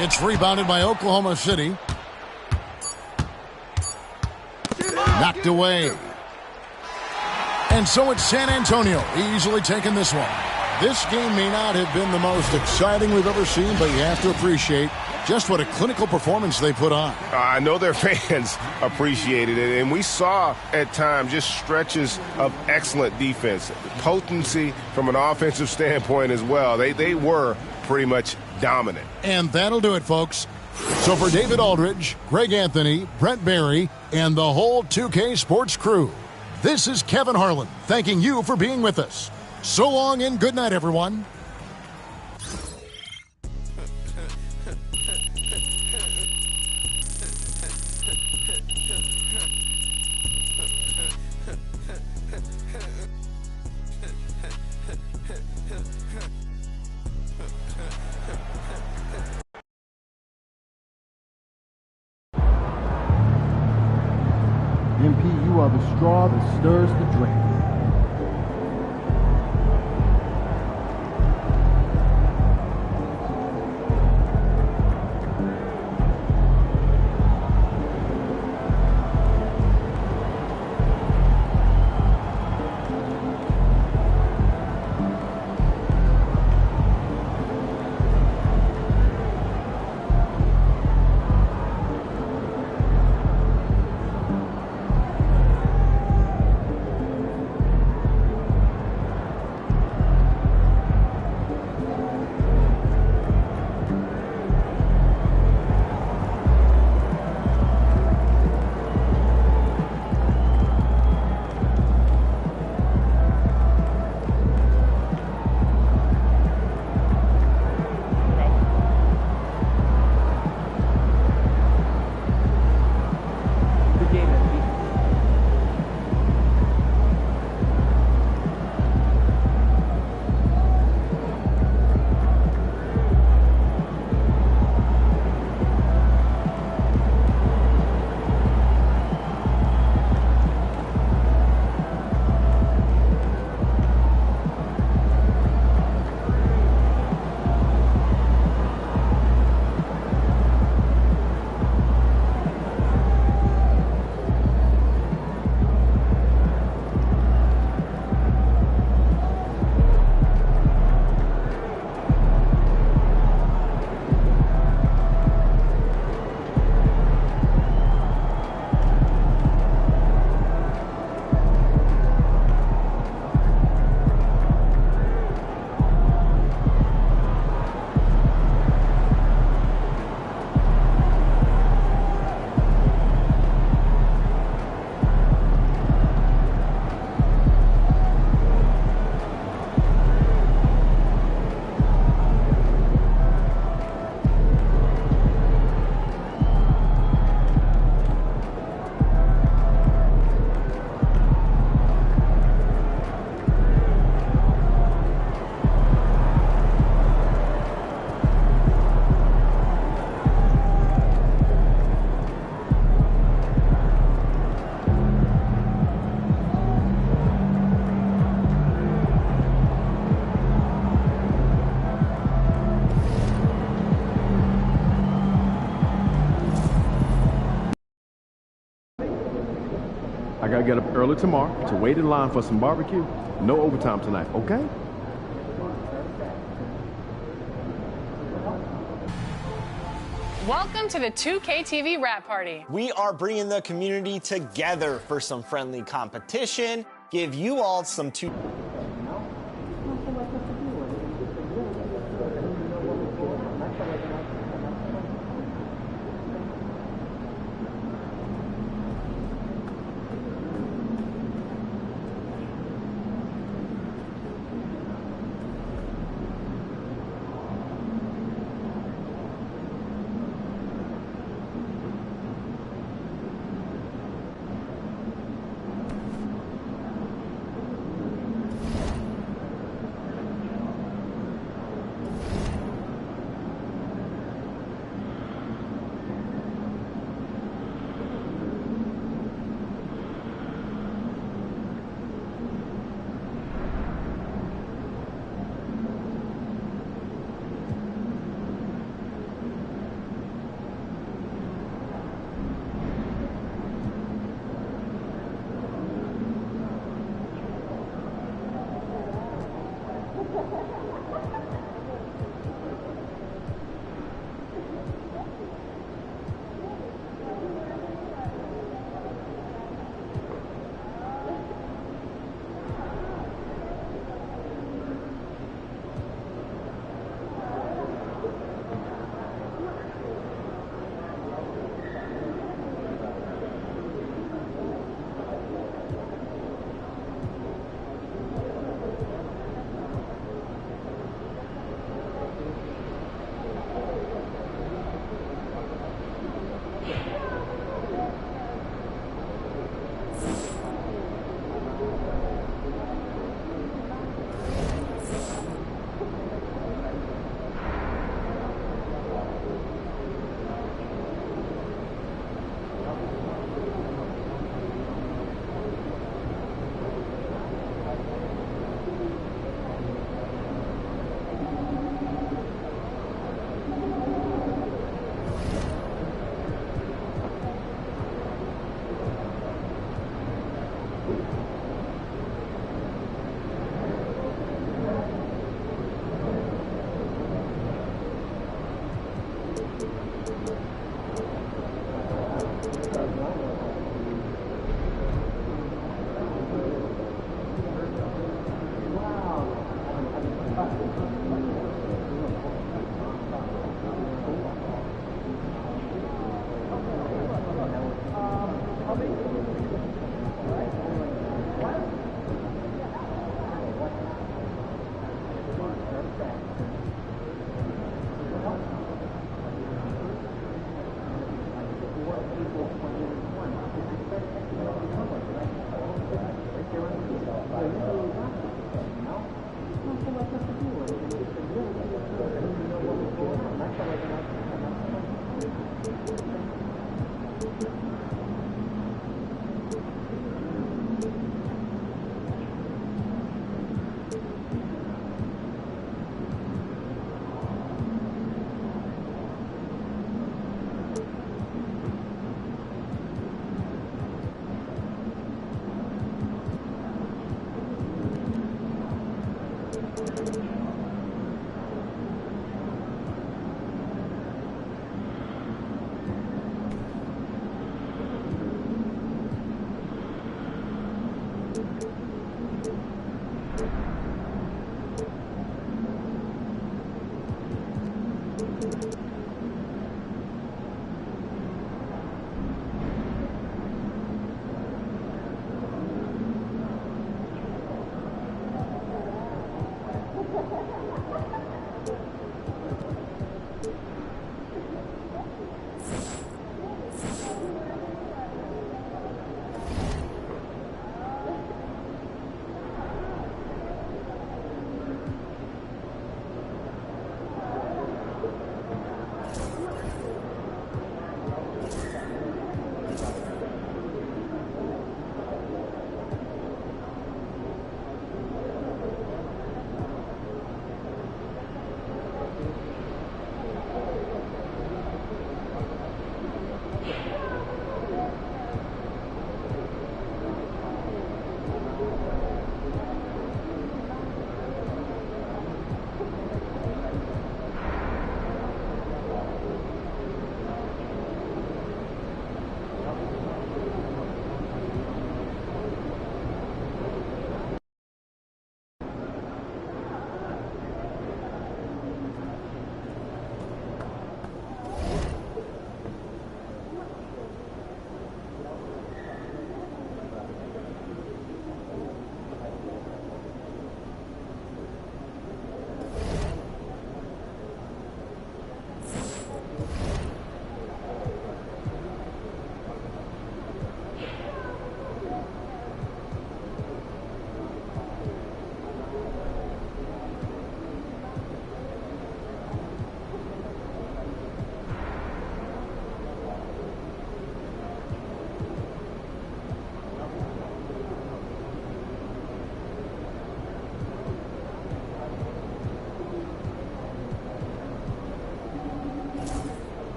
It's rebounded by Oklahoma City. Knocked away. And so it's San Antonio easily taking this one. This game may not have been the most exciting we've ever seen, but you have to appreciate just what a clinical performance they put on. I know their fans appreciated it, and we saw at times just stretches of excellent defense, potency from an offensive standpoint as well. They were pretty much dominant. And that'll do it, folks. So for David Aldridge, Greg Anthony, Brent Barry, and the whole 2K Sports crew, this is Kevin Harlan thanking you for being with us. So long and good night, everyone. MP, you are the straw that stirs the drink. gotta get up early tomorrow to wait in line for some barbecue. No overtime tonight, okay? Welcome to the 2KTV Rap Party. We are bringing the community together for some friendly competition. Give you all some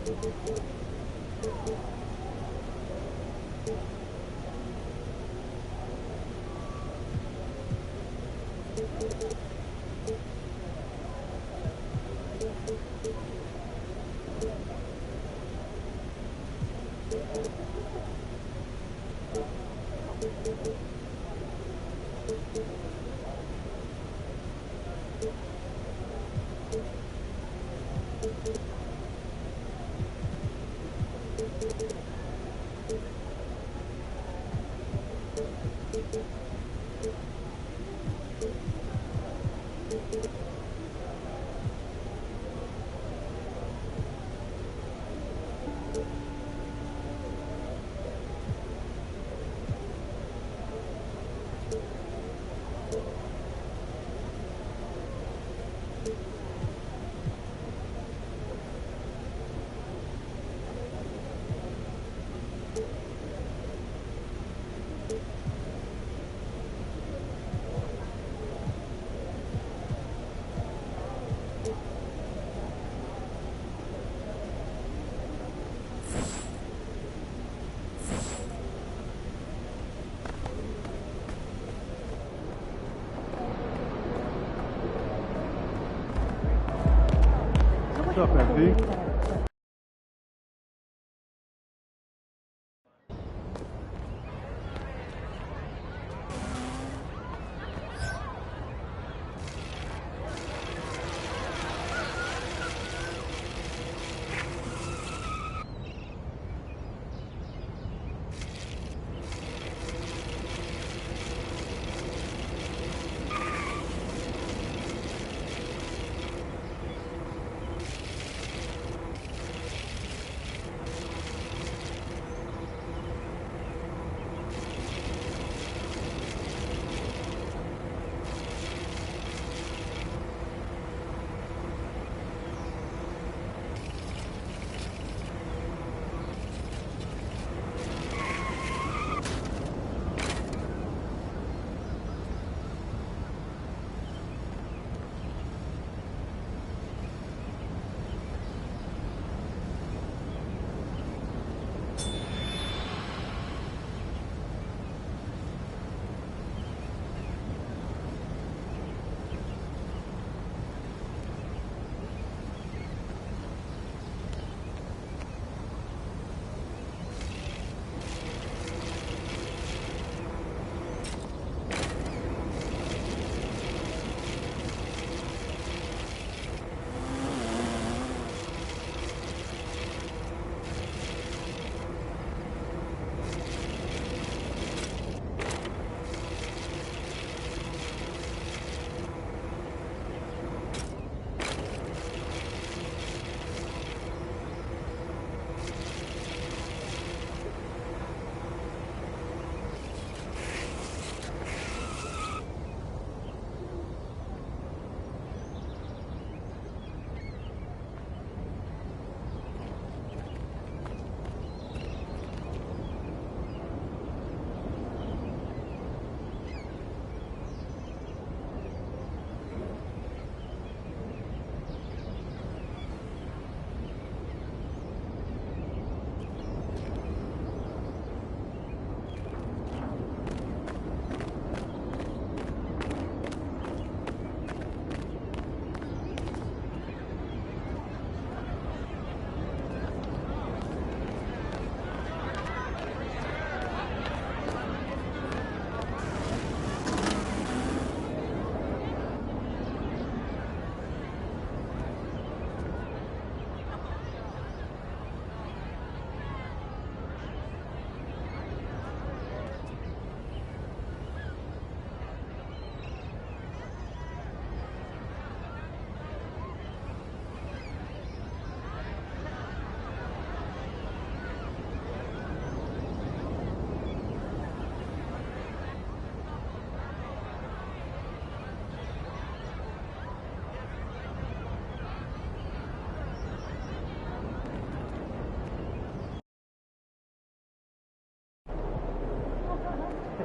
What's up, FD?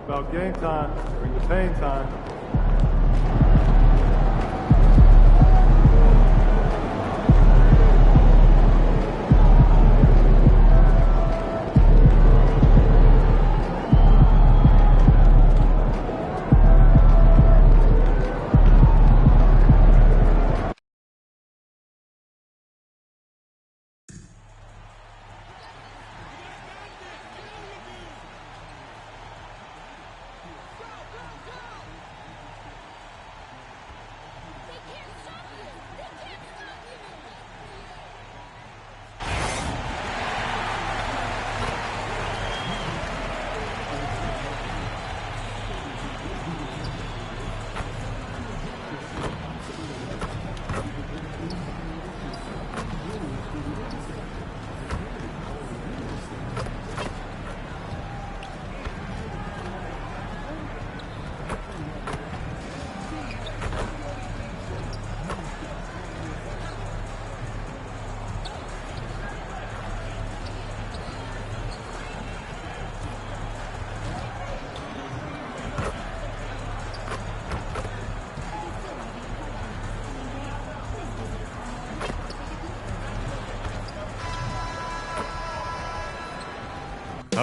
About game time, bring the pain time.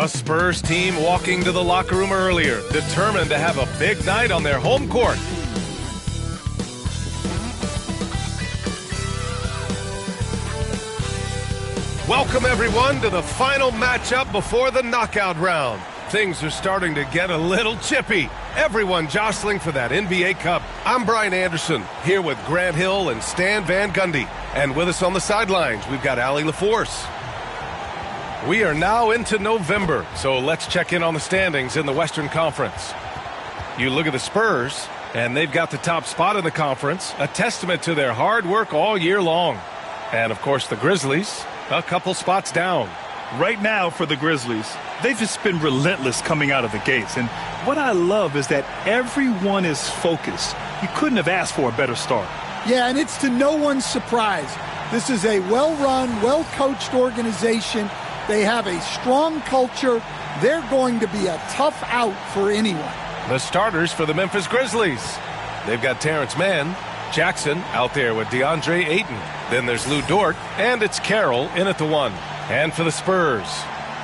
A Spurs team walking to the locker room earlier, determined to have a big night on their home court. Welcome, everyone, to the final matchup before the knockout round. Things are starting to get a little chippy. Everyone jostling for that NBA Cup. I'm Brian Anderson, here with Grant Hill and Stan Van Gundy. And with us on the sidelines, we've got Allie LaForce. We are now into November, so let's check in on the standings in the Western Conference. You look at the Spurs, and they've got the top spot in the conference, a testament to their hard work all year long. And, of course, the Grizzlies, a couple spots down. Right now for the Grizzlies, they've just been relentless coming out of the gates. And what I love is that everyone is focused. You couldn't have asked for a better start. Yeah, and it's to no one's surprise. This is a well-run, well-coached organization. They have a strong culture. They're going to be a tough out for anyone. The starters for the Memphis Grizzlies. They've got Terrence Mann, Jackson out there with DeAndre Ayton. Then there's Lou Dort, and it's Carroll in at the 1. And for the Spurs,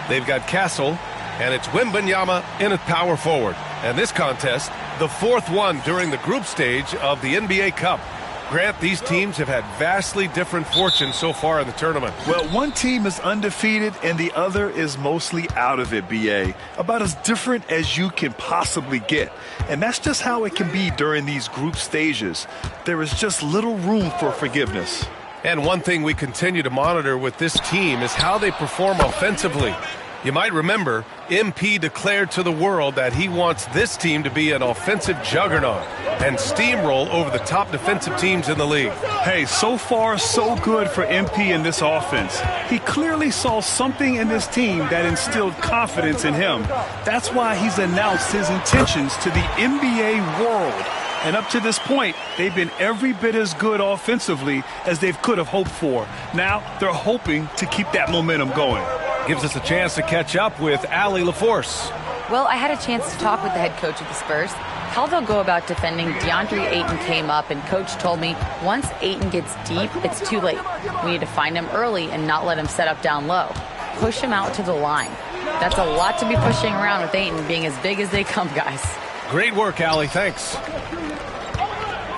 they've got Castle, and it's Wembanyama in at power forward. And this contest, the 4th one during the group stage of the NBA Cup. Grant, these teams have had vastly different fortunes so far in the tournament. Well, one team is undefeated and the other is mostly out of it, BA. About as different as you can possibly get. And that's just how it can be during these group stages. There is just little room for forgiveness. And one thing we continue to monitor with this team is how they perform offensively. You might remember, MP declared to the world that he wants this team to be an offensive juggernaut and steamroll over the top defensive teams in the league. Hey, so far, so good for MP in this offense. He clearly saw something in this team that instilled confidence in him. That's why he's announced his intentions to the NBA world. And up to this point, they've been every bit as good offensively as they could have hoped for. Now, they're hoping to keep that momentum going. Gives us a chance to catch up with Allie LaForce. Well, I had a chance to talk with the head coach of the Spurs. How they'll go about defending DeAndre Ayton came up, and Coach told me once Ayton gets deep, it's too late. We need to find him early and not let him set up down low. Push him out to the line. That's a lot to be pushing around with Ayton being as big as they come, guys. Great work, Allie. Thanks.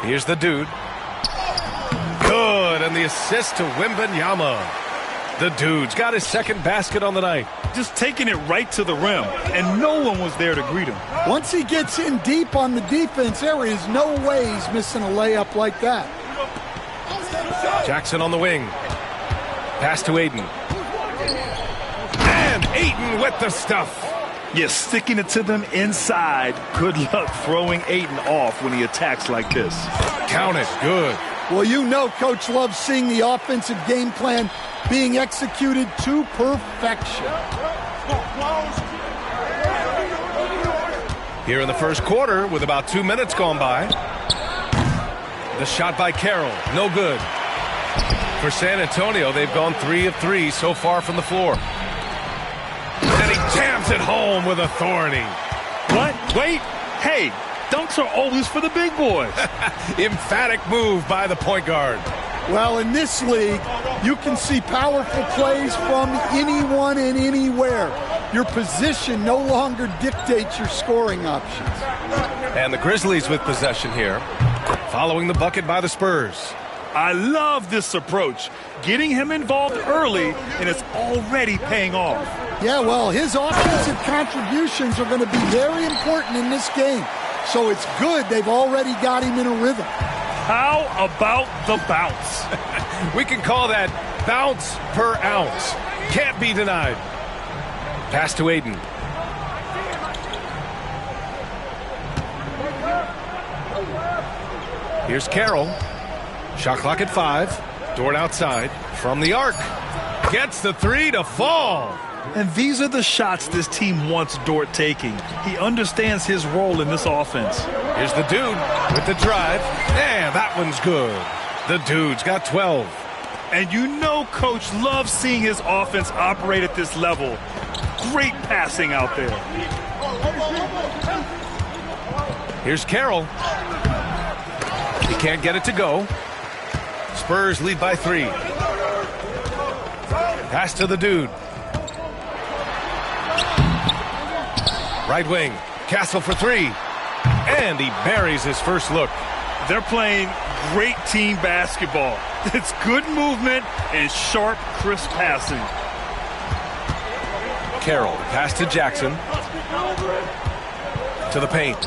Here's the dude. Good, and the assist to Wembanyama. The dude's got his second basket on the night. Just taking it right to the rim, and no one was there to greet him. Once he gets in deep on the defense, there is no way he's missing a layup like that. Jackson on the wing. Pass to Ayton. And Ayton with the stuff. Yes, sticking it to them inside. Good luck throwing Ayton off when he attacks like this. Count it. Good. Well, you know Coach loves seeing the offensive game plan being executed to perfection. Here in the first quarter, with about 2 minutes gone by. The shot by Carroll. No good. For San Antonio, they've gone 3 of 3 so far from the floor. And he jams it home with authority. What? Wait. Hey, dunks are always for the big boys. Emphatic move by the point guard. Well, in this league, you can see powerful plays from anyone and anywhere. Your position no longer dictates your scoring options. And the Grizzlies with possession here, following the bucket by the Spurs. I love this approach. Getting him involved early, and it's already paying off. Yeah, well, his offensive contributions are going to be very important in this game. So it's good they've already got him in a rhythm. How about the bounce? We can call that bounce per ounce. Can't be denied. Pass to Ayton. Here's Carroll. Shot clock at 5. Dort outside from the arc. Gets the 3 to fall. And these are the shots this team wants Dort taking. He understands his role in this offense. Here's the dude with the drive. And that one's good. The dude's got 12. And you know Coach loves seeing his offense operate at this level. Great passing out there. Here's Carroll. He can't get it to go. Spurs lead by 3. Right wing, Castle for three. And he buries his first look. They're playing great team basketball. It's good movement and sharp, crisp passing. Carroll, pass to Jackson. To the paint.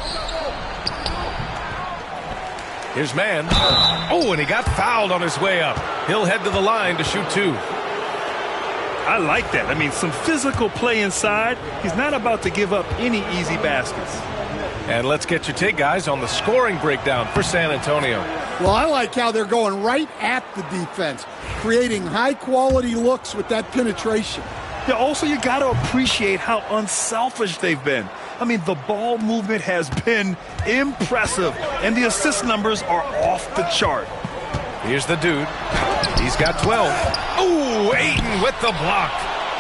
Here's Mann. Oh, and he got fouled on his way up. He'll head to the line to shoot two. I like that. I mean, some physical play inside. He's not about to give up any easy baskets. And let's get your take, guys, on the scoring breakdown for San Antonio. Well, I like how they're going right at the defense, creating high-quality looks with that penetration. Yeah, also, you got to appreciate how unselfish they've been. I mean, the ball movement has been impressive, and the assist numbers are off the chart. Here's the dude. He's got 12. Oh, Ayton with the block.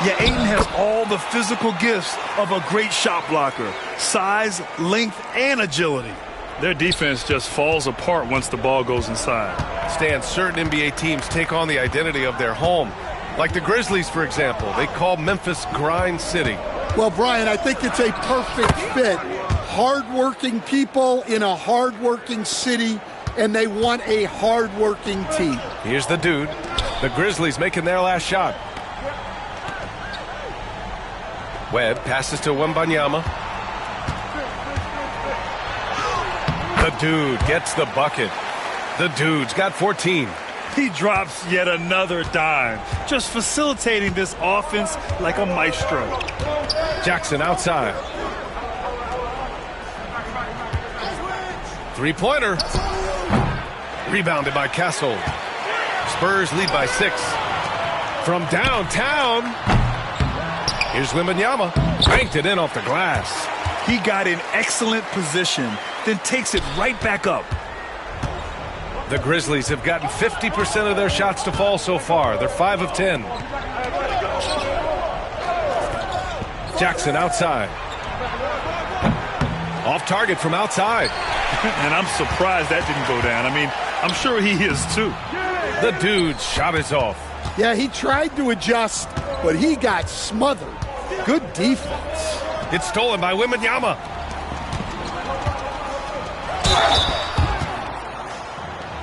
Yeah, Ayton has all the physical gifts of a great shot blocker. Size, length, and agility. Their defense just falls apart once the ball goes inside. Stan, certain NBA teams take on the identity of their home. Like the Grizzlies, for example. They call Memphis Grind City. Well, Brian, I think it's a perfect fit. Hard-working people in a hard-working city, and they want a hard-working team. Here's the dude. The Grizzlies making their last shot. Webb passes to Wembanyama. The dude gets the bucket. The dude's got 14. He drops yet another dime, just facilitating this offense like a maestro. Jackson outside. Three-pointer. Rebounded by Castle. Spurs lead by 6. From downtown. Here's Wembanyama. Banked it in off the glass. He got in excellent position, then takes it right back up. The Grizzlies have gotten 50% of their shots to fall so far. They're 5 of 10. Jackson outside. Off target from outside. And I'm surprised that didn't go down. I mean, I'm sure he is too. The dude's shot is off. Yeah, he tried to adjust, but he got smothered. Good defense. It's stolen by Wembanyama.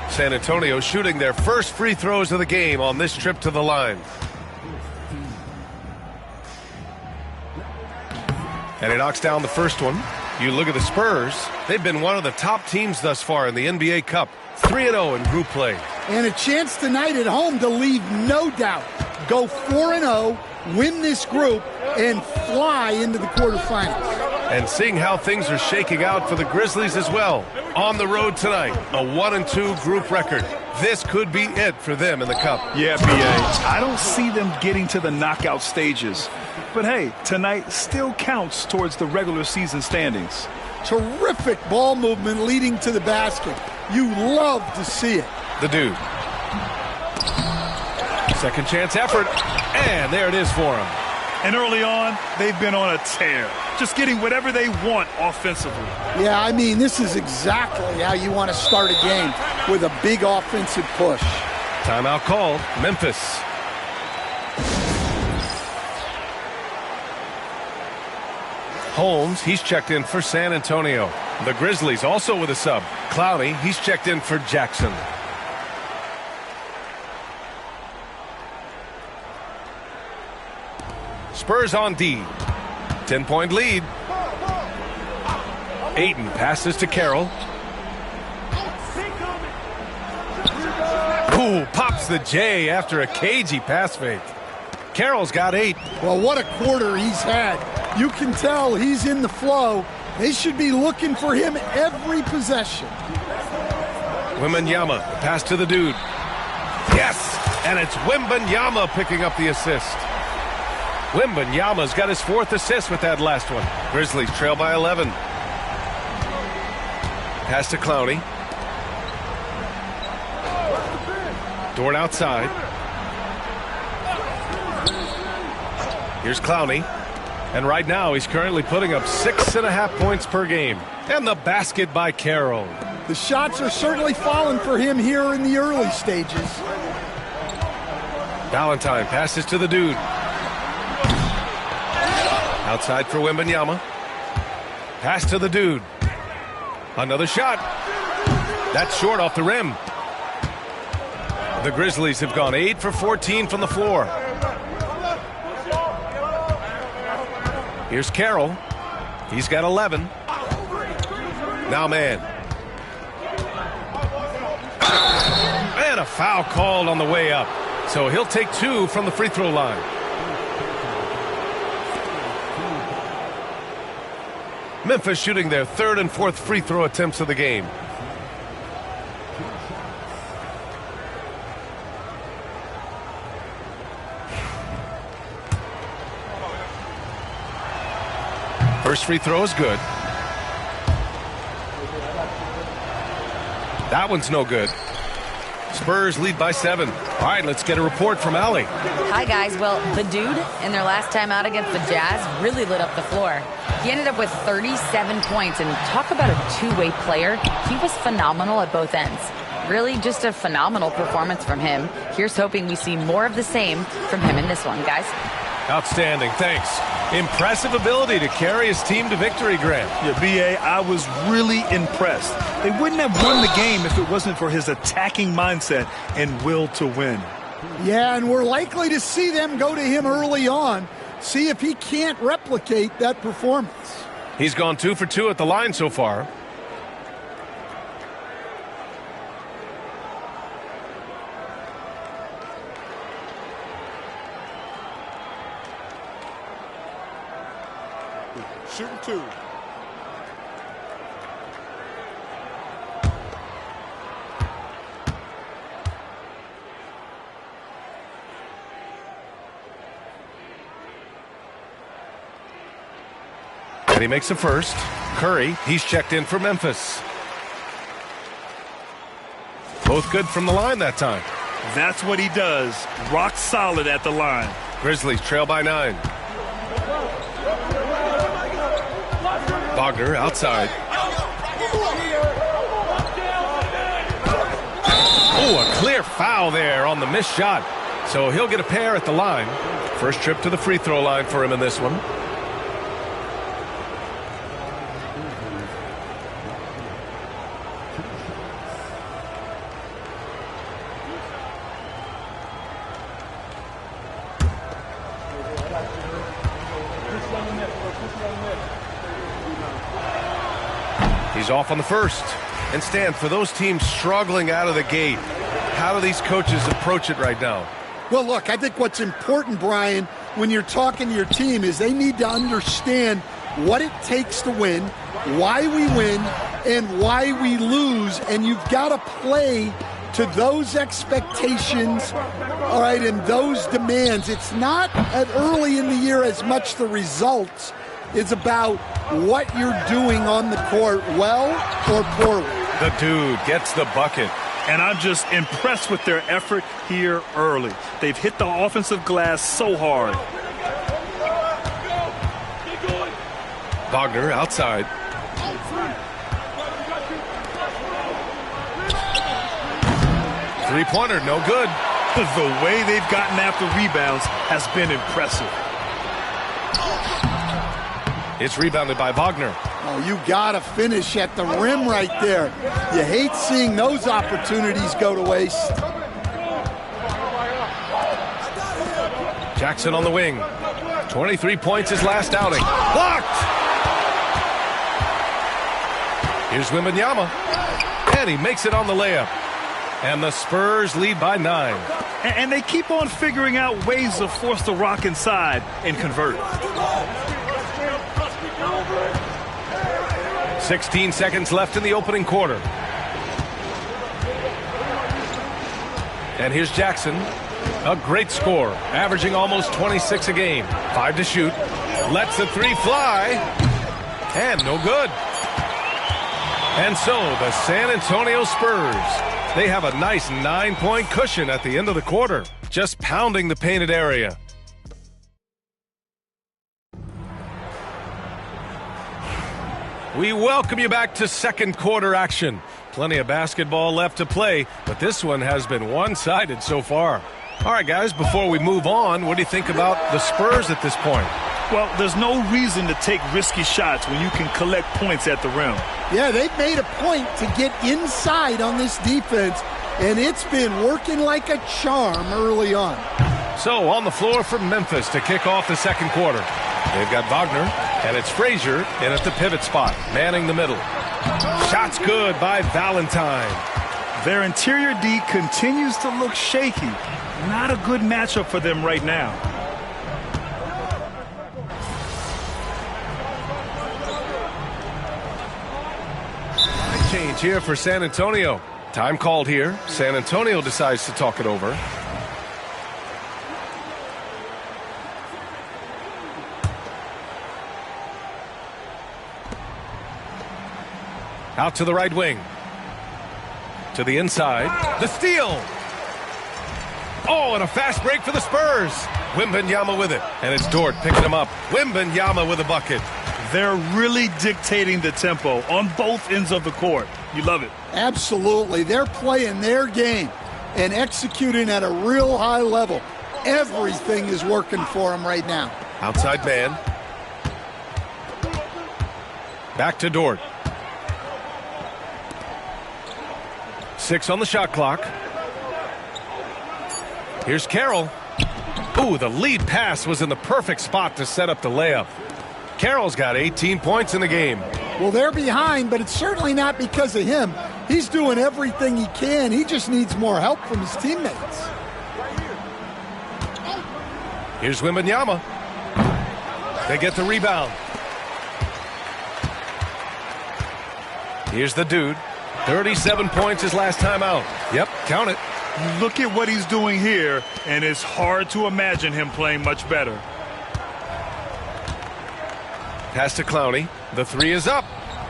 San Antonio shooting their first free throws of the game on this trip to the line. And he knocks down the first one. You look at the Spurs, they've been one of the top teams thus far in the NBA Cup. 3-0 in group play. And a chance tonight at home to leave no doubt. Go 4-0, win this group, and fly into the quarterfinals. And seeing how things are shaking out for the Grizzlies as well. On the road tonight, a 1-2 group record. This could be it for them in the Cup. Yeah, B.A. I don't see them getting to the knockout stages. But hey, tonight still counts towards the regular season standings. Terrific ball movement leading to the basket. You love to see it. The dude. Second chance effort. And there it is for him. And early on, they've been on a tear. Just getting whatever they want offensively. Yeah, I mean, this is exactly how you want to start a game, with a big offensive push. Timeout called. Memphis. Holmes, he's checked in for San Antonio. The Grizzlies also with a sub. Clowney, he's checked in for Jackson. Spurs on D. 10-point lead. Ayton passes to Carroll. Ooh, pops the J after a cagey pass fake. Carroll's got 8. Well, what a quarter he's had. You can tell he's in the flow. They should be looking for him every possession. Wembanyama, pass to the dude. Yes! And it's Wembanyama picking up the assist. Wembanyama's got his 4th assist with that last one. Grizzlies trail by 11. Pass to Clowney. Dort outside. Here's Clowney. And right now he's currently putting up 6.5 points per game. And the basket by Carroll. The shots are certainly falling for him here in the early stages. Valentine passes to the dude. Outside for Wembanyama. Pass to the dude. Another shot. That's short off the rim. The Grizzlies have gone 8 for 14 from the floor. Here's Carroll. He's got 11. Now man. And a foul called on the way up. So he'll take 2 from the free throw line. Memphis shooting their 3rd and 4th free throw attempts of the game. First free throw is good. That one's no good. Spurs lead by 7. All right, let's get a report from Allie. Hi, guys. Well, the dude, in their last time out against the Jazz, really lit up the floor. He ended up with 37 points, and talk about a two-way player. He was phenomenal at both ends. Really just a phenomenal performance from him. Here's hoping we see more of the same from him in this one, guys. Outstanding, thanks. Impressive ability to carry his team to victory, Grant. Yeah, B.A., I was really impressed. They wouldn't have won the game if it wasn't for his attacking mindset and will to win. Yeah, and we're likely to see them go to him early on, see if he can't replicate that performance. He's gone 2 for 2 at the line so far. Shooting 2. And he makes a first. Curry, he's checked in for Memphis. Both good from the line that time. That's what he does. Rock solid at the line. Grizzlies trail by 9. Wagner outside. Oh, a clear foul there on the missed shot. So he'll get a pair at the line. First trip to the free throw line for him in this one. He's off on the first. And Stan, for those teams struggling out of the gate, how do these coaches approach it right now? Well, look, I think what's important, Brian, when you're talking to your team is they need to understand what it takes to win, why we win, and why we lose. And you've got to play to those expectations, all right, and those demands. It's not early in the year as much the results. It's about what you're doing on the court, well or poorly. The dude gets the bucket. And I'm just impressed with their effort here early. They've hit the offensive glass so hard. Wagner outside. Three-pointer, no good. The way they've gotten after rebounds has been impressive. It's rebounded by Wagner. Oh, you got to finish at the rim right there. You hate seeing those opportunities go to waste. Jackson on the wing. 23 points his last outing. Blocked! Here's Wembanyama. And he makes it on the layup. And the Spurs lead by 9. And they keep on figuring out ways to force the rock inside and convert. 16 seconds left in the opening quarter. And here's Jackson. A great score, averaging almost 26 a game. 5 to shoot. Lets the three fly. And no good. And so the San Antonio Spurs, they have a nice 9-point cushion at the end of the quarter, just pounding the painted area. We welcome you back to second quarter action. Plenty of basketball left to play, but this one has been one-sided so far. All right, guys, before we move on, what do you think about the Spurs at this point? Well, there's no reason to take risky shots when you can collect points at the rim. Yeah, they've made a point to get inside on this defense, and it's been working like a charm early on. So on the floor for Memphis to kick off the second quarter. They've got Wagner, and it's Frazier in at the pivot spot, manning the middle. Shots good by Valentine. Their interior D continues to look shaky. Not a good matchup for them right now. Change here for San Antonio. Time called here. San Antonio decides to talk it over. Out to the right wing. To the inside. The steal. Oh, and a fast break for the Spurs. Wembanyama with it. And it's Dort picking him up. Wembanyama with a bucket. They're really dictating the tempo on both ends of the court. You love it. Absolutely. They're playing their game and executing at a real high level. Everything is working for them right now. Outside man. Back to Dort. 6 on the shot clock. Here's Carroll. Ooh, the lead pass was in the perfect spot to set up the layup. Carroll's got 18 points in the game. Well, they're behind, but it's certainly not because of him. He's doing everything he can. He just needs more help from his teammates. Here's Wembanyama. They get the rebound. Here's the dude. 37 points his last time out. Yep, count it. Look at what he's doing here, and it's hard to imagine him playing much better. Pass to Clowney. The three is up.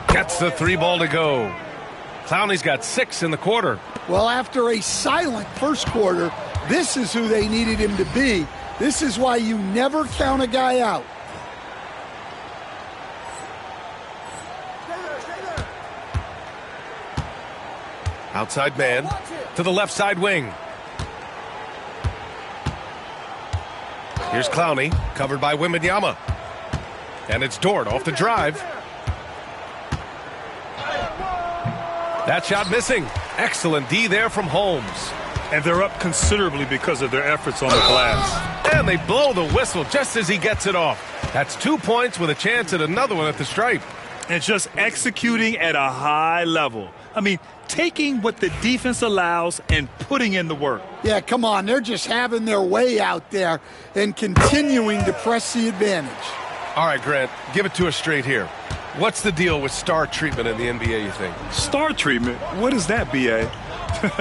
Gets the three ball to go. Clowney's got 6 in the quarter. Well, after a silent first quarter, this is who they needed him to be. This is why you never count a guy out. Outside man to the left side wing. Here's Clowney, covered by Wembanyama. And it's Dort off the drive. That shot missing. Excellent D there from Holmes. And they're up considerably because of their efforts on the glass. And they blow the whistle just as he gets it off. That's 2 points with a chance at another one at the stripe. And just executing at a high level. I mean, taking what the defense allows and putting in the work. Yeah, come on. They're just having their way out there and continuing to press the advantage. All right, Grant, give it to us straight here. What's the deal with star treatment in the NBA, you think? Star treatment? What is that, B.A.?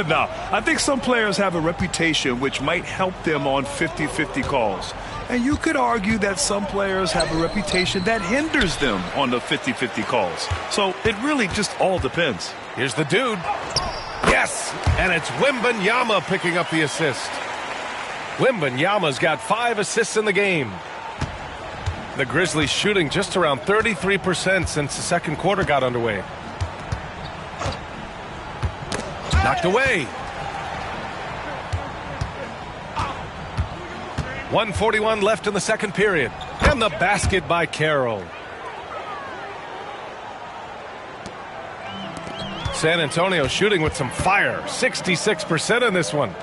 No, I think some players have a reputation which might help them on 50-50 calls. And you could argue that some players have a reputation that hinders them on the 50-50 calls. So it really just all depends. Here's the dude. Yes, and it's Wembanyama picking up the assist. Wembanyama's got 5 assists in the game. The Grizzlies shooting just around 33% since the second quarter got underway. Knocked away. 1:41 left in the second period. And the basket by Carroll. San Antonio shooting with some fire. 66% in this one.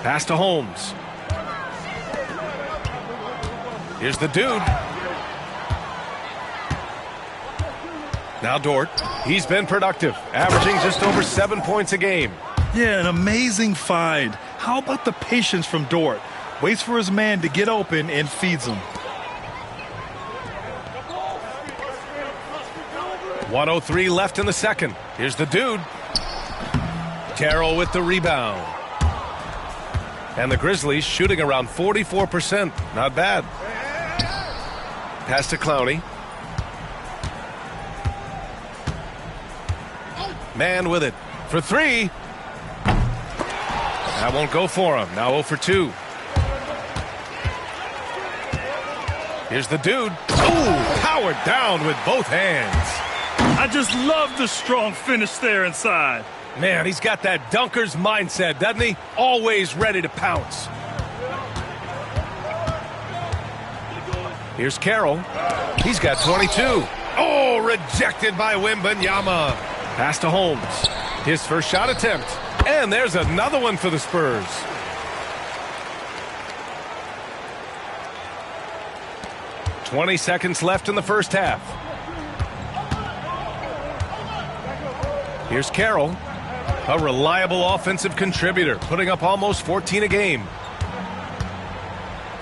Pass to Holmes. Here's the dude. Now Dort. He's been productive, averaging just over 7 points a game. Yeah, an amazing find. How about the patience from Dort? Waits for his man to get open and feeds him. 1:03 left in the second. Here's the dude. Carroll with the rebound. And the Grizzlies shooting around 44%. Not bad. Pass to Clowney. Man with it for 3. That won't go for him. Now 0 for 2. Here's the dude. Oh, powered down with both hands. I just love the strong finish there inside. Man, he's got that dunker's mindset, doesn't he? Always ready to pounce. Here's Carroll. He's got 22. Oh, rejected by Wembanyama. Pass to Holmes. His first shot attempt. And there's another one for the Spurs. "20 seconds left in the first half. Here's Carroll, a reliable offensive contributor, putting up almost 14 a game.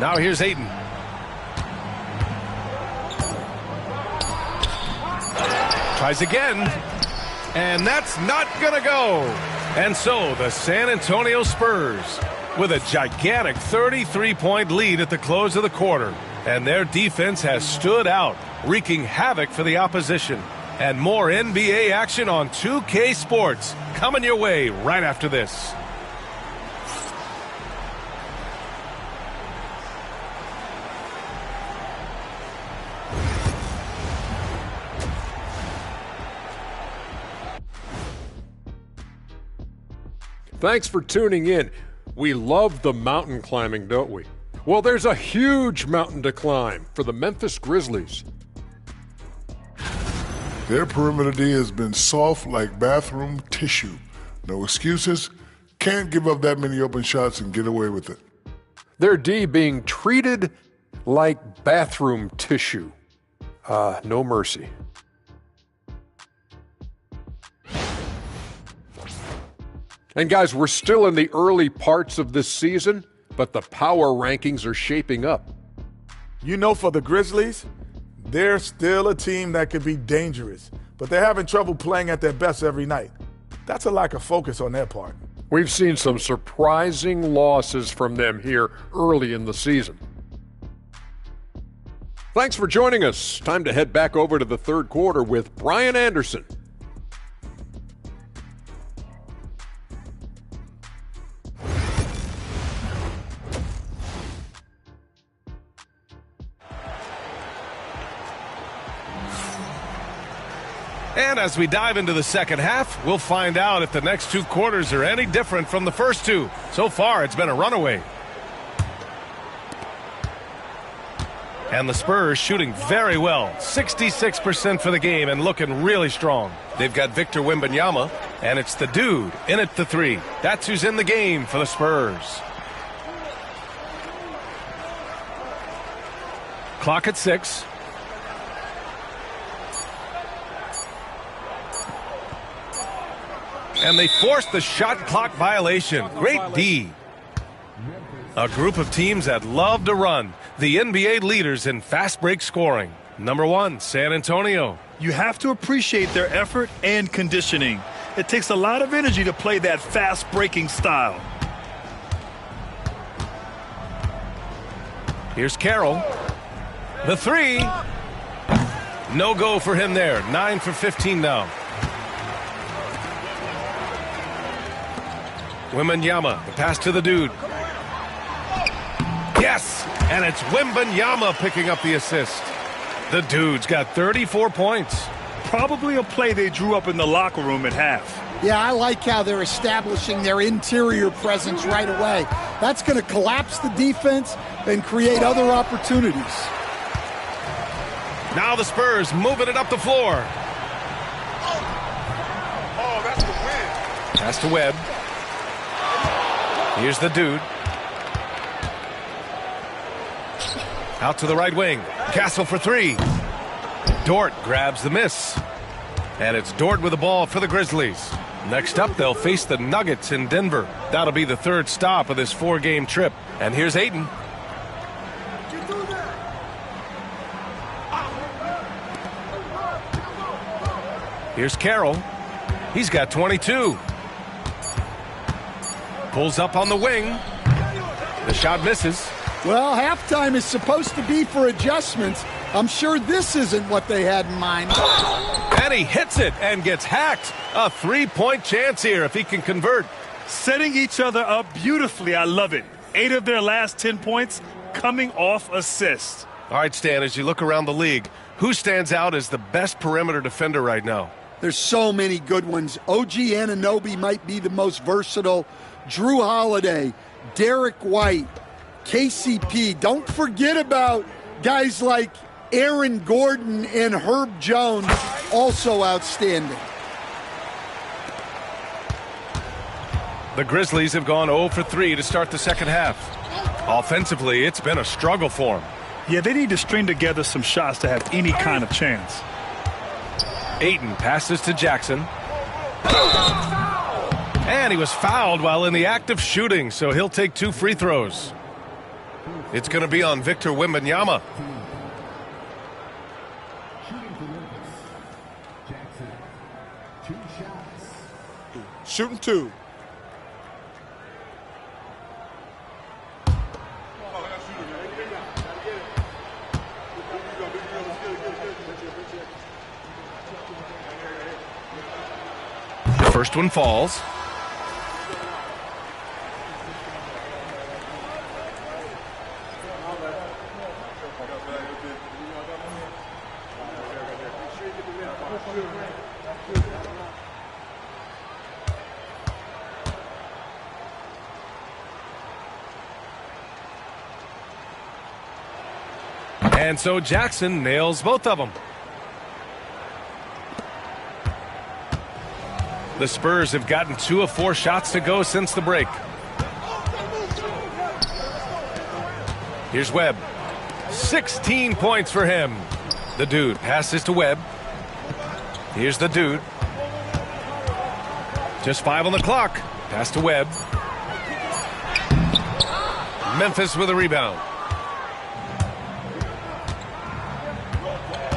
Now here's Ayton. Tries again, and that's not gonna go. And so the San Antonio Spurs with a gigantic 33-point lead at the close of the quarter. And their defense has stood out, wreaking havoc for the opposition. And more NBA action on 2K Sports coming your way right after this. Thanks for tuning in. We love the mountain climbing, don't we? Well, there's a huge mountain to climb for the Memphis Grizzlies. Their perimeter D has been soft like bathroom tissue. No excuses. Can't give up that many open shots and get away with it. Their D being treated like bathroom tissue. No mercy. And guys, we're still in the early parts of this season, but the power rankings are shaping up. You know, for the Grizzlies, they're still a team that could be dangerous, but they're having trouble playing at their best every night. That's a lack of focus on their part. We've seen some surprising losses from them here early in the season. Thanks for joining us. Time to head back over to the third quarter with Brian Anderson. And as we dive into the second half, we'll find out if the next two quarters are any different from the first two. So far, it's been a runaway. And the Spurs shooting very well. 66% for the game and looking really strong. They've got Victor Wembanyama, and it's the dude in at the three. That's who's in the game for the Spurs. Clock at 6. And they forced the shot clock violation. Great D. A group of teams that love to run. The NBA leaders in fast break scoring. Number 1, San Antonio. You have to appreciate their effort and conditioning. It takes a lot of energy to play that fast breaking style. Here's Carroll. The three. No go for him there. 9 for 15 now. Wembanyama, the pass to the dude. Yes! And it's Wembanyama picking up the assist. The dude's got 34 points. Probably a play they drew up in the locker room at half. Yeah, I like how they're establishing their interior presence right away. That's going to collapse the defense and create other opportunities. Now the Spurs moving it up the floor. Oh, that's the win. Pass to Webb. Here's the dude. Out to the right wing. Castle for three. Dort grabs the miss. And it's Dort with the ball for the Grizzlies. Next up, they'll face the Nuggets in Denver. That'll be the third stop of this 4-game trip. And here's Ayton. Here's Carroll. He's got 22. Pulls up on the wing. The shot misses. Well, halftime is supposed to be for adjustments. I'm sure this isn't what they had in mind. And he hits it and gets hacked. A 3-point chance here if he can convert. Setting each other up beautifully. I love it. 8 of their last 10 points coming off assists. All right, Stan, as you look around the league, who stands out as the best perimeter defender right now? There's so many good ones. OG Anunoby might be the most versatile. Drew Holiday, Derek White, KCP. Don't forget about Guys like Aaron Gordon and Herb Jones, also outstanding. The Grizzlies have gone 0 for 3 to start the second half. Offensively, it's been a struggle for them. Yeah, they need to string together some shots to have any kind of chance. Ayton passes to Jackson. And he was fouled while in the act of shooting, so he'll take 2 free throws. It's going to be on Victor Wembanyama. Shooting 2. First one falls. And so Jackson nails both of them. The Spurs have gotten 2 of 4 shots to go since the break. Here's Webb. 16 points for him. The Dude passes to Webb. Here's the Dude. Just 5 on the clock. Pass to Webb. Memphis with a rebound.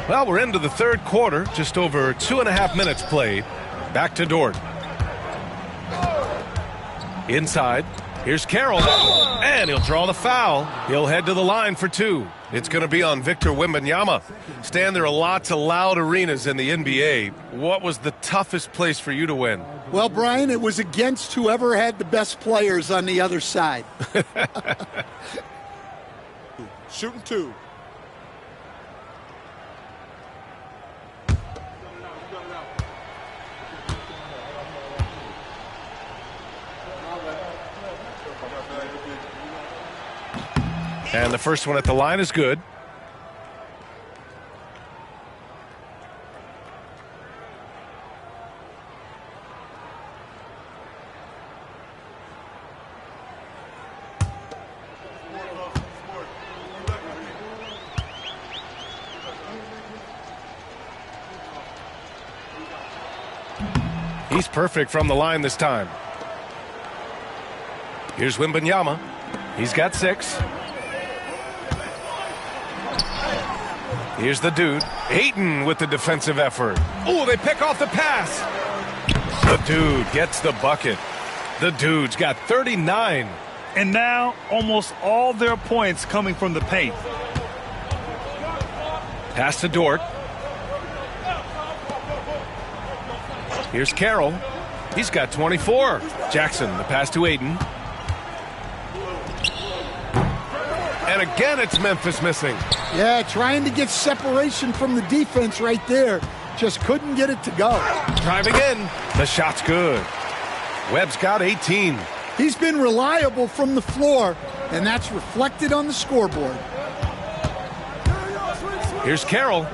Well, we're into the third quarter. Just over 2.5 minutes played. Back to Dort. Inside. Here's Carroll. And he'll draw the foul. He'll head to the line for 2. It's going to be on Victor Wembanyama. Stan, there are lots of loud arenas in the NBA. What was the toughest place for you to win? Well, Brian, it was against whoever had the best players on the other side. Shooting 2. And the first one at the line is good. He's perfect from the line this time. Here's Wembanyama. He's got 6. Here's the Dude. Ayton with the defensive effort. Oh, they pick off the pass. The Dude gets the bucket. The Dude's got 39. And now almost all their points coming from the paint. Pass to Dort. Here's Carroll. He's got 24. Jackson, the pass to Ayton. And again, it's Memphis missing. Yeah, trying to get separation from the defense right there. Just couldn't get it to go. Driving in. The shot's good. Webb's got 18. He's been reliable from the floor, and that's reflected on the scoreboard. Here's Carroll.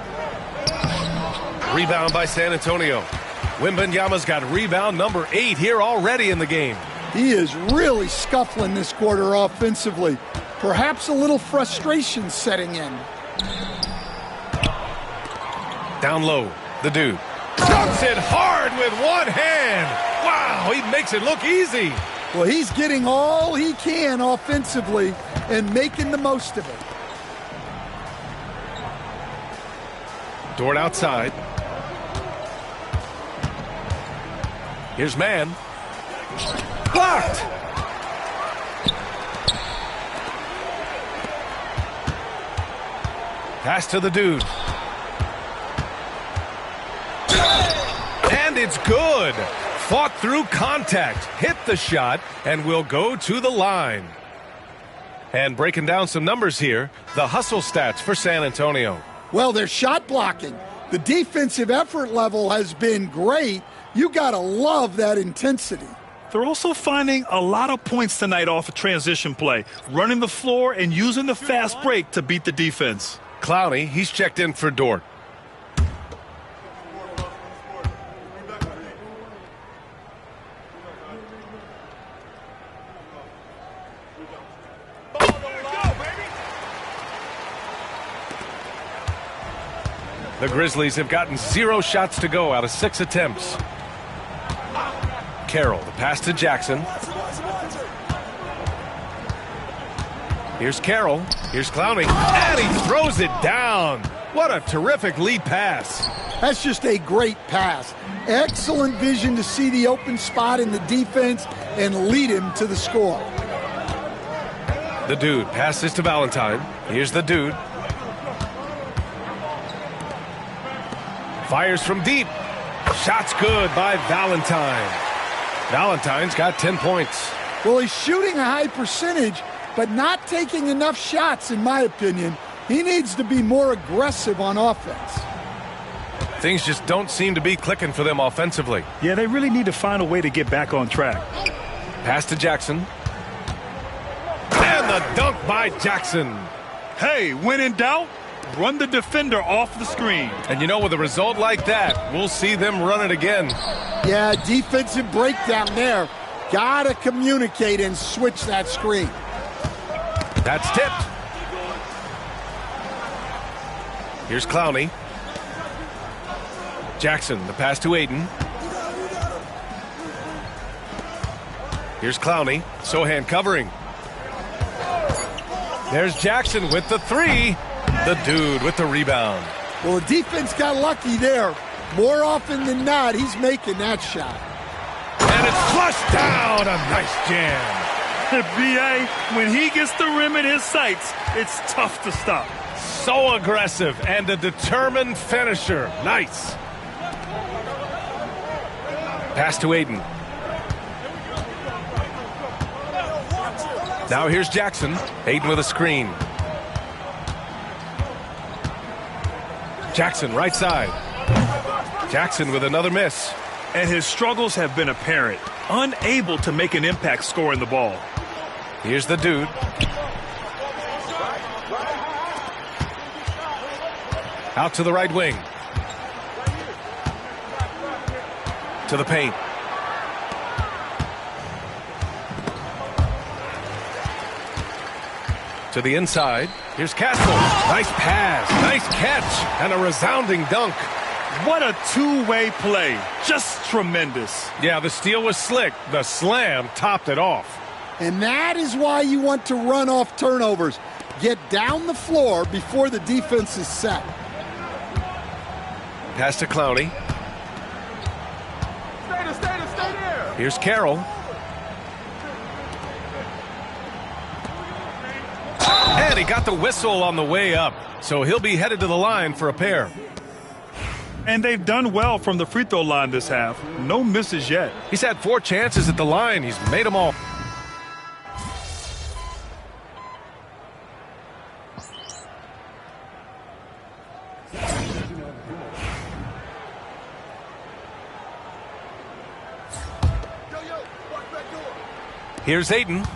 Rebound by San Antonio. Wembanyama's got rebound number 8 here already in the game. He is really scuffling this quarter offensively. Perhaps a little frustration setting in. Down low, the Dude. Dunks it hard with one hand. Wow, he makes it look easy. Well, he's getting all he can offensively and making the most of it. Dort outside. Here's Mann. Blocked. Pass to the Dude. And it's good. Fought through contact, hit the shot, and will go to the line. And breaking down some numbers here, the hustle stats for San Antonio. Well, they're shot blocking. The defensive effort level has been great. You got to love that intensity. They're also finding a lot of points tonight off of transition play, running the floor and using the fast break to beat the defense. Clowney, he's checked in for Dort. The Grizzlies have gotten 0 shots to go out of 6 attempts. Carroll, the pass to Jackson. Here's Carroll. Here's Clowney. And he throws it down. What a terrific lead pass. That's just a great pass. Excellent vision to see the open spot in the defense and lead him to the score. The Dude passes to Valentine. Here's the Dude. Fires from deep. Shot's good by Valentine. Valentine's got 10 points. Well, he's shooting a high percentage, but not taking enough shots, in my opinion. He needs to be more aggressive on offense. Things just don't seem to be clicking for them offensively. Yeah, they really need to find a way to get back on track. Pass to Jackson. And the dunk by Jackson. Hey, when in doubt, run the defender off the screen. And you know, with a result like that, we'll see them run it again. Yeah, defensive breakdown there. Gotta communicate and switch that screen. That's tipped. Here's Clowney. Jackson, the pass to Aiden. Here's Clowney. Sohan covering. There's Jackson with the 3. The Dude with the rebound. Well, the defense got lucky there. More often than not, he's making that shot. And it's flushed down. A nice jam. B.A., when he gets the rim in his sights, it's tough to stop. So aggressive and a determined finisher. Nice. Pass to Aiden. Now here's Jackson. Aiden with a screen. Jackson right side. Jackson with another miss. And his struggles have been apparent. Unable to make an impact scoring the ball. Here's the Dude. Out to the right wing. To the paint. To the inside. Here's Castle. Nice pass. Nice catch. And a resounding dunk. What a two-way play. Just tremendous. Yeah, the steal was slick. The slam topped it off. And that is why you want to run off turnovers. Get down the floor before the defense is set. Pass to Clowney. Stay there. Here's Carroll. And he got the whistle on the way up. So he'll be headed to the line for a pair. And they've done well from the free throw line this half. No misses yet. He's had 4 chances at the line. He's made them all. Here's Aiden.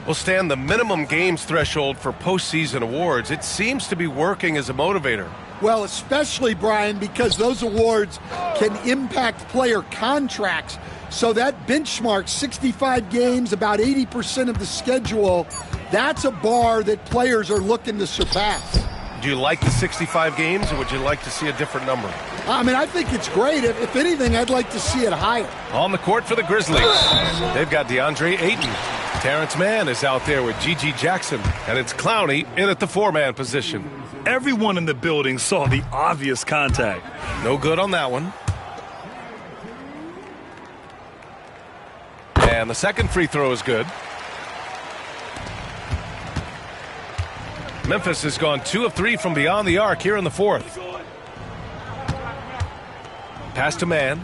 Will stand the minimum games threshold for postseason awards. It seems to be working as a motivator. Well, especially, Brian, because those awards can impact player contracts. So that benchmark, 65 games, about 80% of the schedule, that's a bar that players are looking to surpass. Do you like the 65 games, or would you like to see a different number? I mean, I think it's great. If anything, I'd like to see it higher. On the court for the Grizzlies, they've got DeAndre Ayton. Terrence Mann is out there with G.G. Jackson, and it's Clowney in at the 4-man position. Everyone in the building saw the obvious contact. No good on that one. And the second free throw is good. Memphis has gone 2 of 3 from beyond the arc here in the 4th. Pass to Mann.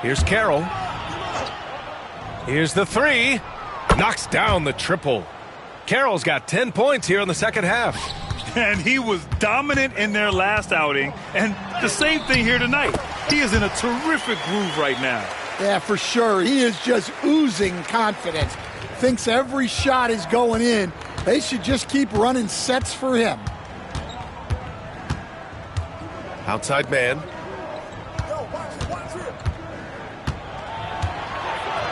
Here's Carroll. Here's the 3. Knocks down the triple. Carroll's got 10 points here in the second half. And he was dominant in their last outing, and the same thing here tonight. He is in a terrific groove right now. Yeah, for sure. He is just oozing confidence. Thinks every shot is going in. They should just keep running sets for him. Outside man.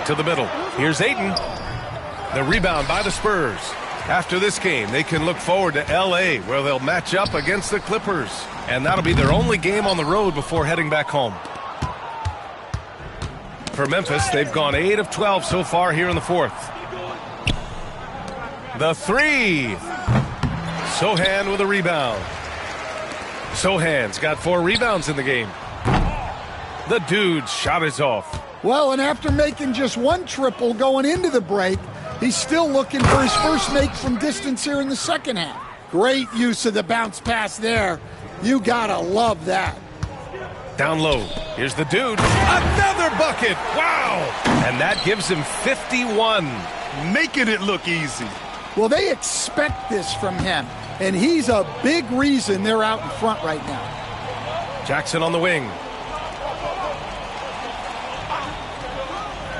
To the middle. Here's Ayton. The rebound by the Spurs. After this game, they can look forward to L.A., where they'll match up against the Clippers. And that'll be their only game on the road before heading back home. For Memphis, they've gone 8 of 12 so far here in the fourth. The three. Sohan with a rebound. Sohan's got 4 rebounds in the game. The dude's shot is off. Well, and after making just 1 triple going into the break, he's still looking for his first make from distance here in the second half. Great use of the bounce pass there. You gotta love that. Down low. Here's the dude. Another bucket. Wow. And that gives him 51. Making it look easy. Well, they expect this from him, and he's a big reason they're out in front right now. Jackson on the wing.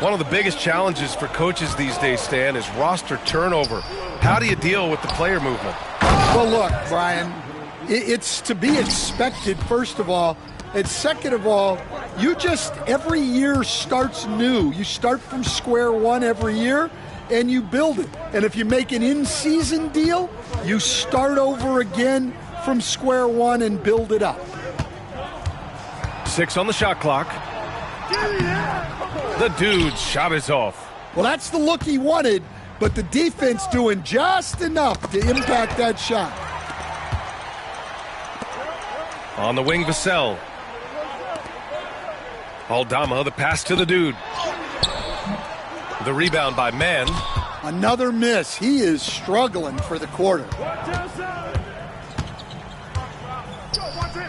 One of the biggest challenges for coaches these days, Stan, is roster turnover. How do you deal with the player movement? Well, look, Brian, it's to be expected, first of all. And second of all, you just, every year starts new. You start from square one every year, and you build it. And if you make an in-season deal, you start over again from square one and build it up. 6 on the shot clock. The dude's shot is off. Well, that's the look he wanted, but the defense doing just enough to impact that shot. On the wing, Vassell. Aldama, the pass to the dude. The rebound by Mann. Another miss. He is struggling for the quarter.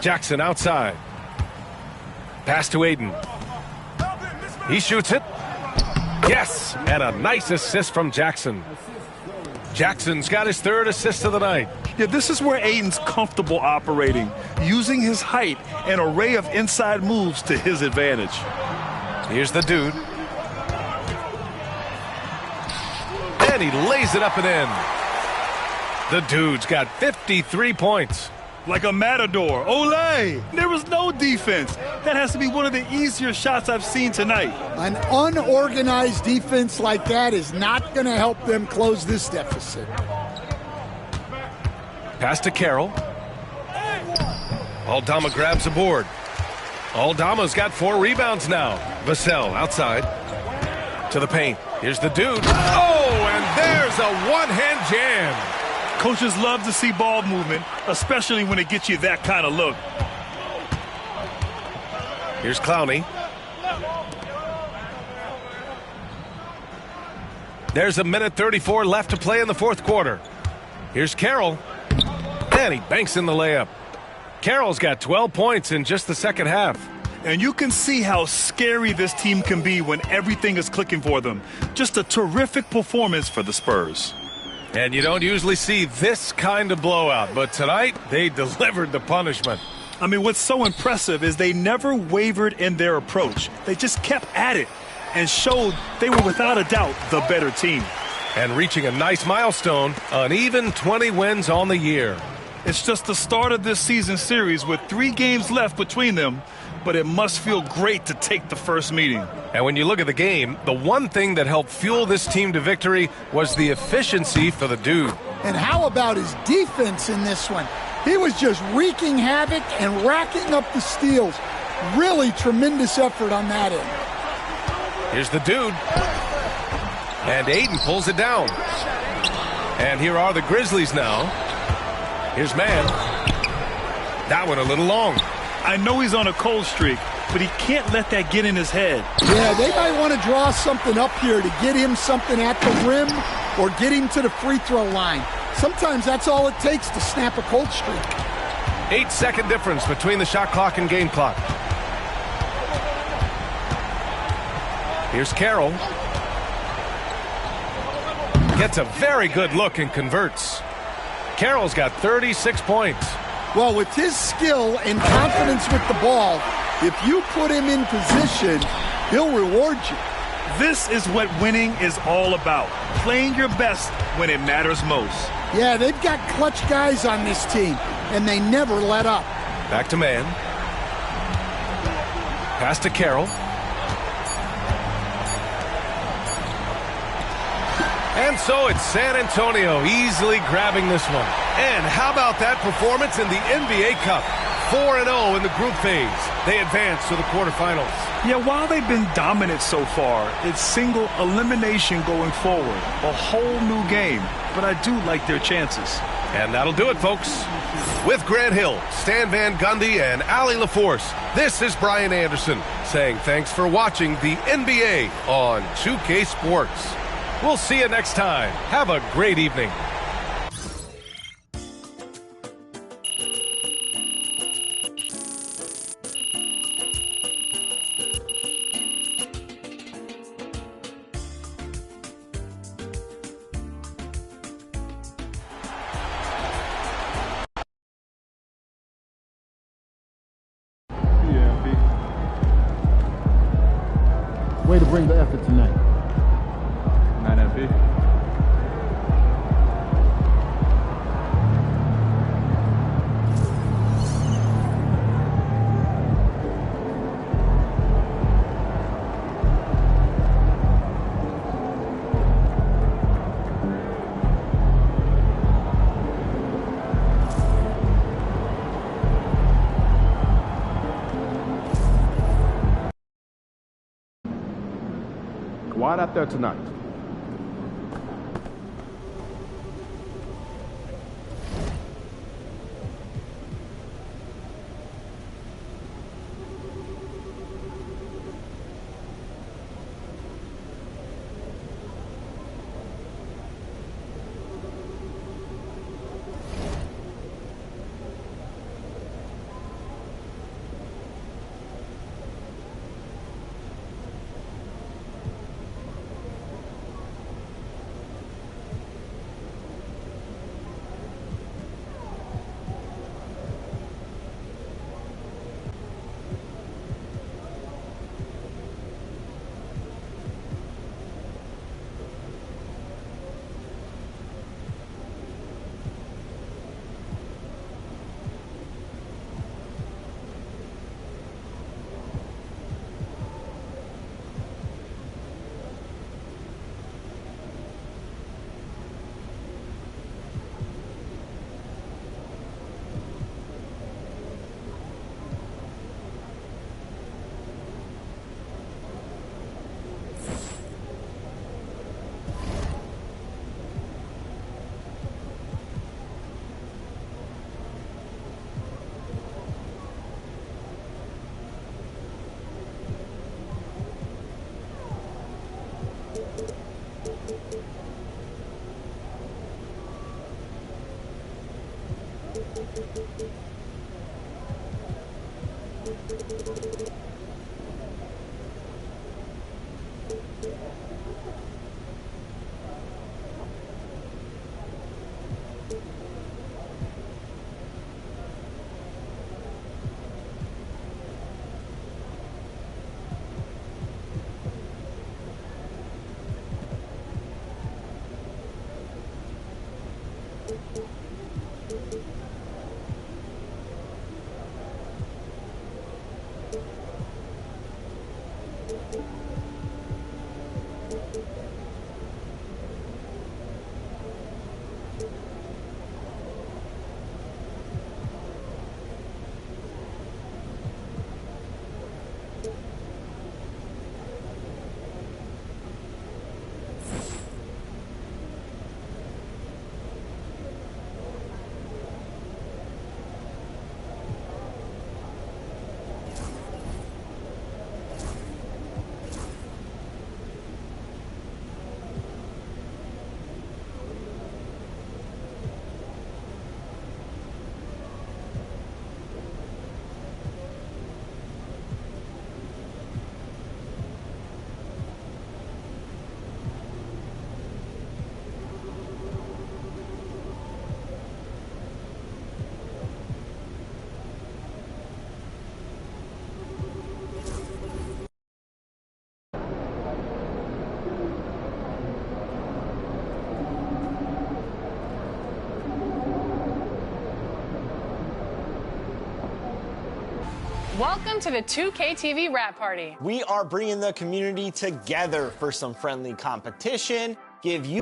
Jackson outside. Pass to Ayton. He shoots it. Yes, and a nice assist from Jackson. Jackson's got his 3rd assist of the night. Yeah, this is where Ayton's comfortable operating, using his height and array of inside moves to his advantage. Here's the dude. And he lays it up and in. The dude's got 53 points. Like a matador. Olé! There was no defense. That has to be one of the easier shots I've seen tonight. An unorganized defense like that is not going to help them close this deficit. Pass to Carroll. Aldama grabs a board. Aldama's got 4 rebounds now. Vassell outside. To the paint. Here's the dude. Oh, and there's a one-hand jam. Coaches love to see ball movement, especially when it gets you that kind of look. Here's Clowney. There's 1:34 left to play in the fourth quarter. Here's Carroll. And he banks in the layup. Carroll's got 12 points in just the second half. And you can see how scary this team can be when everything is clicking for them. Just a terrific performance for the Spurs. And you don't usually see this kind of blowout, but tonight they delivered the punishment. I mean, what's so impressive is they never wavered in their approach. They just kept at it and showed they were without a doubt the better team. And reaching a nice milestone, an even 20 wins on the year. It's just the start of this season series with 3 games left between them, but it must feel great to take the first meeting. And when you look at the game, the one thing that helped fuel this team to victory was the efficiency for the dude. And how about his defense in this one? He was just wreaking havoc and racking up the steals. Really tremendous effort on that end. Here's the dude. And Ayton pulls it down. And here are the Grizzlies now. Here's Mann. That one a little long. I know he's on a cold streak, but he can't let that get in his head. Yeah, they might want to draw something up here to get him something at the rim or get him to the free throw line. Sometimes that's all it takes to snap a cold streak. 8-second difference between the shot clock and game clock. Here's Carroll. Gets a very good look and converts. Carroll's got 36 points. Well, with his skill and confidence with the ball, if you put him in position, he'll reward you. This is what winning is all about. Playing your best when it matters most. Yeah, they've got clutch guys on this team, and they never let up. Back to man. Pass to Carroll. And so it's San Antonio easily grabbing this one. And how about that performance in the NBA Cup? 4-0 in the group phase. They advance to the quarterfinals. Yeah, while they've been dominant so far, it's single elimination going forward. A whole new game. But I do like their chances. And that'll do it, folks. With Grant Hill, Stan Van Gundy, and Allie LaForce, this is Brian Anderson saying thanks for watching the NBA on 2K Sports. We'll see you next time. Have a great evening. Way to bring the effort tonight. 9FP. Wide out there tonight. Welcome to the 2K TV Rap Party. We are bringing the community together for some friendly competition. Give you